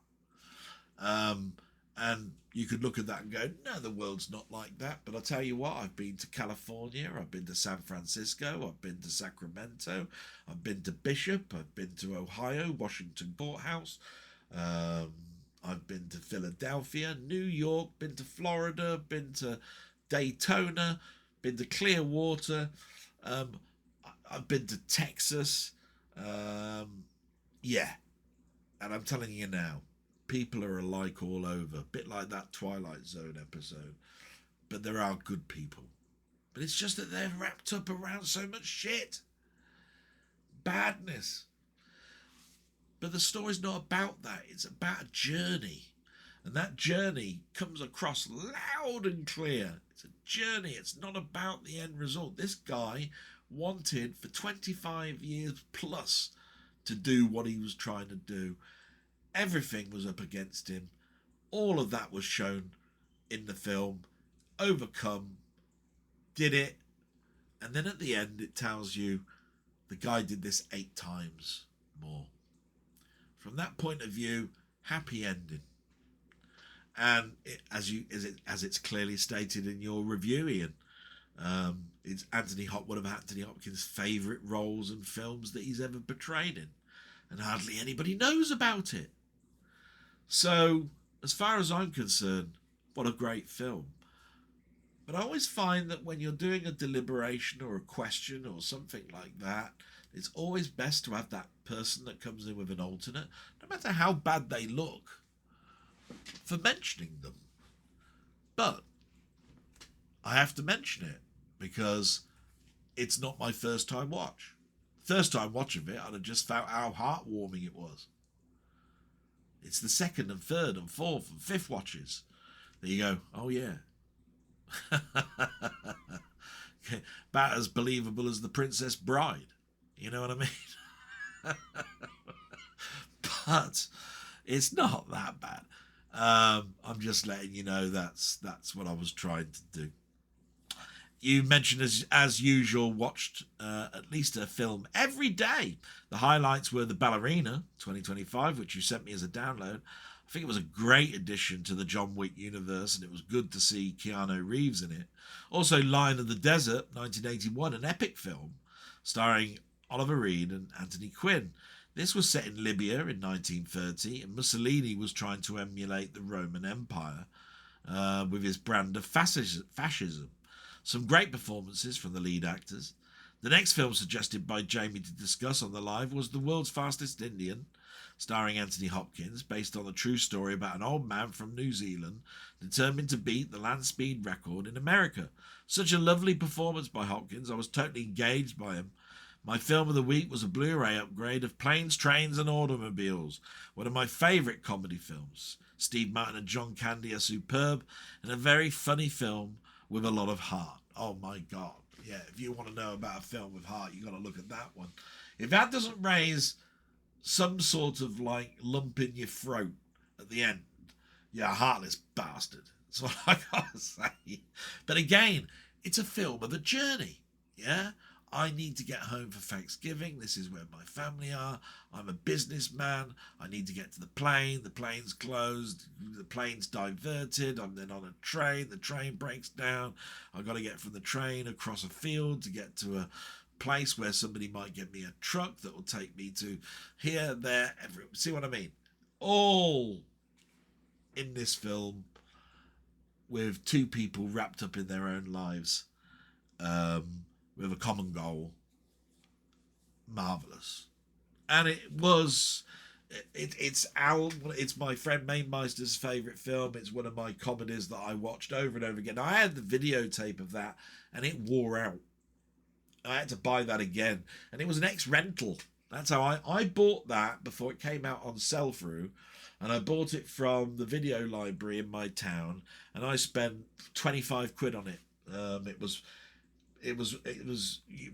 And you could look at that and go, no, the world's not like that. But I'll tell you what, I've been to California, I've been to San Francisco, I've been to Sacramento, I've been to Bishop, I've been to Ohio, Washington Courthouse, I've been to Philadelphia, New York, been to Florida, been to Daytona, been to Clearwater, I've been to Texas. Yeah. And I'm telling you now, people are alike all over. A bit like that Twilight Zone episode. But there are good people. But it's just that they're wrapped up around so much shit. Badness. But the story's not about that. It's about a journey. And that journey comes across loud and clear. It's a journey. It's not about the end result. This guy wanted for 25 years plus to do what he was trying to do. Everything was up against him. All of that was shown in the film. Overcome. Did it. And then at the end it tells you the guy did this 8 times more. From that point of view, happy ending. And as it's clearly stated in your review, Ian, it's one of Anthony Hopkins' favourite roles and films that he's ever portrayed in, and hardly anybody knows about it. So, as far as I'm concerned, what a great film. But I always find that when you're doing a deliberation or a question or something like that, it's always best to have that person that comes in with an alternate, no matter how bad they look, for mentioning them. But I have to mention it because it's not my first time watch. First time watch of it, I'd have just felt how heartwarming it was. It's the second and third and fourth and fifth watches that you go, oh yeah. About as believable as The Princess Bride. You know what I mean? But it's not that bad. I'm just letting you know that's what I was trying to do. You mentioned, as usual, watched at least a film every day. The highlights were The Ballerina 2025, which you sent me as a download. I think it was a great addition to the John Wick universe, and it was good to see Keanu Reeves in it. Also, Lion of the Desert 1981, an epic film starring Oliver Reed and Anthony Quinn. This was set in Libya in 1930, and Mussolini was trying to emulate the Roman Empire with his brand of fascism. Some great performances from the lead actors. The next film suggested by Jamie to discuss on the live was The World's Fastest Indian, starring Anthony Hopkins, based on a true story about an old man from New Zealand determined to beat the land speed record in America. Such a lovely performance by Hopkins. I was totally engaged by him. My film of the week was a Blu-ray upgrade of Planes, Trains and Automobiles, one of my favourite comedy films. Steve Martin and John Candy are superb, and a very funny film with a lot of heart. Oh my God. Yeah, if you want to know about a film with heart, you got to look at that one. If that doesn't raise some sort of like lump in your throat at the end, You're a heartless bastard. That's what I gotta say. But again, it's a film of a journey. Yeah? I need to get home for Thanksgiving. This is where my family are. I'm a businessman. I need to get to the plane. The plane's closed. The plane's diverted. I'm then on a train. The train breaks down. I've got to get from the train across a field to get to a place where somebody might get me a truck that will take me to here, there, everywhere. See what I mean? All in this film with two people wrapped up in their own lives. With a common goal. Marvellous. And it's my friend Mainmeister's favourite film. It's one of my comedies that I watched over and over again. I had the videotape of that and it wore out. I had to buy that again. And it was an ex-rental. That's how I bought that before it came out on sell-through. And I bought it from the video library in my town. And I spent 25 quid on it. It was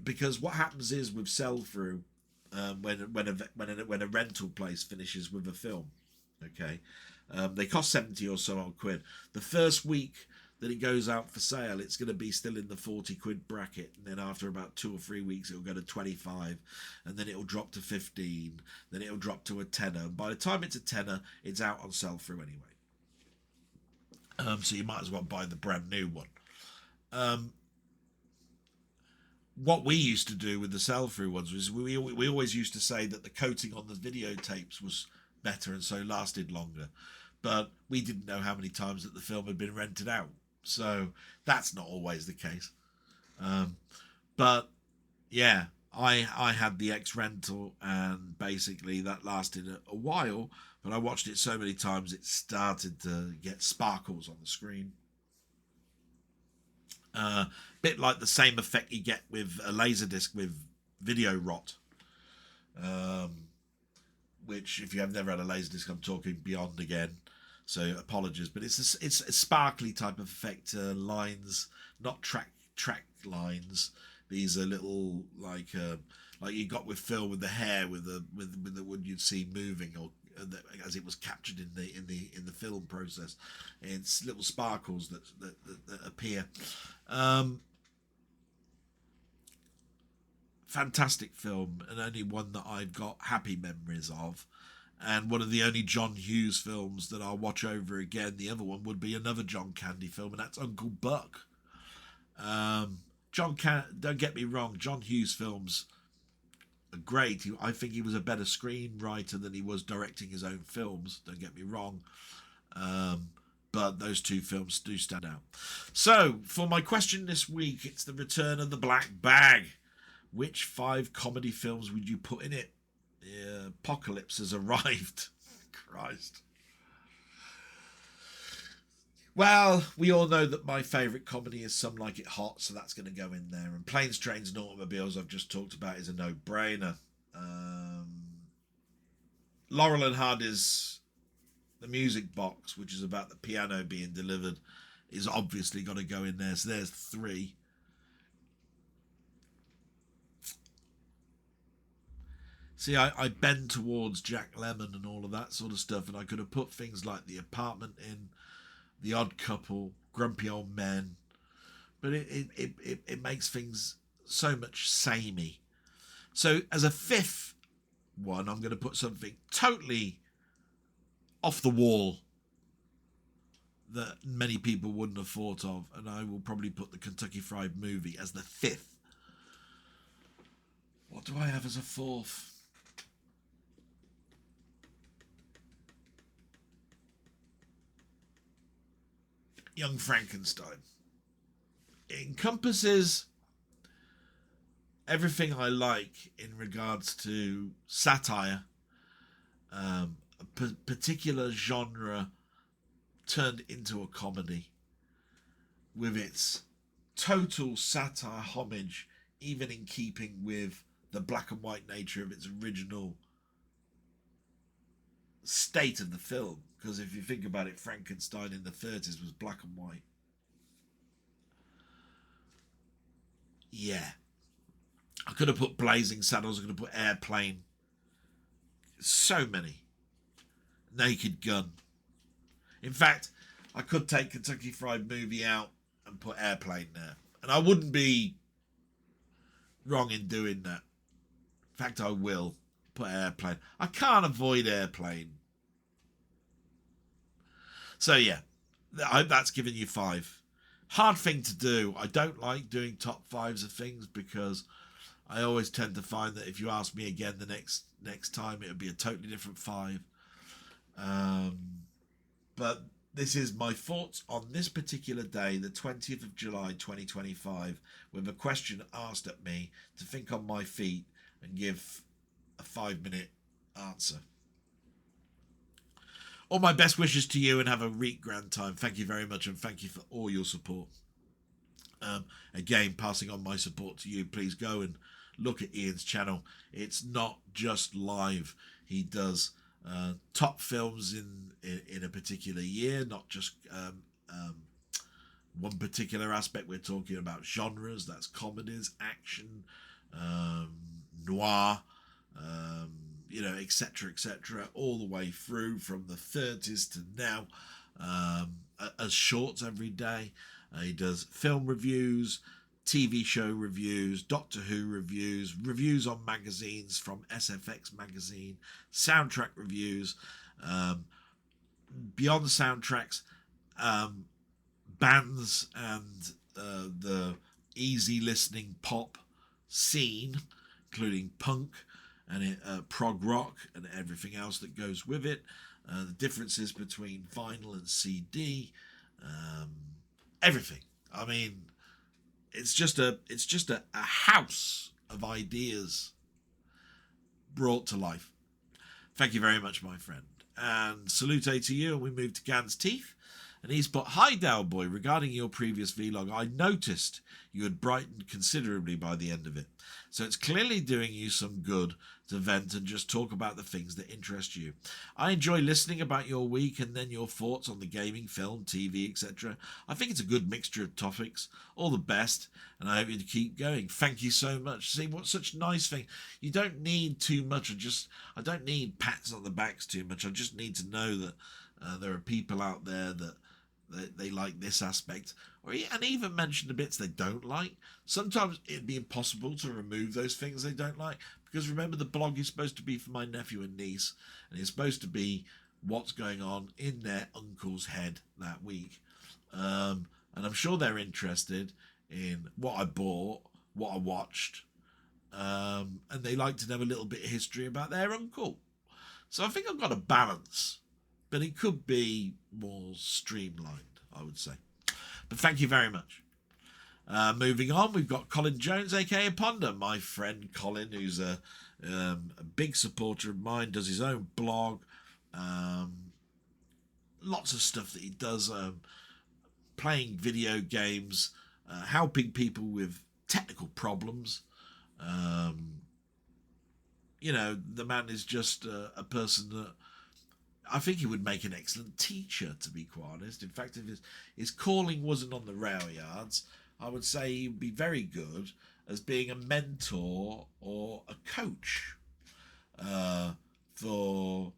because what happens is with sell through, when a rental place finishes with a film, okay, they cost 70 or so odd quid. The first week that it goes out for sale, it's going to be still in the 40 quid bracket, and then after about 2 or 3 weeks, it'll go to 25, and then it'll drop to 15, then it'll drop to a tenner. And by the time it's a tenner, it's out on sell through anyway. So you might as well buy the brand new one. What we used to do with the sell-through ones was we always used to say that the coating on the videotapes was better and so lasted longer. But we didn't know how many times that the film had been rented out. So that's not always the case. But yeah, I had the ex-rental and basically that lasted a while. But I watched it so many times it started to get sparkles on the screen. Bit like the same effect you get with a Laserdisc with video rot, which if you have never had a Laserdisc, I'm talking beyond again, so apologies, but it's a sparkly type of effect. Lines, not track lines. These are little like you got with Phil with the hair with the one you'd see moving or as it was captured in the film process. It's little sparkles that appear. Fantastic film, and only one that I've got happy memories of, and one of the only John Hughes films that I'll watch over again. The other one would be another John Candy film, and that's Uncle Buck. Don't get me wrong, John Hughes films are great. I think he was a better screenwriter than he was directing his own films, don't get me wrong. But those two films do stand out. So, for my question this week, it's the return of the black bag. Which 5 comedy films would you put in it? The apocalypse has arrived. Christ. Well, we all know that my favourite comedy is Some Like It Hot, so that's going to go in there. And Planes, Trains and Automobiles, I've just talked about, is a no-brainer. Laurel and Hardy's The Music Box, which is about the piano being delivered, is obviously got to go in there. So there's 3. See, I bend towards Jack Lemmon and all of that sort of stuff, and I could have put things like The Apartment in, The Odd Couple, Grumpy Old Men, but it makes things so much samey. So as a 5th one, I'm going to put something totally off the wall that many people wouldn't have thought of, and I will probably put the Kentucky Fried Movie as the 5th. What do I have as a 4th? Young Frankenstein. It encompasses everything I like in regards to satire, a particular genre turned into a comedy with its total satire homage, even in keeping with the black and white nature of its original state of the film. Because if you think about it, Frankenstein in the 30s was black and white. Yeah. I could have put Blazing Saddles, I could have put Airplane. So many. Naked Gun. In fact, I could take Kentucky Fried Movie out and put Airplane there. And I wouldn't be wrong in doing that. In fact, I will put Airplane. I can't avoid Airplane. So yeah, I hope that's given you 5. Hard thing to do. I don't like doing top 5s of things because I always tend to find that if you ask me again the next time, it would be a totally different 5. But this is my thoughts on this particular day, the 20th of July 2025, with a question asked at me to think on my feet and give a 5-minute answer. All my best wishes to you and have a reek grand time. Thank you very much, and thank you for all your support. Again, passing on my support to you. Please go and look at Ian's channel. It's not just live. He does top films in a particular year, not just one particular aspect. We're talking about genres. That's comedies, action, noir, etc., etc., all the way through from the 30s to now, as shorts every day. He does film reviews, TV show reviews, Doctor Who reviews, reviews on magazines from SFX magazine, soundtrack reviews, beyond soundtracks, bands and the easy listening pop scene, including punk and prog rock and everything else that goes with it, the differences between vinyl and CD, everything. I mean, it's just a house of ideas brought to life. Thank you very much, my friend. And salute to you. And we move to Gan's Teeth. And he's put, "Hi Dellboy, regarding your previous vlog, I noticed you had brightened considerably by the end of it. So it's clearly doing you some good to vent and just talk about the things that interest you. I enjoy listening about your week and then your thoughts on the gaming, film, TV, etc. I think it's a good mixture of topics. All the best, and I hope you keep going." Thank you so much. See, what such nice thing. You don't need too much. I don't need pats on the backs too much. I just need to know that there are people out there that they like this aspect, and even mention the bits they don't like. Sometimes it'd be impossible to remove those things they don't like, because remember, the blog is supposed to be for my nephew and niece, and it's supposed to be what's going on in their uncle's head that week. And I'm sure they're interested in what I bought, what I watched, and they like to know a little bit of history about their uncle. So I think I've got a balance, but it could be more streamlined, I would say. But thank you very much. Moving on, we've got Colin Jones, aka Ponder, my friend Colin, who's a big supporter of mine, does his own blog, lots of stuff that he does, playing video games, helping people with technical problems. The man is just a person that I think he would make an excellent teacher, to be quite honest. In fact, if his calling wasn't on the rail yards, I would say he'd be very good as being a mentor or a coach for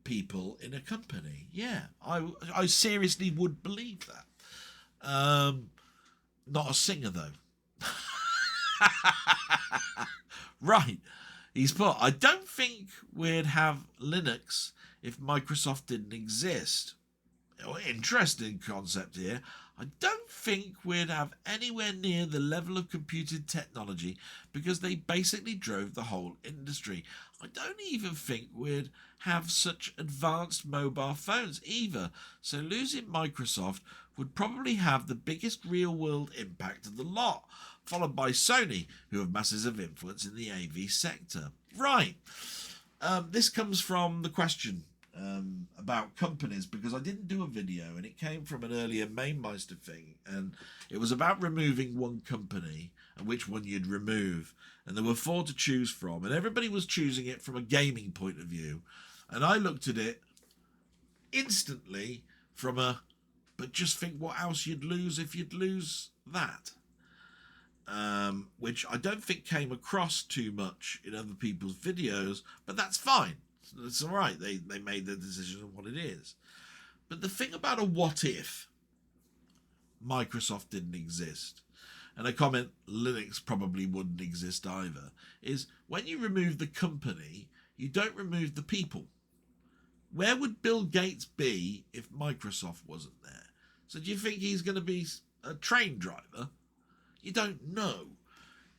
people in a company. Yeah, I seriously would believe that. Not a singer, though. Right. He's put, "I don't think we'd have Linux if Microsoft didn't exist." Interesting concept here. "I don't think we'd have anywhere near the level of computing technology because they basically drove the whole industry. I don't even think we'd have such advanced mobile phones either. So losing Microsoft would probably have the biggest real-world impact of the lot, followed by Sony, who have massive influence in the AV sector." Right. This comes from the question about companies, because I didn't do a video, and it came from an earlier Mainmeister thing, and it was about removing one company and which one you'd remove, and there were 4 to choose from, and everybody was choosing it from a gaming point of view, and I looked at it instantly from but just think what else you'd lose if you'd lose that, which I don't think came across too much in other people's videos, but that's fine. It's all right. They made their decision on what it is. But the thing about a what if Microsoft didn't exist, and I comment Linux probably wouldn't exist either, is when you remove the company, you don't remove the people. Where would Bill Gates be if Microsoft wasn't there? So do you think he's going to be a train driver? You don't know.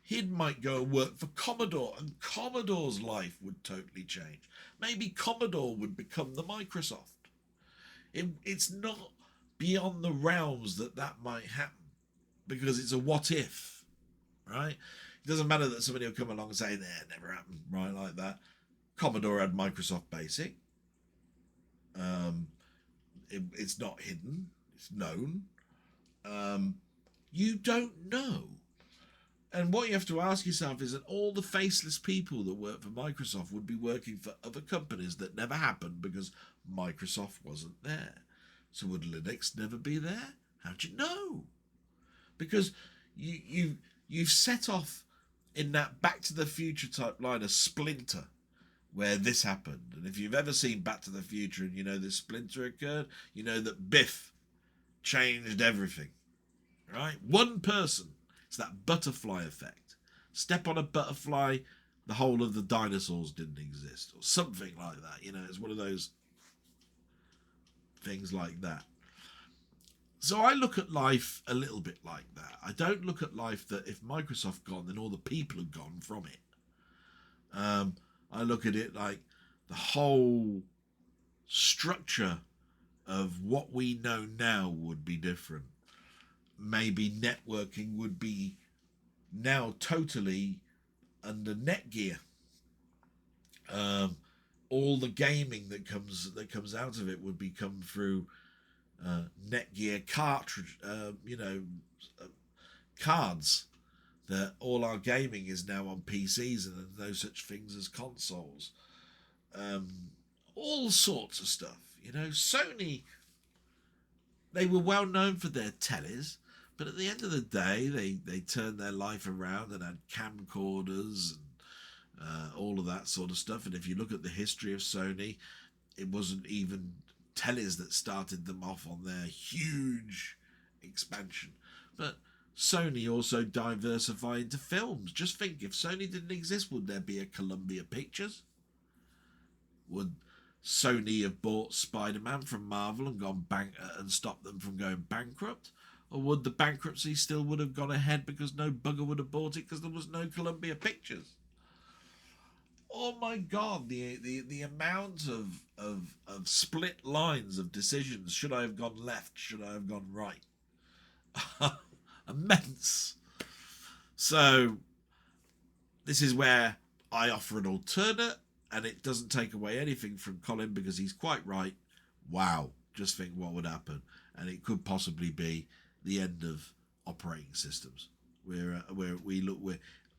He might go and work for Commodore, and Commodore's life would totally change. Maybe Commodore would become the Microsoft. It's not beyond the realms that might happen, because it's a what if, right? It doesn't matter that somebody will come along and say, that never happened, right, like that. Commodore had Microsoft Basic. It's not hidden. It's known. You don't know. And what you have to ask yourself is that all the faceless people that work for Microsoft would be working for other companies that never happened because Microsoft wasn't there. So would Linux never be there? How'd you know? Because you've set off in that Back to the Future type line a splinter where this happened. And if you've ever seen Back to the Future and you know this splinter occurred, you know that Biff changed everything. Right? One person. It's that butterfly effect. Step on a butterfly, the whole of the dinosaurs didn't exist, or something like that. You know, it's one of those things like that. So I look at life a little bit like that. I don't look at life that if Microsoft gone, then all the people have gone from it. I look at it like the whole structure of what we know now would be different. Maybe networking would be now totally under Netgear. All the gaming that comes out of it would be come through Netgear cartridge, cards. That all our gaming is now on PCs and there's no such things as consoles. All sorts of stuff. You know, Sony, they were well known for their tellies. But at the end of the day, they turned their life around and had camcorders and all of that sort of stuff. And if you look at the history of Sony, it wasn't even tellies that started them off on their huge expansion. But Sony also diversified into films. Just think, if Sony didn't exist, would there be a Columbia Pictures? Would Sony have bought Spider-Man from Marvel and gone and stopped them from going bankrupt? Or would the bankruptcy still would have gone ahead because no bugger would have bought it because there was no Columbia Pictures? Oh my God, the amount of split lines of decisions. Should I have gone left? Should I have gone right? Immense. So this is where I offer an alternate, and it doesn't take away anything from Colin because he's quite right. Wow, just think what would happen. And it could possibly be the end of operating systems, where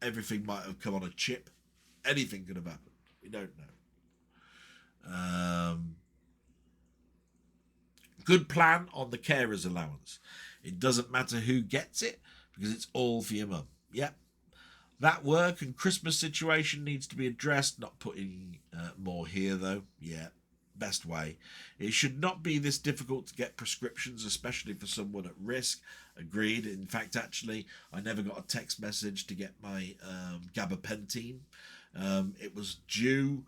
everything might have come on a chip. Anything could have happened. We don't know. Good plan on the carer's allowance. It doesn't matter who gets it because it's all for your mum. Yep. That work and Christmas situation needs to be addressed. Not putting more here though. Yeah. Best way. It should not be this difficult to get prescriptions, especially for someone at risk. Agreed. In fact, actually, I never got a text message to get my gabapentin. It was due.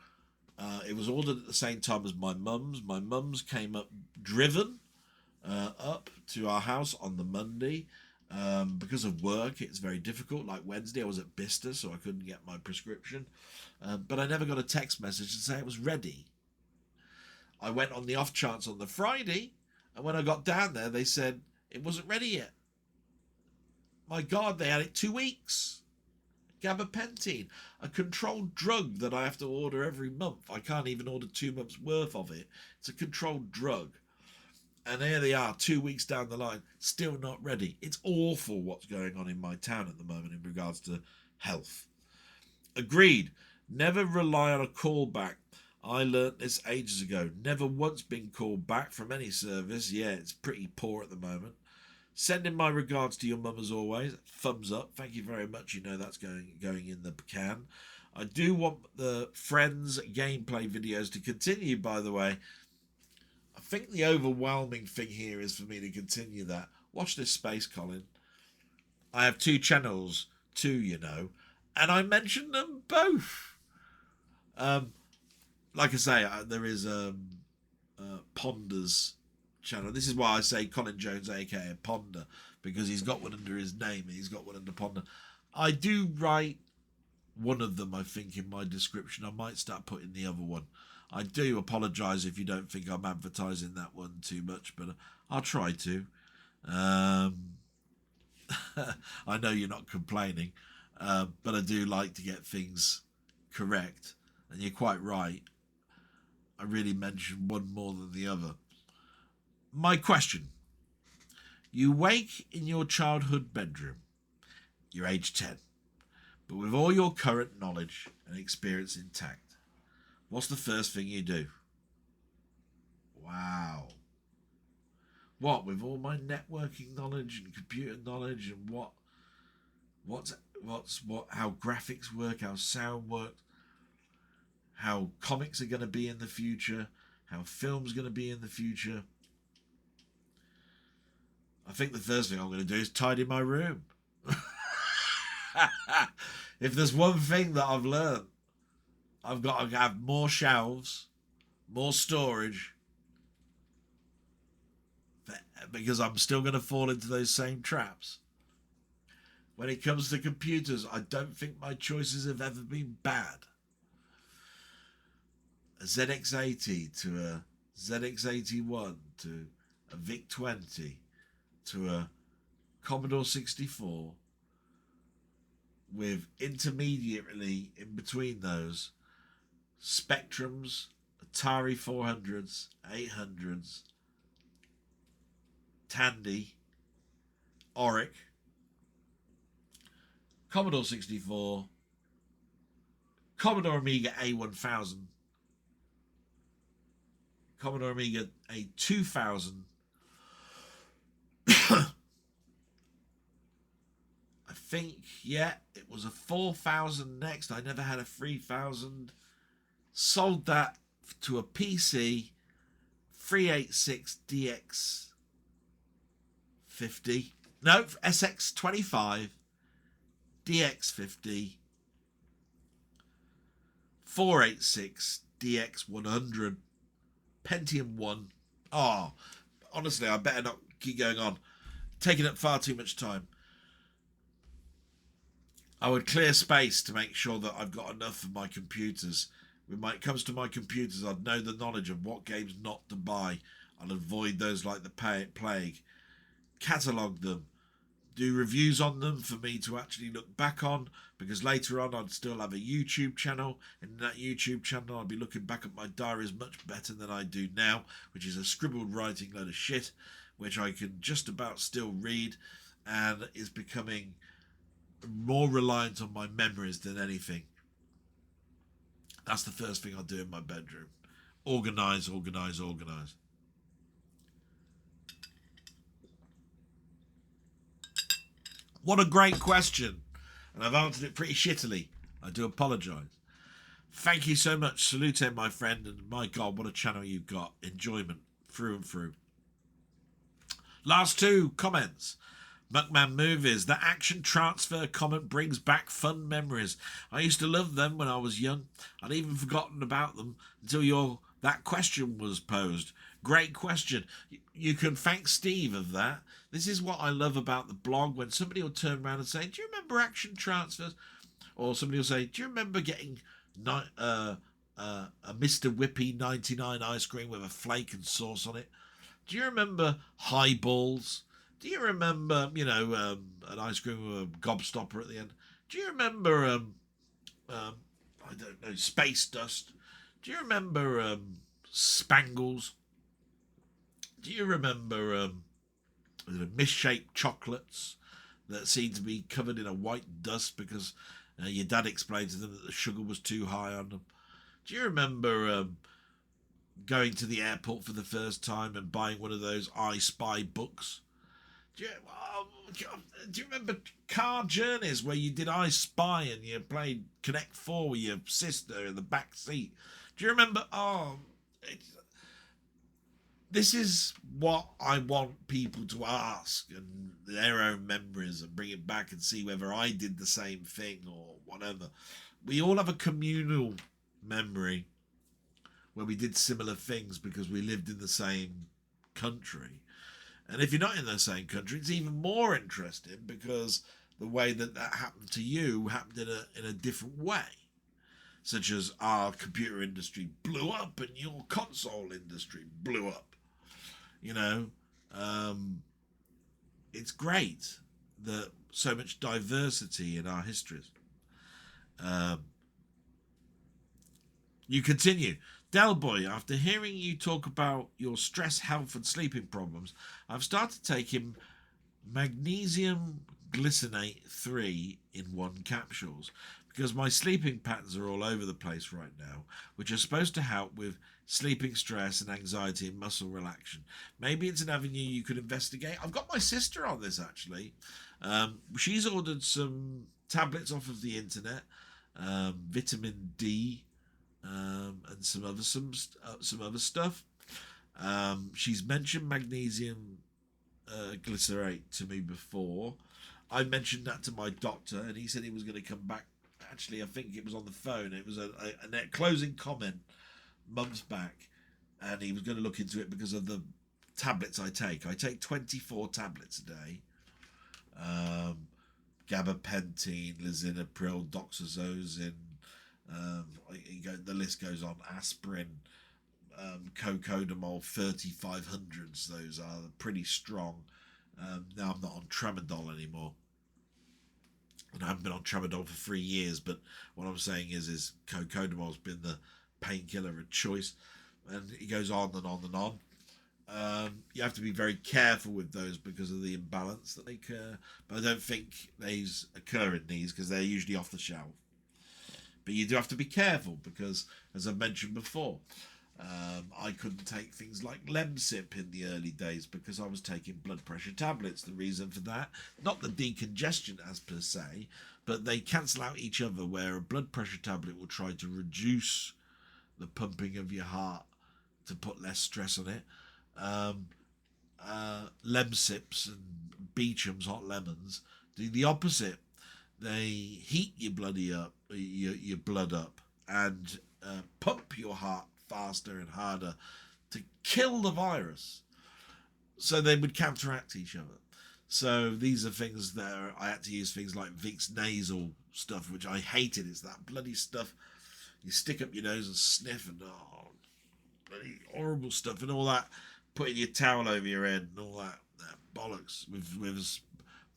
It was ordered at the same time as my mum's. My mum's came up driven up to our house on the Monday. Because of work, it's very difficult. Like Wednesday, I was at Bicester, so I couldn't get my prescription. But I never got a text message to say it was ready. I went on the off chance on the Friday, and when I got down there, they said it wasn't ready yet. My God, they had it 2 weeks. Gabapentin, a controlled drug that I have to order every month. I can't even order 2 months worth of it. It's a controlled drug. And here they are, 2 weeks down the line, still not ready. It's awful what's going on in my town at the moment in regards to health. Agreed. Never rely on a callback. I learnt this ages ago. Never once been called back from any service. Yeah, it's pretty poor at the moment. Sending my regards to your mum as always. Thumbs up. Thank you very much. You know that's going in the can. I do want the Friends gameplay videos to continue, by the way. I think the overwhelming thing here is for me to continue that. Watch this space, Colin. I have 2 channels too, you know, and I mentioned them both. Like I say, there is Ponder's channel. This is why I say Colin Jones, aka Ponder, because he's got one under his name and he's got one under Ponder. I do write one of them, I think, in my description. I might start putting the other one. I do apologise if you don't think I'm advertising that one too much, but I'll try to. I know you're not complaining, but I do like to get things correct, and you're quite right. I really mentioned one more than the other. My question. You wake in your childhood bedroom. You're age 10. But with all your current knowledge and experience intact, what's the first thing you do? Wow. What, with all my networking knowledge and computer knowledge and how graphics work, how sound works, how comics are going to be in the future, how film's going to be in the future. I think the first thing I'm going to do is tidy my room. If there's one thing that I've learned, I've got to have more shelves, more storage, because I'm still going to fall into those same traps. When it comes to computers, I don't think my choices have ever been bad. A ZX80 to a ZX81 to a VIC-20 to a Commodore 64, with intermediately in between those Spectrums, Atari 400s, 800s, Tandy, Oric, Commodore 64, Commodore Amiga A1000, Commodore Amiga A2000, I think, yeah, it was a 4000 next. I never had a 3000. Sold that to a PC 386 DX50. No, SX25 DX50 486 DX100 Pentium 1. Oh, honestly, I better not keep going on. Taking up far too much time. I would clear space to make sure that I've got enough of my computers. When it comes to my computers, I'd know the knowledge of what games not to buy. I'd avoid those like the plague. Catalogue them. Do reviews on them for me to actually look back on, because later on I'd still have a YouTube channel. In that YouTube channel I'd be looking back at my diaries much better than I do now, which is a scribbled writing load of shit, which I can just about still read, and is becoming more reliant on my memories than anything. That's the first thing I'll do in my bedroom. Organise, organise, organise. What a great question. And I've answered it pretty shittily. I do apologise. Thank you so much. Salute, my friend. And my God, what a channel you've got. Enjoyment through and through. Last 2 comments. Muckman-Movies. The action transfer comment brings back fun memories. I used to love them when I was young. I'd even forgotten about them until that question was posed. Great question. You can thank Steve of that. This is what I love about the blog, when somebody will turn around and say, do you remember action transfers? Or somebody will say, do you remember getting a Mr. Whippy 99 ice cream with a flake and sauce on it? Do you remember highballs? Do you remember, an ice cream with a gobstopper at the end? Do you remember, I don't know, space dust? Do you remember spangles? Do you remember misshaped chocolates that seem to be covered in a white dust because your dad explained to them that the sugar was too high on them? Do you remember going to the airport for the first time and buying one of those I Spy books? Do you remember car journeys where you did I Spy and you played Connect 4 with your sister in the back seat? Do you remember? this is what I want people to ask and their own memories and bring it back and see whether I did the same thing or whatever. We all have a communal memory where we did similar things because we lived in the same country. And if you're not in the same country, it's even more interesting because the way that happened to you happened in a different way. Such as our computer industry blew up and your console industry blew up. You know, it's great that so much diversity in our histories. You continue. Dellboy, after hearing you talk about your stress, health and sleeping problems, I've started taking magnesium glycinate 3 in 1 capsules because my sleeping patterns are all over the place right now, which are supposed to help with sleeping stress and anxiety and muscle relaxation. Maybe it's an avenue you could investigate. I've got my sister on this actually. She's ordered some tablets off of the internet, vitamin D, and some other stuff. She's mentioned magnesium glycerate to me before. I mentioned that to my doctor, and he said he was going to come back. Actually, I think it was on the phone. It was a closing comment months back, and he was going to look into it because of the tablets I take. I take 24 tablets a day. Gabapentin, lisinopril, doxazosine. The list goes on. Aspirin, cocodamol, 3500s. Those are pretty strong. Now I'm not on tramadol anymore. And I haven't been on tramadol for 3 years, but what I'm saying is cocodamol's been the painkiller of choice, and it goes on and on and on. You have to be very careful with those because of the imbalance that they occur, but I don't think these occur in these because they're usually off the shelf. But you do have to be careful because, as I mentioned before, I couldn't take things like Lemsip in the early days because I was taking blood pressure tablets. The reason for that, not the decongestion as per se, but they cancel out each other, where a blood pressure tablet will try to reduce the pumping of your heart to put less stress on it. Lemsips and Beecham's hot lemons do the opposite. They heat your your blood up and pump your heart faster and harder to kill the virus. So they would counteract each other. So these are things that I had to use things like Vicks nasal stuff, which I hated. It's that bloody stuff you stick up your nose and sniff, and bloody horrible stuff, and all that. Putting your towel over your head and all that bollocks with a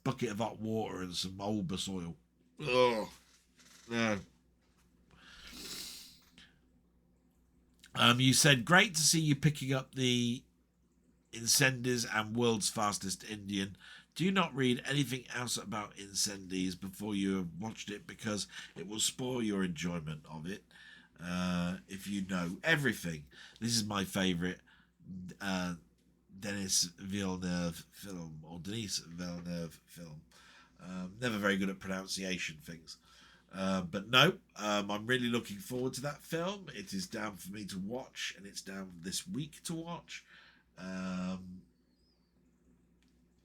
bucket of hot water and some Olbus oil. Oh no. You said, great to see you picking up the Incendies and World's Fastest Indian. Do you not read anything else about Incendies before you have watched it, because it will spoil your enjoyment of it if you know everything. This is my favourite Dennis Villeneuve film, or Denise Villeneuve film. Never very good at pronunciation things. But no, I'm really looking forward to that film. It is down for me to watch, and it's down this week to watch.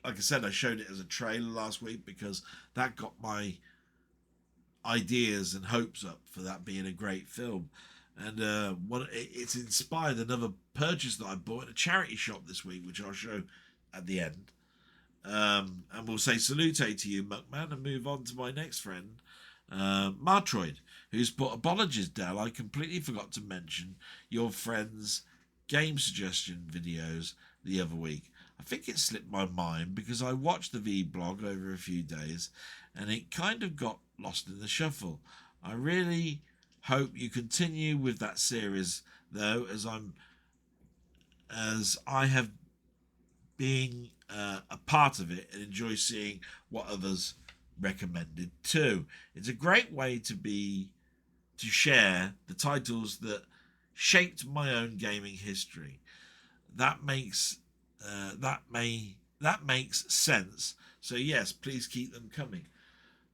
Like I said, I showed it as a trailer last week because that got my ideas and hopes up for that being a great film. And it's inspired another purchase that I bought at a charity shop this week, which I'll show at the end. And we'll say salute to you, Muckman, and move on to my next friend, Martroid, who's put, apologies, Dell, I completely forgot to mention your friend's game suggestion videos the other week. I think it slipped my mind because I watched the Vblog over a few days and it kind of got lost in the shuffle. I really hope you continue with that series, though, as I have been a part of it and enjoy seeing what others recommended too. It's a great way to share the titles that shaped my own gaming history. That makes sense. So yes, please keep them coming.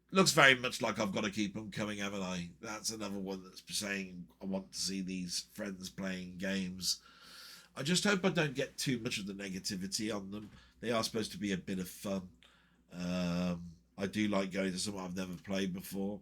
Looks very much like I've got to keep them coming, haven't I? That's another one that's saying I want to see these friends playing games. I just hope I don't get too much of the negativity on them. They are supposed to be a bit of fun. I do like going to something I've never played before.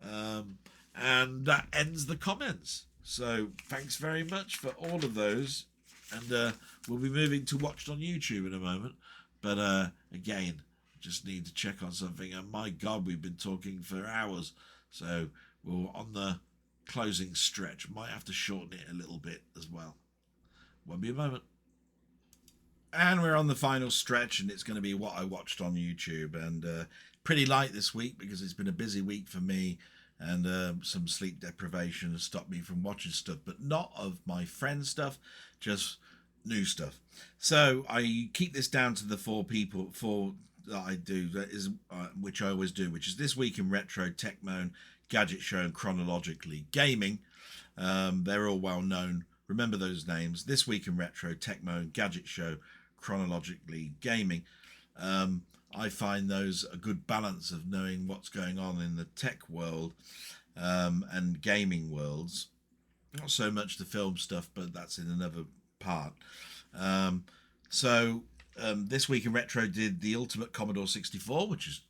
And that ends the comments. So thanks very much for all of those. And we'll be moving to watched on YouTube in a moment. But again, just need to check on something. And my God, we've been talking for hours. So we're on the closing stretch. Might have to shorten it a little bit as well. Won't be a moment. And we're on the final stretch, and it's going to be what I watched on YouTube. And pretty light this week because it's been a busy week for me, and some sleep deprivation has stopped me from watching stuff, but not of my friend stuff, just new stuff. So I keep this down to the four that I do, that is which I always do, which is This Week in Retro, Tech Moan, Gadget Show, and Chronologically Gaming. They're all well known. Remember those names: This Week in Retro, Tech Moan, Gadget Show, Chronologically Gaming. I find those a good balance of knowing what's going on in the tech world and gaming worlds. Not so much the film stuff, but that's in another part. This Week in Retro did the Ultimate Commodore 64, which has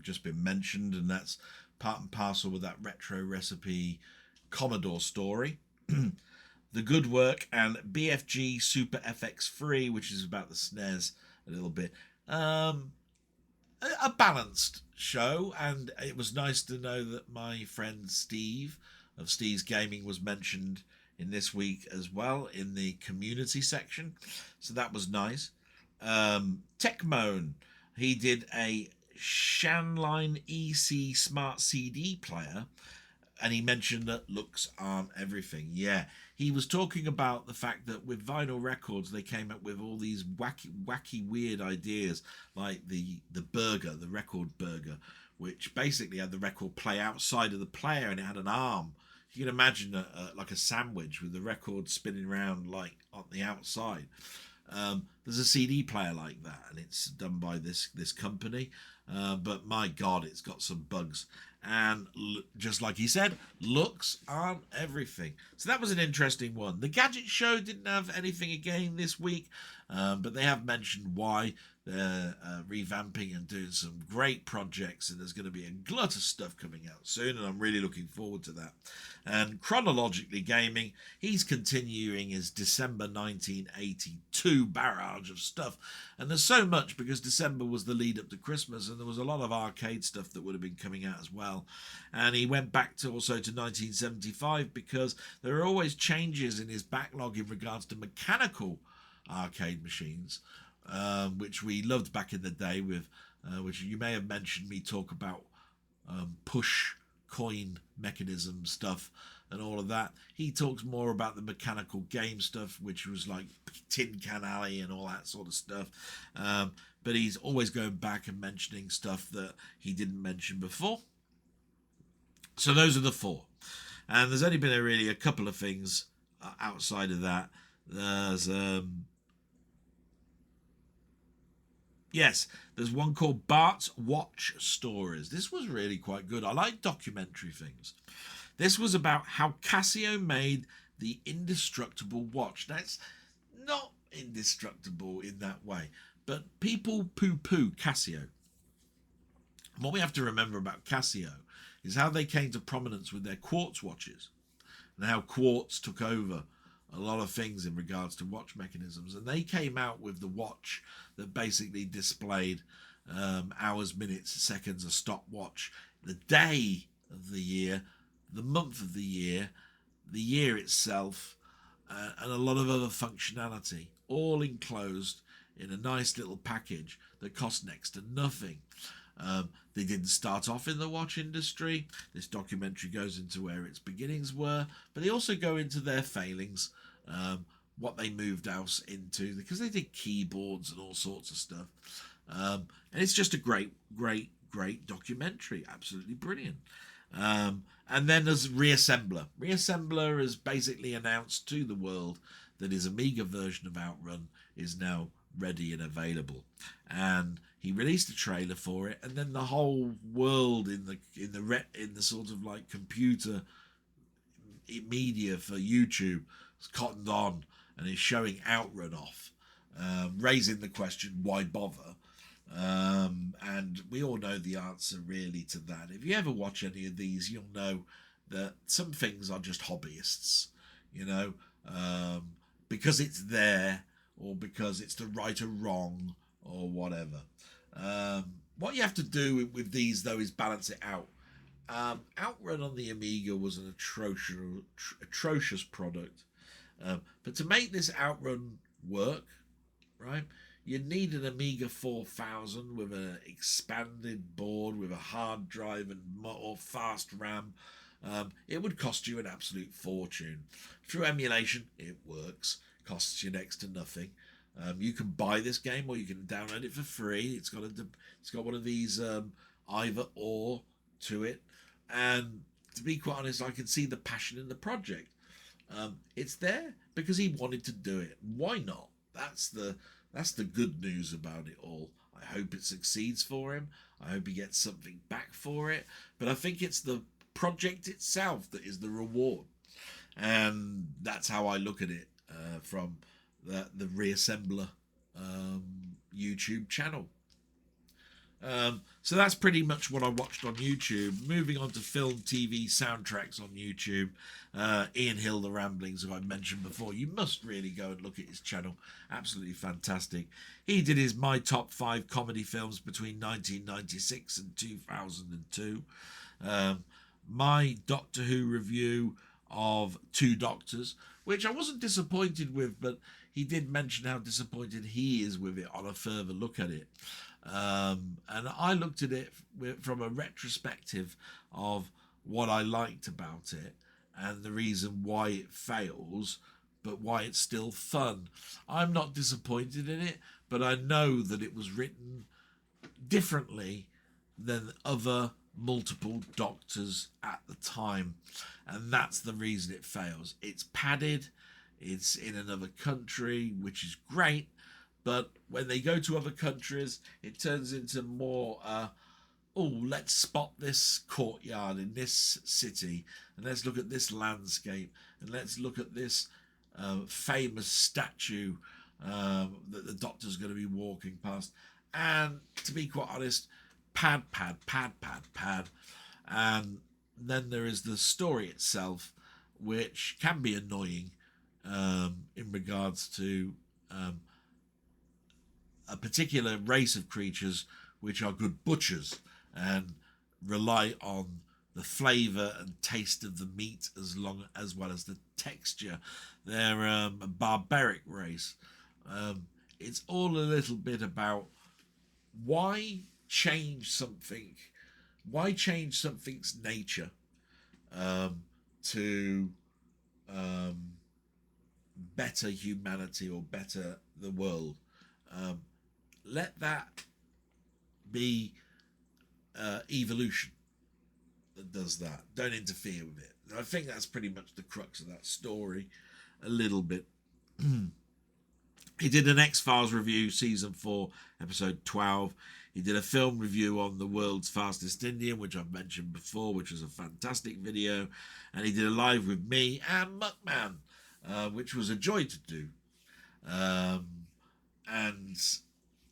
just been mentioned, and that's part and parcel with that retro recipe Commodore story. The Good Work and BFG Super FX3, which is about the SNES a little bit. A balanced show, and it was nice to know that my friend Steve of Steve's Gaming was mentioned in this week as well in the community section, so that was nice. Techmoan, he did a Shanline EC Smart CD player, and he mentioned that looks aren't everything. Yeah, he was talking about the fact that with vinyl records, they came up with all these wacky, weird ideas, like the burger, the record burger, which basically had the record play outside of the player, and it had an arm. You can imagine like a sandwich with the record spinning around like on the outside. There's a CD player like that, and it's done by this company. But my God, it's got some bugs. And just like he said, looks aren't everything. So that was an interesting one. The Gadget Show didn't have anything again this week, but they have mentioned why. They're revamping and doing some great projects, and there's going to be a glut of stuff coming out soon, and I'm really looking forward to that. And Chronologically Gaming, he's continuing his December 1982 barrage of stuff, and there's so much because December was the lead up to Christmas, and there was a lot of arcade stuff that would have been coming out as well. And he went back to 1975 because there are always changes in his backlog in regards to mechanical arcade machines, which we loved back in the day, with which you may have mentioned me talk about push coin mechanism stuff and all of that. He talks more about the mechanical game stuff, which was like Tin Can Alley and all that sort of stuff. But he's always going back and mentioning stuff that he didn't mention before. So those are the four. And there's only been a couple of things outside of that. There's there's one called Bart's Watch Stories. This was really quite good. I like documentary things. This was about how Casio made the indestructible watch. Now, it's not indestructible in that way, but people poo-poo Casio. What we have to remember about Casio is how they came to prominence with their quartz watches, and how quartz took over a lot of things in regards to watch mechanisms. And they came out with the watch that basically displayed hours, minutes, seconds, a stopwatch, the day of the year, the month of the year itself, and a lot of other functionality, all enclosed in a nice little package that cost next to nothing. They didn't start off in the watch industry. This documentary goes into where its beginnings were, but they also go into their failings, what they moved else into, because they did keyboards and all sorts of stuff. And it's just a great documentary, absolutely brilliant. And then there's Reassembler. Reassembler has basically announced to the world that his Amiga version of Outrun is now ready and available, and he released a trailer for it, and then the whole world in the sort of like computer media for YouTube was cottoned on and is showing Outrun off, raising the question, why bother? And we all know the answer really to that. If you ever watch any of these, you'll know that some things are just hobbyists, you know, because it's there, or because it's the right or wrong, or whatever. What you have to do with these, though, is balance it out. Outrun on the Amiga was an atrocious product. But to make this Outrun work, right, you need an Amiga 4000 with an expanded board, with a hard drive and more fast RAM. It would cost you an absolute fortune. Through emulation, it works. Costs you next to nothing. You can buy this game, or you can download it for free. It's got one of these either or to it. And to be quite honest, I can see the passion in the project. It's there because he wanted to do it. Why not? That's the good news about it all. I hope it succeeds for him. I hope he gets something back for it. But I think it's the project itself that is the reward. And that's how I look at it from the Reassembler YouTube channel. So that's pretty much what I watched on YouTube. Moving on to film, TV, soundtracks on YouTube. Ian Hill, The Ramblings, who I mentioned before. You must really go and look at his channel. Absolutely fantastic. He did his My Top 5 comedy films between 1996 and 2002. My Doctor Who review of Two Doctors, which I wasn't disappointed with, but he did mention how disappointed he is with it on a further look at it. And I looked at it from a retrospective of what I liked about it and the reason why it fails, but why it's still fun. I'm not disappointed in it, but I know that it was written differently than other multiple Doctors at the time, and that's the reason it fails. It's padded, it's in another country, which is great, but when they go to other countries, it turns into more, let's spot this courtyard in this city, and let's look at this landscape, and let's look at this famous statue that the Doctor's going to be walking past. And to be quite honest, pad. And then there is the story itself, which can be annoying in regards to a particular race of creatures which are good butchers and rely on the flavour and taste of the meat as well as the texture. They're a barbaric race. It's all a little bit about why change something? Why change something's nature to better humanity or better the world? Let that be evolution that does that. Don't interfere with it. And I think that's pretty much the crux of that story, a little bit. He did an X-Files review, season 4, episode 12. He did a film review on The World's Fastest Indian, which I've mentioned before, which was a fantastic video. And he did a live with me and Muckman, which was a joy to do. And,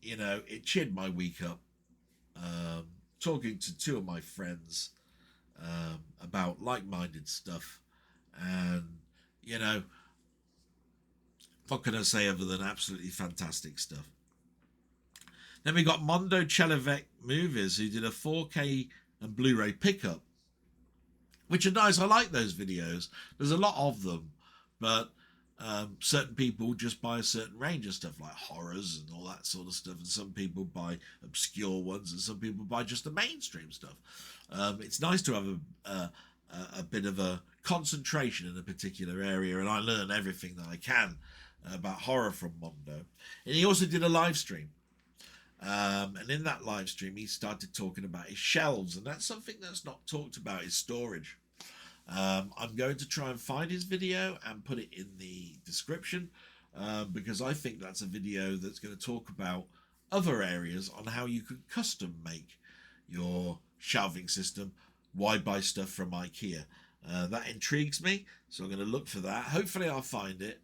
you know, it cheered my week up. Talking to two of my friends about like-minded stuff. And, you know, what can I say other than absolutely fantastic stuff? Then we got Mondo Chelovec Movies, who did a 4K and Blu-ray pickup, which are nice. I like those videos. There's a lot of them, but certain people just buy a certain range of stuff, like horrors and all that sort of stuff, and some people buy obscure ones, and some people buy just the mainstream stuff. It's nice to have a bit of a concentration in a particular area, and I learn everything that I can about horror from Mondo. And he also did a live stream. And in that live stream, he started talking about his shelves, and that's something that's not talked about, is storage. I'm going to try and find his video and put it in the description, because I think that's a video that's going to talk about other areas on how you could custom make your shelving system. Why buy stuff from IKEA? That intrigues me, so I'm going to look for that. Hopefully I'll find it.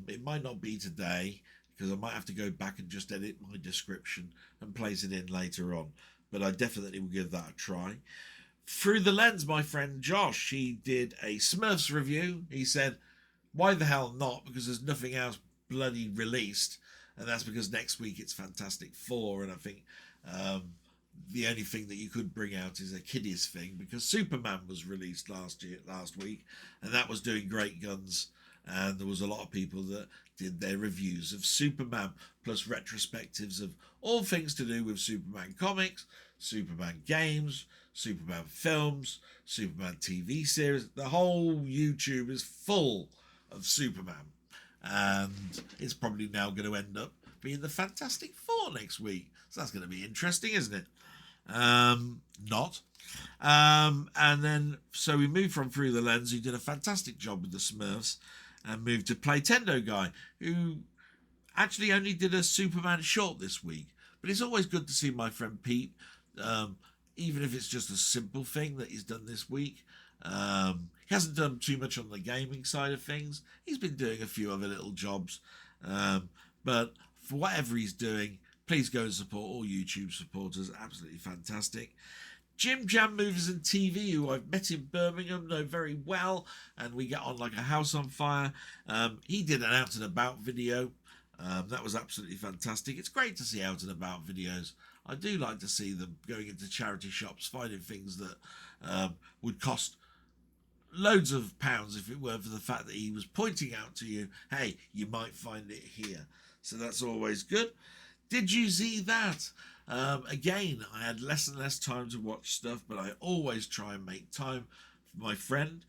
It might not be today because I might have to go back and just edit my description and place it in later on. But I definitely will give that a try. Through the Lens, my friend Josh, he did a Smurfs review. He said, why the hell not? Because there's nothing else bloody released. And that's because next week it's Fantastic Four. And I think the only thing that you could bring out is a kiddies thing, because Superman was released last week, and that was doing great guns. And there was a lot of people that did their reviews of Superman, plus retrospectives of all things to do with Superman comics, Superman games, Superman films, Superman TV series. The whole YouTube is full of Superman. And it's probably now going to end up being the Fantastic Four next week. So that's going to be interesting, isn't it? Not. And then, so we moved from Through the Lens, who did a fantastic job with the Smurfs, and moved to Playtendoguy, who actually only did a Superman short this week. But it's always good to see my friend Pete, even if it's just a simple thing that he's done this week. He hasn't done too much on the gaming side of things. He's been doing a few other little jobs. But for whatever he's doing, please go and support all YouTube supporters. Absolutely fantastic. Jim Jam Movies and TV, who I've met in Birmingham, know very well, and we get on like a house on fire. He did an out and about video. That was absolutely fantastic. It's great to see out and about videos. I do like to see them going into charity shops, finding things that would cost loads of pounds if it weren't for the fact that he was pointing out to you, hey, you might find it here. So that's always good. Did you see that? Again, I had less and less time to watch stuff, but I always try and make time for my friend,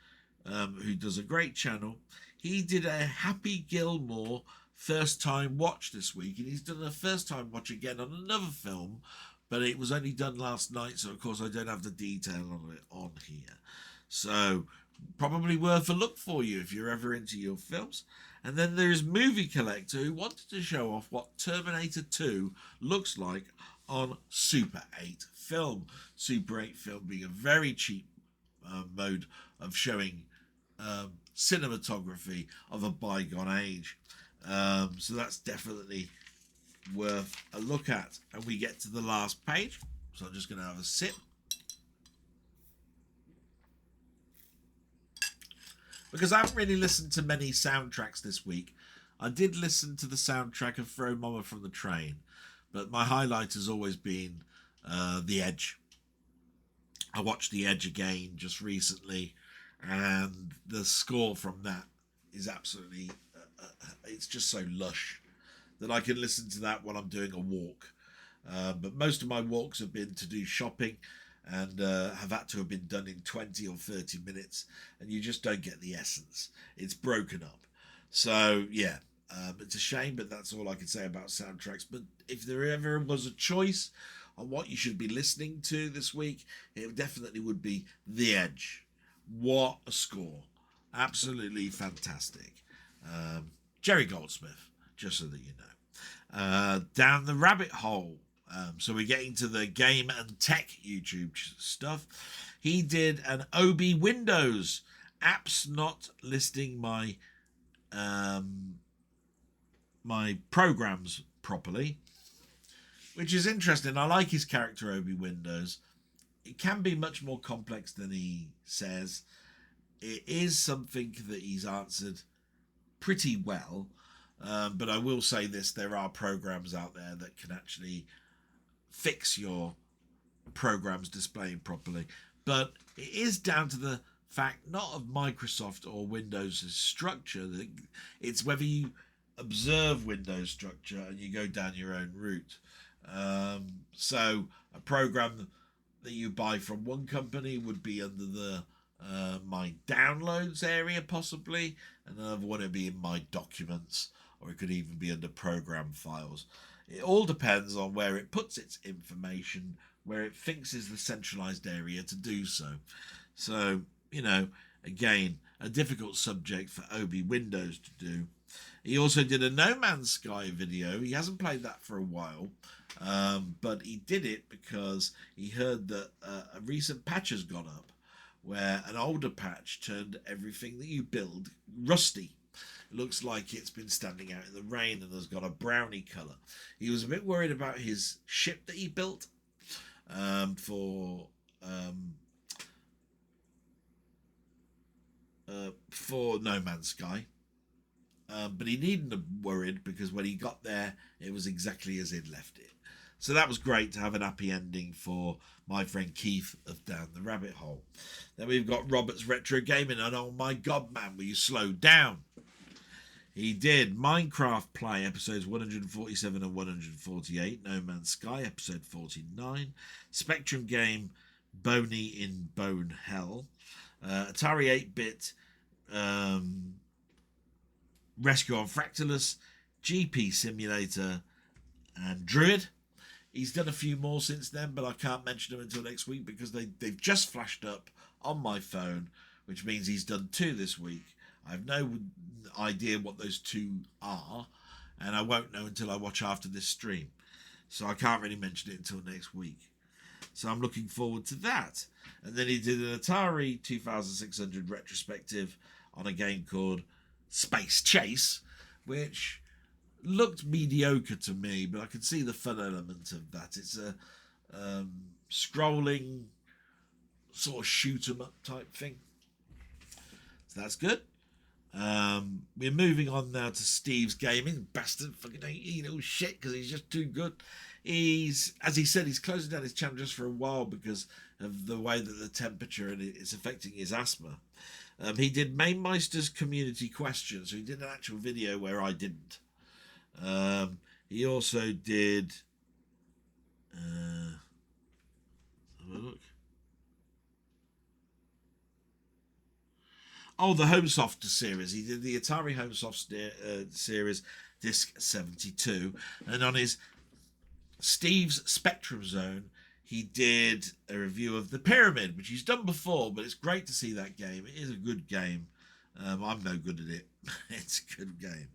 who does a great channel. He did a Happy Gilmore first time watch this week, and he's done a first time watch again on another film, but it was only done last night, so of course I don't have the detail on it on here. So probably worth a look for you if you're ever into your films. And then there's Movie Collector, who wanted to show off what Terminator 2 looks like on Super 8 film. Super 8 film being a very cheap mode of showing cinematography of a bygone age. So that's definitely worth a look at. And we get to the last page, so I'm just going to have a sip. Because I haven't really listened to many soundtracks this week. I did listen to the soundtrack of Throw Mama from the Train, but my highlight has always been The Edge. I watched The Edge again just recently, and the score from that is absolutely, it's just so lush that I can listen to that while I'm doing a walk. But most of my walks have been to do shopping, and have had to have been done in 20 or 30 minutes, and you just don't get the essence. It's broken up. So, yeah, it's a shame, but that's all I can say about soundtracks. But if there ever was a choice on what you should be listening to this week, it definitely would be The Edge. What a score. Absolutely fantastic. Jerry Goldsmith, just so that you know. Down the Rabbit Hole. So we're getting to the game and tech YouTube stuff. He did an OB Windows apps not listing my my programs properly, which is interesting. I like his character OB Windows. It can be much more complex than he says. It is something that he's answered pretty well, but I will say this: there are programs out there that can actually fix your programs displaying properly, but it is down to the fact not of Microsoft or Windows' structure. It's whether you observe Windows structure and you go down your own route. So a program that you buy from one company would be under the my downloads area possibly, and another one would be in my documents, or it could even be under program files. It all depends on where it puts its information, where it thinks is the centralized area to do so. So, you know, again, a difficult subject for OB Windows to do. He also did a No Man's Sky video. He hasn't played that for a while, but he did it because he heard that a recent patch has gone up where an older patch turned everything that you build rusty. looks like it's been standing out in the rain and has got a brownie colour. He was a bit worried about his ship that he built for No Man's Sky. But he needn't have worried, because when he got there, it was exactly as he'd left it. So that was great to have an happy ending for my friend Keith of Down the Rabbit Hole. Then we've got Robert's Retro Gaming, and oh my god, man, will you slow down? He did Minecraft Play episodes 147 and 148, No Man's Sky episode 49, Spectrum Game Boney in Bone Hell, Atari 8-bit Rescue on Fractalus, GP Simulator, and Druid. He's done a few more since then, but I can't mention them until next week because they've just flashed up on my phone, which means he's done 2 this week. I have no idea what those 2 are, and I won't know until I watch after this stream. So I can't really mention it until next week. So I'm looking forward to that. And then he did an Atari 2600 retrospective on a game called Space Chase, which looked mediocre to me, but I can see the fun element of that. It's a scrolling sort of shoot 'em up type thing, so that's good. We're moving on now to Steve's Gaming. Bastard fucking shit, because he's just too good. As he said, he's closing down his channel just for a while because of the way that the temperature and it's affecting his asthma. He did Mainmeister's community questions, so he did an actual video where I didn't. He also did have a look. Oh, the Homesoft series. He did the Atari Homesoft series, disc 72, and on his Steve's Spectrum Zone, he did a review of The Pyramid, which he's done before, but it's great to see that game. It is a good game. I'm no good at it. It's a good game.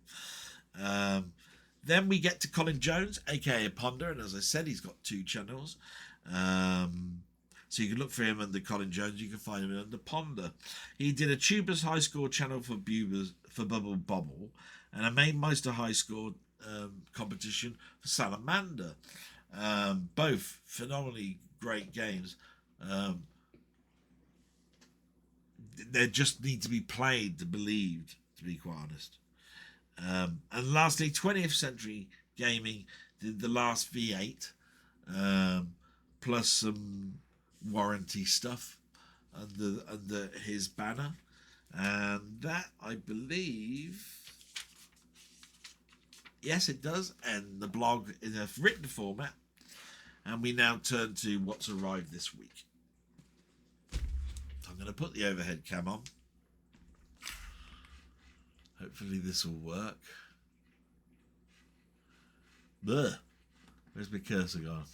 Then we get to Colin Jones, aka Ponder, and as I said, he's got 2 channels. So you can look for him under Colin Jones. You can find him under Ponder. He did a Tubers High Score channel for Bubble Bobble, and a Mainmeister High Score competition for Salamander. Both phenomenally great games. They just need to be played to believed, to be quite honest. And lastly, 20th Century Gaming did The Last V8, plus some warranty stuff under his banner, and that, I believe, yes, it does, and the blog in a written format. And we now turn to what's arrived this week. I'm going to put the overhead cam on. Hopefully this will work. Bleh. Where's my cursor gone?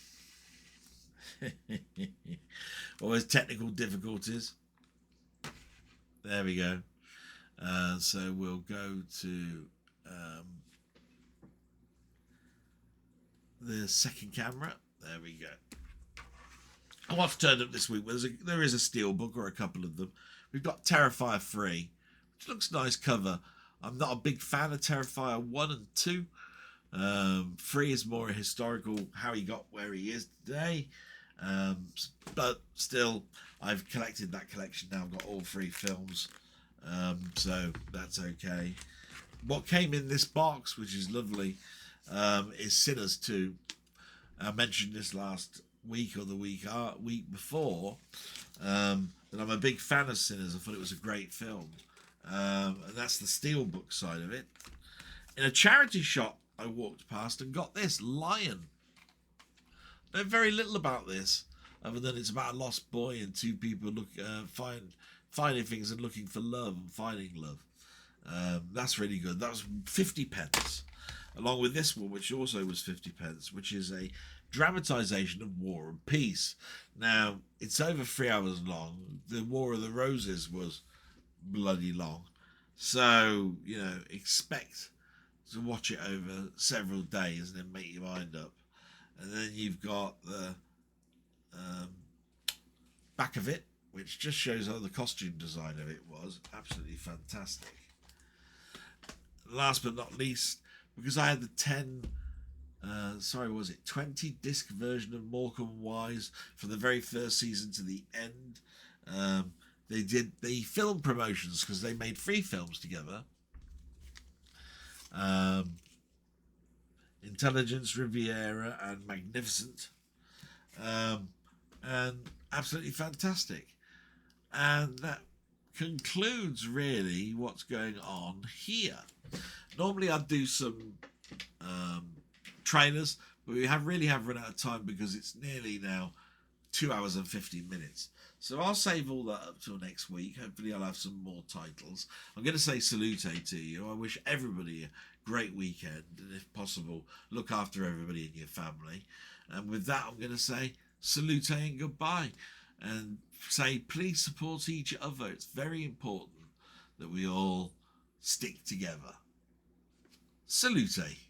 Always technical difficulties. There we go. So we'll go to the second camera. There we go. What's turned up this week? There is a steelbook, or a couple of them. We've got Terrifier 3, which looks nice cover. I'm not a big fan of Terrifier 1 and 2. 3 is more a historical, how he got where he is today. But still, I've collected that collection now. I've got all 3 films. So that's okay. What came in this box, which is lovely, is Sinners 2. I mentioned this last week or the week before, that I'm a big fan of Sinners. I thought it was a great film. And that's the steelbook side of it. In a charity shop, I walked past and got this, Lion. I know very little about this, other than it's about a lost boy and 2 people finding things and looking for love and finding love. That's really good. That was 50 pence. Along with this one, which also was 50 pence, which is a dramatisation of War and Peace. Now, it's over 3 hours long. The War of the Roses was bloody long. So, expect to watch it over several days and then make your mind up. And then you've got the back of it, which just shows how the costume design of it was. Absolutely fantastic. last but not least, because I had the 20 disc version of Morecambe Wise for the very first season to the end. They did the film promotions because they made 3 films together. Intelligence, Riviera, and Magnificent. And absolutely fantastic. And that concludes really what's going on here. Normally I'd do some trailers, but we really have run out of time because it's nearly now 2 hours and 15 minutes. So I'll save all that up till next week. Hopefully I'll have some more titles. I'm going to say salute to you. I wish everybody a great weekend, and if possible, look after everybody in your family. And with that, I'm going to say salute and goodbye, and say please support each other. It's very important that we all stick together. Salute.